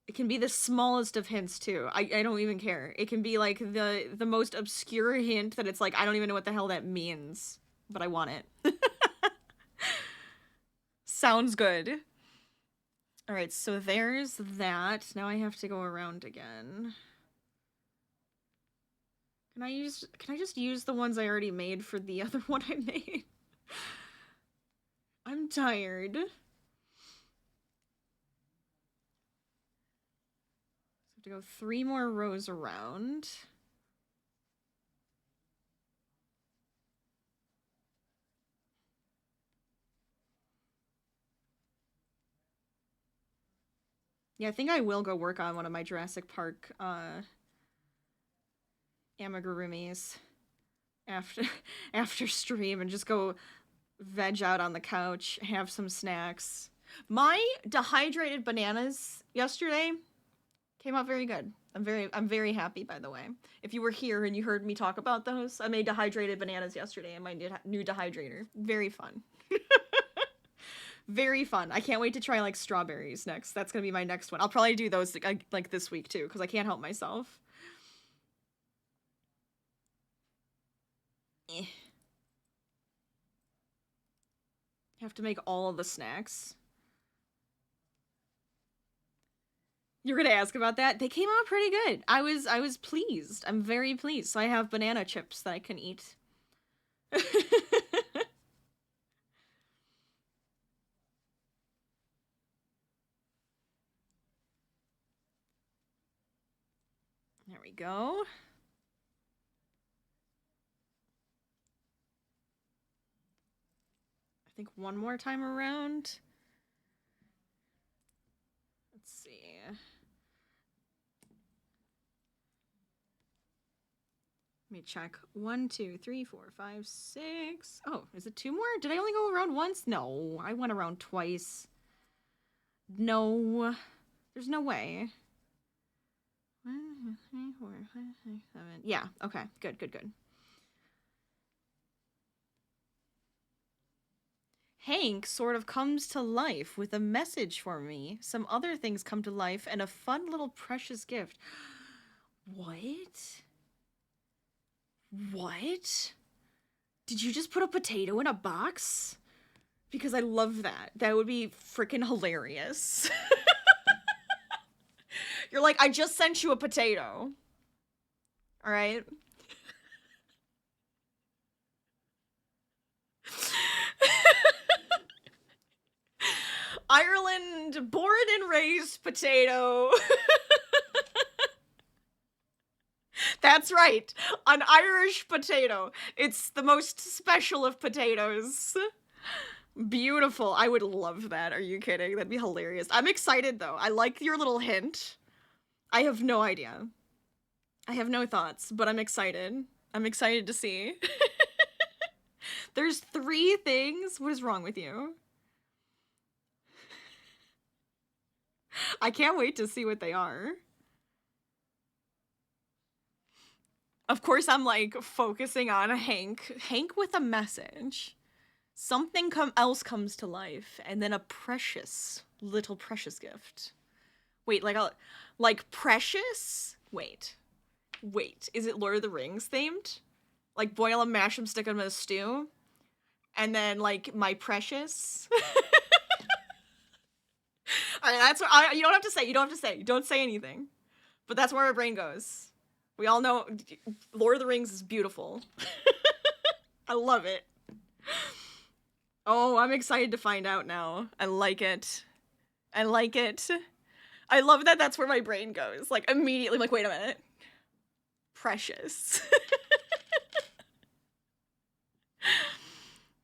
Speaker 1: It can be the smallest of hints too. I don't even care. It can be like the most obscure hint that it's like I don't even know what the hell that means, but I want it. Sounds good. All right, so there's that. Now I have to go around again. Can I just use the ones I already made for the other one I made? I'm tired. To go 3 more rows around. Yeah, I think I will go work on one of my Jurassic Park amigurumis after stream and just go veg out on the couch, have some snacks. My dehydrated bananas yesterday came out very good. I'm very happy, by the way. If you were here and you heard me talk about those, I made dehydrated bananas yesterday in my new dehydrator. Very fun. Very fun. I can't wait to try like strawberries next. That's gonna be my next one. I'll probably do those like this week too, because I can't help myself. Have to make all of the snacks. You're gonna ask about that? They came out pretty good. I was pleased. I'm very pleased. So I have banana chips that I can eat. There we go. I think one more time around. Let's see. Let me check. 1, 2, 3, 4, 5, 6. Oh, is it 2 more? Did I only go around once? No, I went around twice. No, there's no way. 1, 2, 3, 4, 5, 6, 7. Yeah, okay, good. Hank sort of comes to life with a message for me. Some other things come to life and a fun little precious gift. What? What? Did you just put a potato in a box? Because I love that. That would be freaking hilarious. You're like, I just sent you a potato. All right? Ireland, born and raised potato. That's right. An Irish potato. It's the most special of potatoes. Beautiful. I would love that. Are you kidding? That'd be hilarious. I'm excited, though. I like your little hint. I have no idea. I have no thoughts, but I'm excited. I'm excited to see. There's 3 things? What is wrong with you? I can't wait to see what they are. Of course, I'm like focusing on Hank. Hank with a message. Something else comes to life, and then a precious, little precious gift. Wait, like precious? Wait. Is it Lord of the Rings themed? Like boil them, mash them, stick them in a stew? And then like my precious? All right, that's what you don't have to say. You don't have to say. You don't say anything. But that's where our brain goes. We all know Lord of the Rings is beautiful. I love it. Oh, I'm excited to find out now. I like it. I like it. I love that that's where my brain goes. Like, immediately, I'm like, wait a minute. Precious.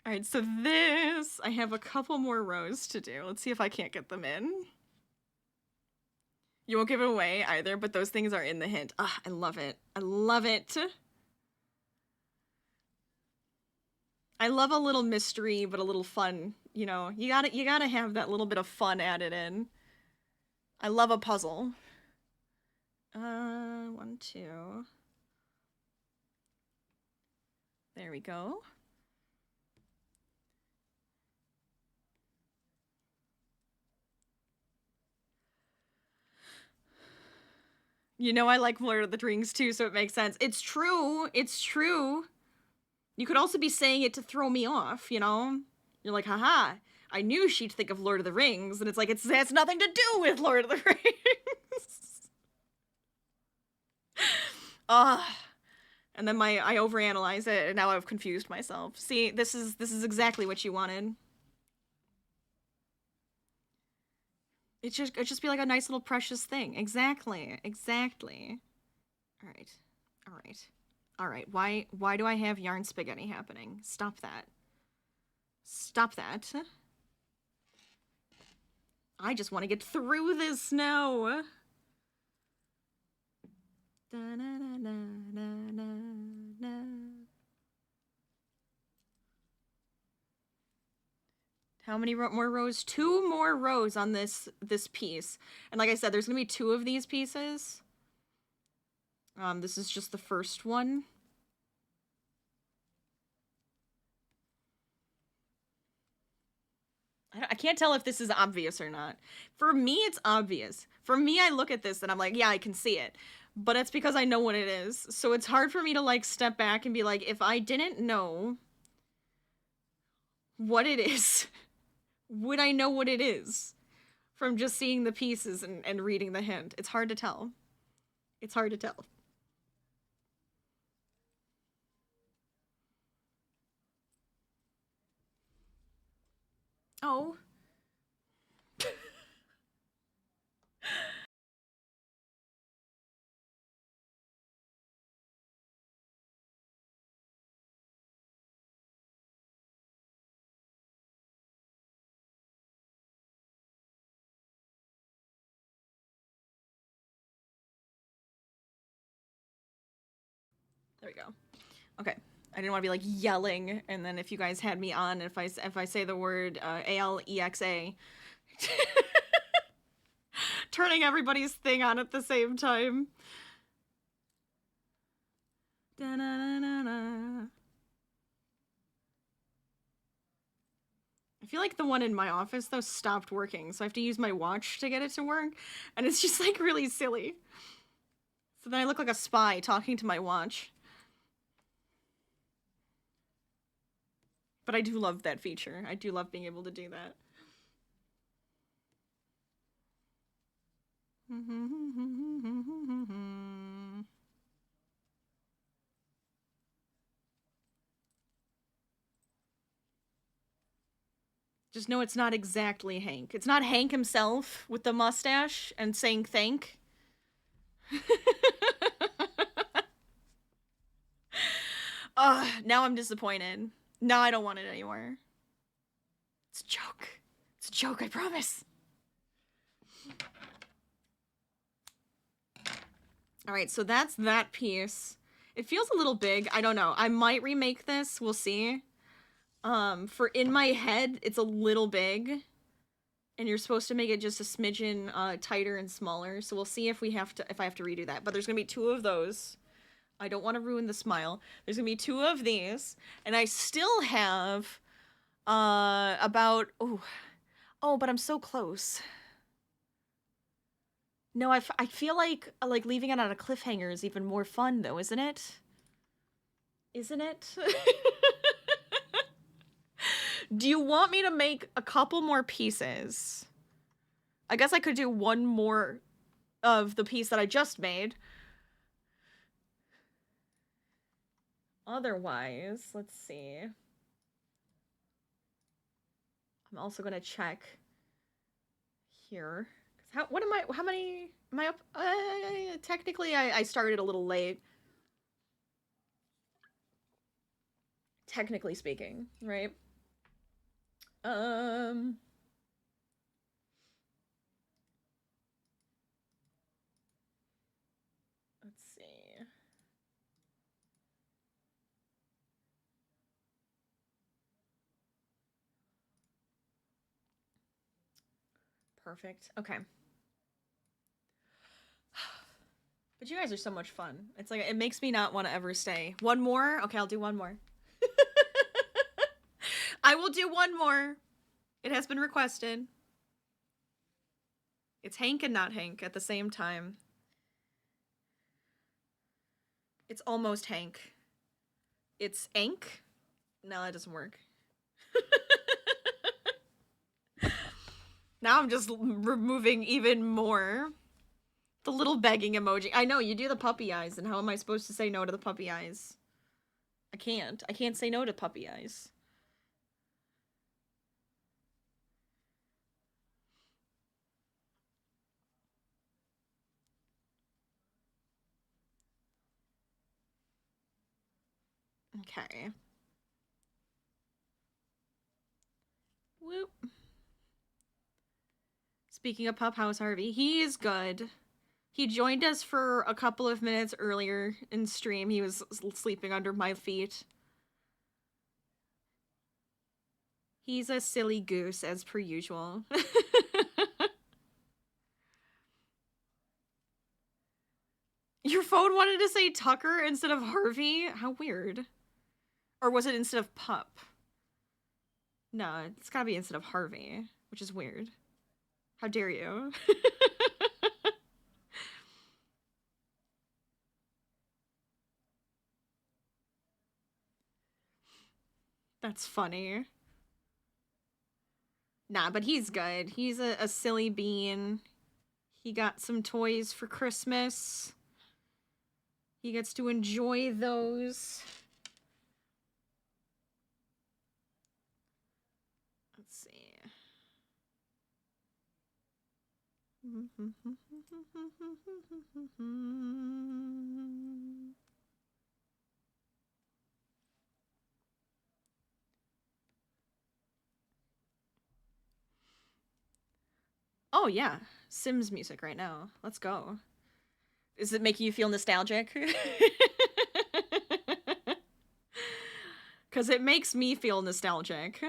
Speaker 1: All right, so this, I have a couple more rows to do. Let's see if I can't get them in. You won't give it away either, but those things are in the hint. Ah, I love it. I love it. I love a little mystery, but a little fun. You know, you gotta have that little bit of fun added in. I love a puzzle. 1, 2. There we go. You know I like Lord of the Rings too, so it makes sense. It's true. It's true. You could also be saying it to throw me off, you know? You're like, haha, I knew she'd think of Lord of the Rings, and it's like, it has nothing to do with Lord of the Rings. And then I overanalyze it, and now I've confused myself. See, this is exactly what you wanted. It'd just be like a nice little precious thing. Exactly. Exactly. All right. All right. All right. Why do I have yarn spaghetti happening? Stop that. Stop that. I just want to get through this now. How many more rows? 2 more rows on this piece. And like I said, there's gonna be 2 of these pieces. This is just the first one. I can't tell if this is obvious or not. For me, it's obvious. For me, I look at this and I'm like, yeah, I can see it. But it's because I know what it is. So it's hard for me to like step back and be like, if I didn't know what it is, would I know what it is from just seeing the pieces and reading the hint? It's hard to tell. It's hard to tell. Oh. There we go. Okay. I didn't want to be like yelling, and then if you guys had me on, if I say the word ALEXA, turning everybody's thing on at the same time. Da-na-na-na-na. I feel like the one in my office though stopped working, so I have to use my watch to get it to work, and it's just like really silly. So then I look like a spy talking to my watch. But I do love that feature. I do love being able to do that. Just know it's not exactly Hank. It's not Hank himself with the mustache and saying thank. Now I'm disappointed. Now I don't want it anymore. It's a joke. It's a joke, I promise. Alright, so that's that piece. It feels a little big. I don't know. I might remake this. We'll see. For in my head, it's a little big. And you're supposed to make it just a smidgen tighter and smaller. So we'll see if I have to redo that. But there's gonna be 2 of those. I don't want to ruin the smile. There's gonna be 2 of these, and I still have about oh, but I'm so close. No, I feel like leaving it on a cliffhanger is even more fun though, isn't it? Isn't it? Do you want me to make a couple more pieces? I guess I could do one more of the piece that I just made. Otherwise, let's see. I'm also gonna check here. How many am I up? Technically, I started a little late. Technically speaking, right? Let's see. Perfect. Okay. But you guys are so much fun. It's like, it makes me not want to ever stay. One more? Okay, I'll do one more. I will do one more. It has been requested. It's Hank and not Hank at the same time. It's almost Hank. It's Ank? No, that doesn't work. Now I'm just removing even more. The little begging emoji. I know, you do the puppy eyes, and how am I supposed to say no to the puppy eyes? I can't. I can't say no to puppy eyes. Okay. Whoop. Speaking of Pup House Harvey, he is good. He joined us for a couple of minutes earlier in stream. He was sleeping under my feet. He's a silly goose, as per usual. Your phone wanted to say Tucker instead of Harvey? How weird. Or was it instead of Pup? No, it's gotta be instead of Harvey, which is weird. How dare you? That's funny. Nah, but he's good. He's a silly bean. He got some toys for Christmas. He gets to enjoy those. Let's see. Oh yeah, Sims music right now. Let's go. Is it making you feel nostalgic? Because it makes me feel nostalgic.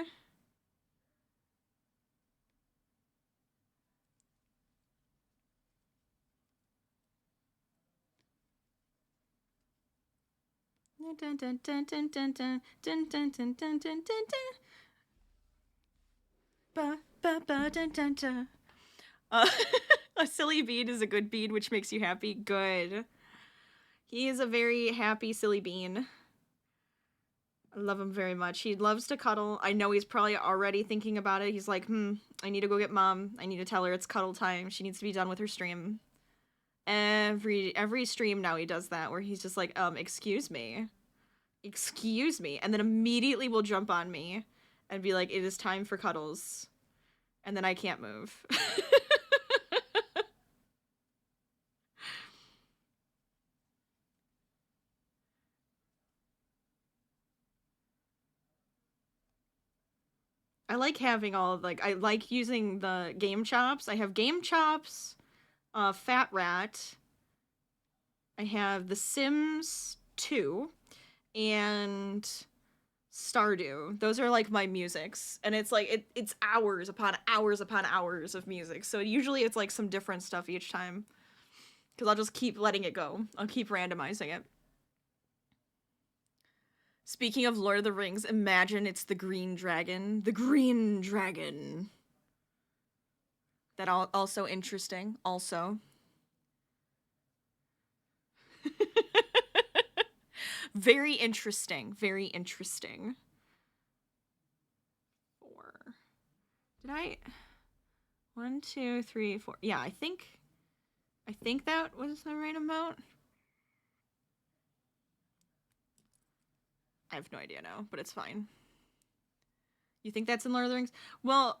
Speaker 1: A silly bean is a good bean, which makes you happy. Good. He is a very happy, silly bean. I love him very much. He loves to cuddle. I know he's probably already thinking about it. He's like, I need to go get mom. I need to tell her it's cuddle time. She needs to be done with her stream. Every stream now he does that, where he's just like, excuse me. Excuse me. And then immediately will jump on me and be like, it is time for cuddles. And then I can't move. I like having all of, like, I like using the game chops. I have game chops, Fat Rat. I have The Sims 2 and Stardew. Those are like my musics, and it's like it's hours upon hours upon hours of music. So usually it's like some different stuff each time, because I'll just keep letting it go. I'll keep randomizing it. Speaking of Lord of the Rings, imagine it's the Green Dragon. The Green Dragon. That also interesting. Also. Very interesting. Very interesting. 4. Did I? 1, 2, 3, 4. Yeah, I think that was the right amount. I have no idea now, but it's fine. You think that's in Lord of the Rings? Well,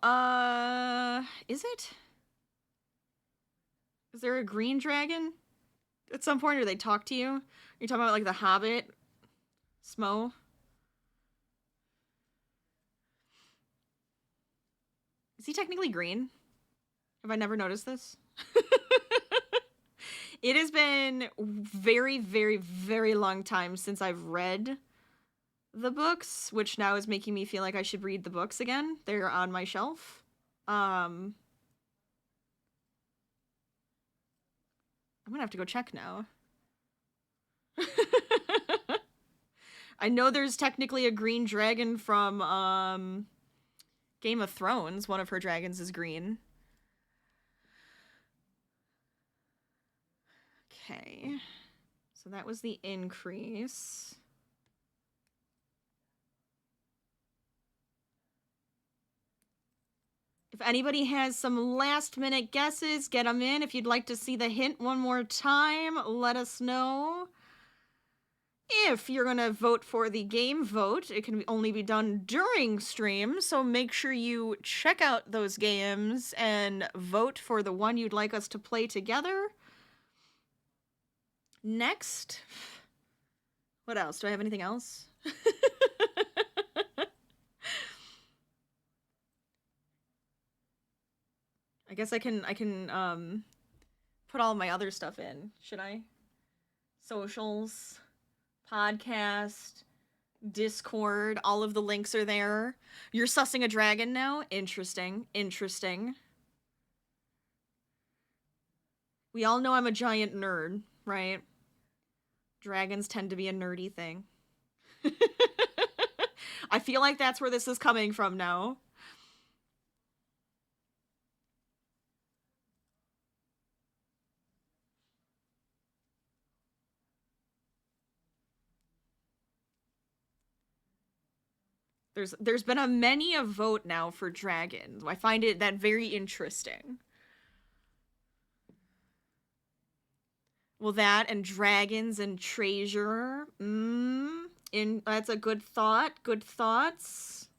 Speaker 1: is it? Is there a green dragon at some point, or they talk to you? You're talking about like the Hobbit, Smo. Is he technically green? Have I never noticed this? It has been very, very, very long time since I've read the books, which now is making me feel like I should read the books again. They're on my shelf. I'm gonna have to go check now. I know there's technically a green dragon from Game of Thrones. One of her dragons is green. Okay. So that was the increase. If anybody has some last minute guesses, get them in. If you'd like to see the hint one more time, let us know. If you're going to vote for the game vote, it can only be done during stream, so make sure you check out those games and vote for the one you'd like us to play together. Next. What else? Do I have anything else? I guess I can put all my other stuff in. Should I? Socials, podcast, Discord, all of the links are there. You're sussing a dragon now? Interesting. Interesting. We all know I'm a giant nerd, right? Dragons tend to be a nerdy thing. I feel like that's where this is coming from now. There's been many a vote now for dragons. I find that very interesting. Well, that and dragons and treasure. That's a good thought. Good thoughts.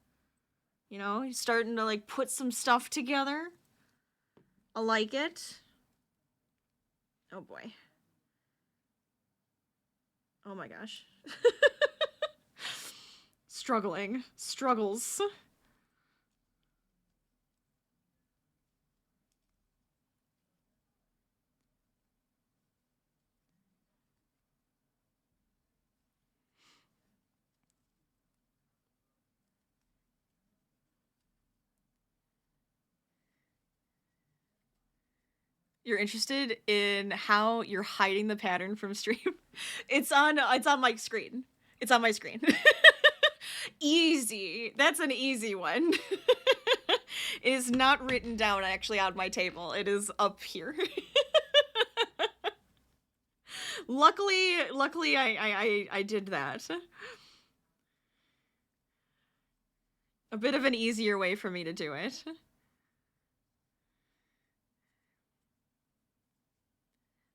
Speaker 1: You know, he's starting to like put some stuff together. I like it. Oh boy. Oh my gosh. Struggles. You're interested in how you're hiding the pattern from stream? It's on my screen. It's on my screen. Easy. That's an easy one. It is not written down actually on my table. It is up here. Luckily I did that. A bit of an easier way for me to do it.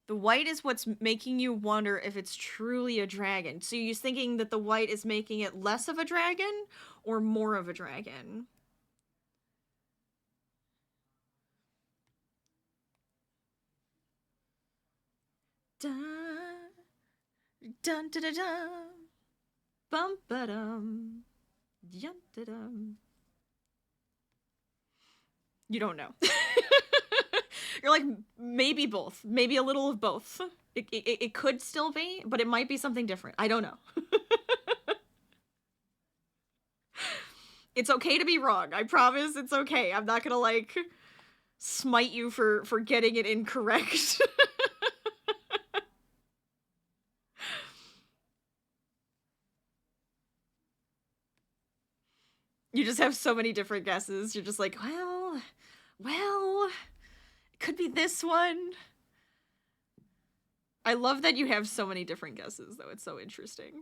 Speaker 1: The white is what's making you wonder if it's truly a dragon. So you're thinking that the white is making it less of a dragon or more of a dragon? Dun, dun, dun, dun, dun. Bum, ba-dum. Dun, dun, dun. You don't know. You're like, maybe both. Maybe a little of both. It could still be, but it might be something different. I don't know. It's okay to be wrong. I promise it's okay. I'm not gonna, like, smite you for getting it incorrect. You just have so many different guesses. You're just like, well, it could be this one. I love that you have so many different guesses, though. It's so interesting.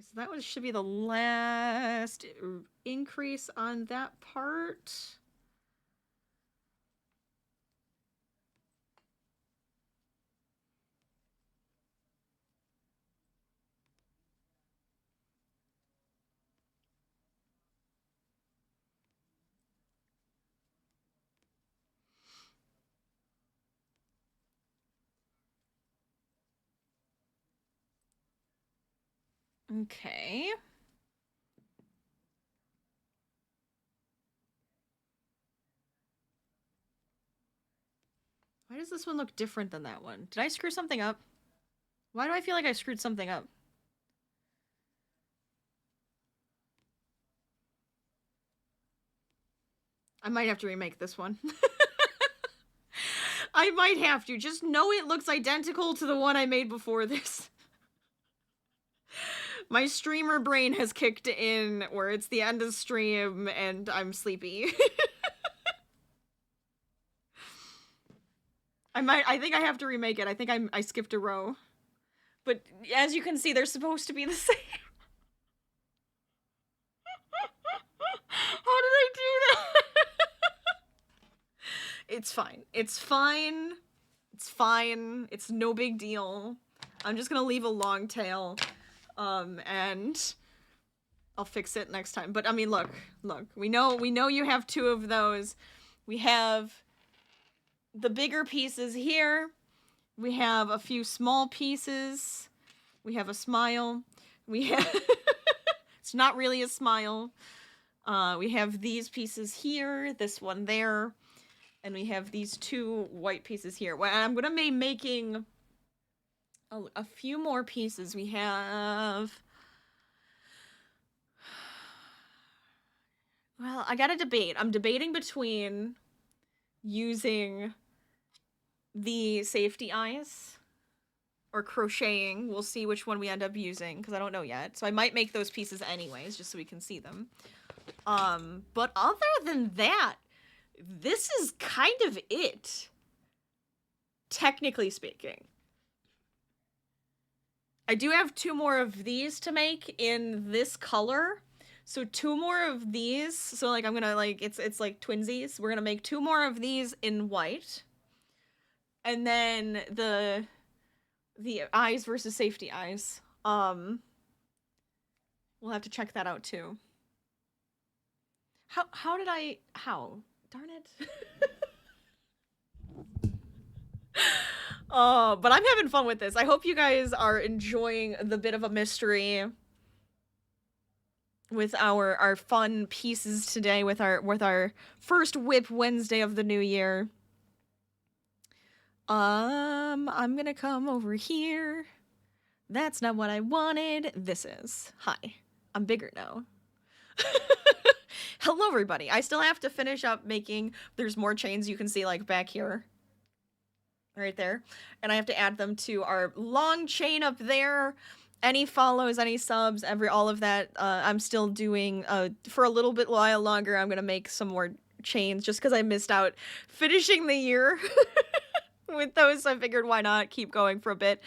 Speaker 1: Okay, so that was should be the last increase on that part. Okay. Why does this one look different than that one? Did I screw something up? Why do I feel like I screwed something up? I might have to remake this one. I might have to. Just know it looks identical to the one I made before this. My streamer brain has kicked in where it's the end of stream and I'm sleepy. I think I have to remake it. I think I skipped a row. But as you can see, they're supposed to be the same. How did I do that? It's fine. It's fine. It's fine. It's no big deal. I'm just gonna leave a long tail. And I'll fix it next time. But I mean, look. We know you have two of those. We have the bigger pieces here. We have a few small pieces. We have a smile. We have it's not really a smile. We have these pieces here, this one there, and we have these two white pieces here. Well, I'm gonna be making a few more pieces. We have... Well, I gotta debate. I'm debating between using the safety eyes or crocheting. We'll see which one we end up using, because I don't know yet. So I might make those pieces anyways, just so we can see them. But other than that, this is kind of it. Technically speaking. I do have two more of these to make in this color. So two more of these. So like I'm gonna like it's like twinsies. We're gonna make two more of these in white. And then the eyes versus safety eyes. We'll have to check that out too. How did I darn it. But I'm having fun with this. I hope you guys are enjoying the bit of a mystery with our fun pieces today with our first Whip Wednesday of the new year. I'm gonna come over here. That's not what I wanted. This is. Hi. I'm bigger now. Hello, everybody. I still have to finish up making... There's more chains you can see, like, back here. Right there. And I have to add them to our long chain up there. Any follows, any subs, all of that. I'm still doing... for a little bit while longer, I'm gonna make some more chains, just because I missed out finishing the year with those. So I figured, why not keep going for a bit.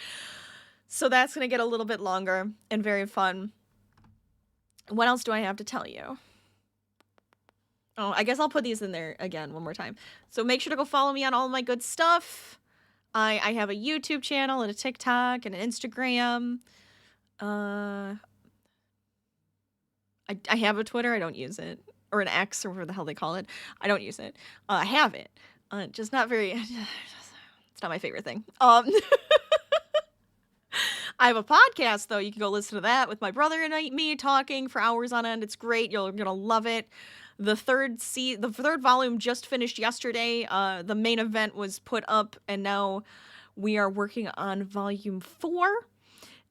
Speaker 1: So that's gonna get a little bit longer and very fun. What else do I have to tell you? Oh, I guess I'll put these in there again one more time. So make sure to go follow me on all my good stuff. I have a YouTube channel and a TikTok and an Instagram. I have a Twitter. I don't use it. Or an X, or whatever the hell they call it. I don't use it. I have it. Just not very... It's not my favorite thing. I have a podcast, though. You can go listen to that with my brother and me talking for hours on end. It's great. You're gonna love it. The third volume just finished yesterday. The main event was put up, and now we are working on volume 4.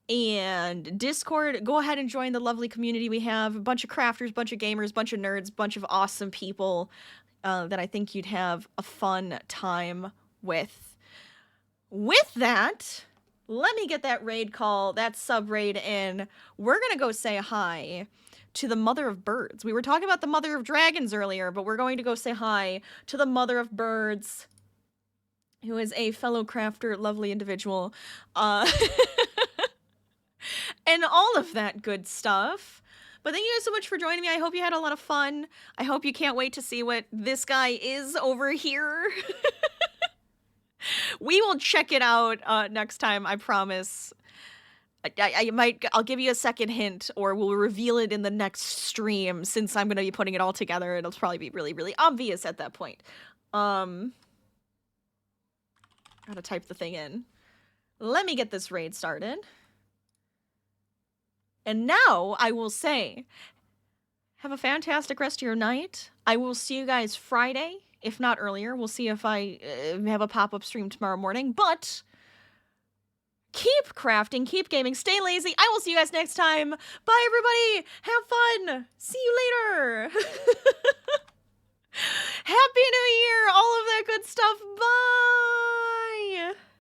Speaker 1: And Discord, go ahead and join the lovely community we have. A bunch of crafters, bunch of gamers, bunch of nerds, bunch of awesome people that I think you'd have a fun time with. With that, let me get that raid call, that sub raid in. We're gonna go say hi to the mother of birds. We were talking about the mother of dragons earlier, but we're going to go say hi to the mother of birds, who is a fellow crafter, lovely individual. and all of that good stuff. But thank you guys so much for joining me. I hope you had a lot of fun. I hope you can't wait to see what this guy is over here. We will check it out next time, I promise. I'll give you a second hint, or we'll reveal it in the next stream, since I'm going to be putting it all together. It'll probably be really, really obvious at that point. Gotta type the thing in. Let me get this raid started. And now I will say, have a fantastic rest of your night. I will see you guys Friday, if not earlier. We'll see if I have a pop-up stream tomorrow morning. But keep crafting, keep gaming, stay lazy. I will see you guys next time. Bye, everybody. Have fun. See you later.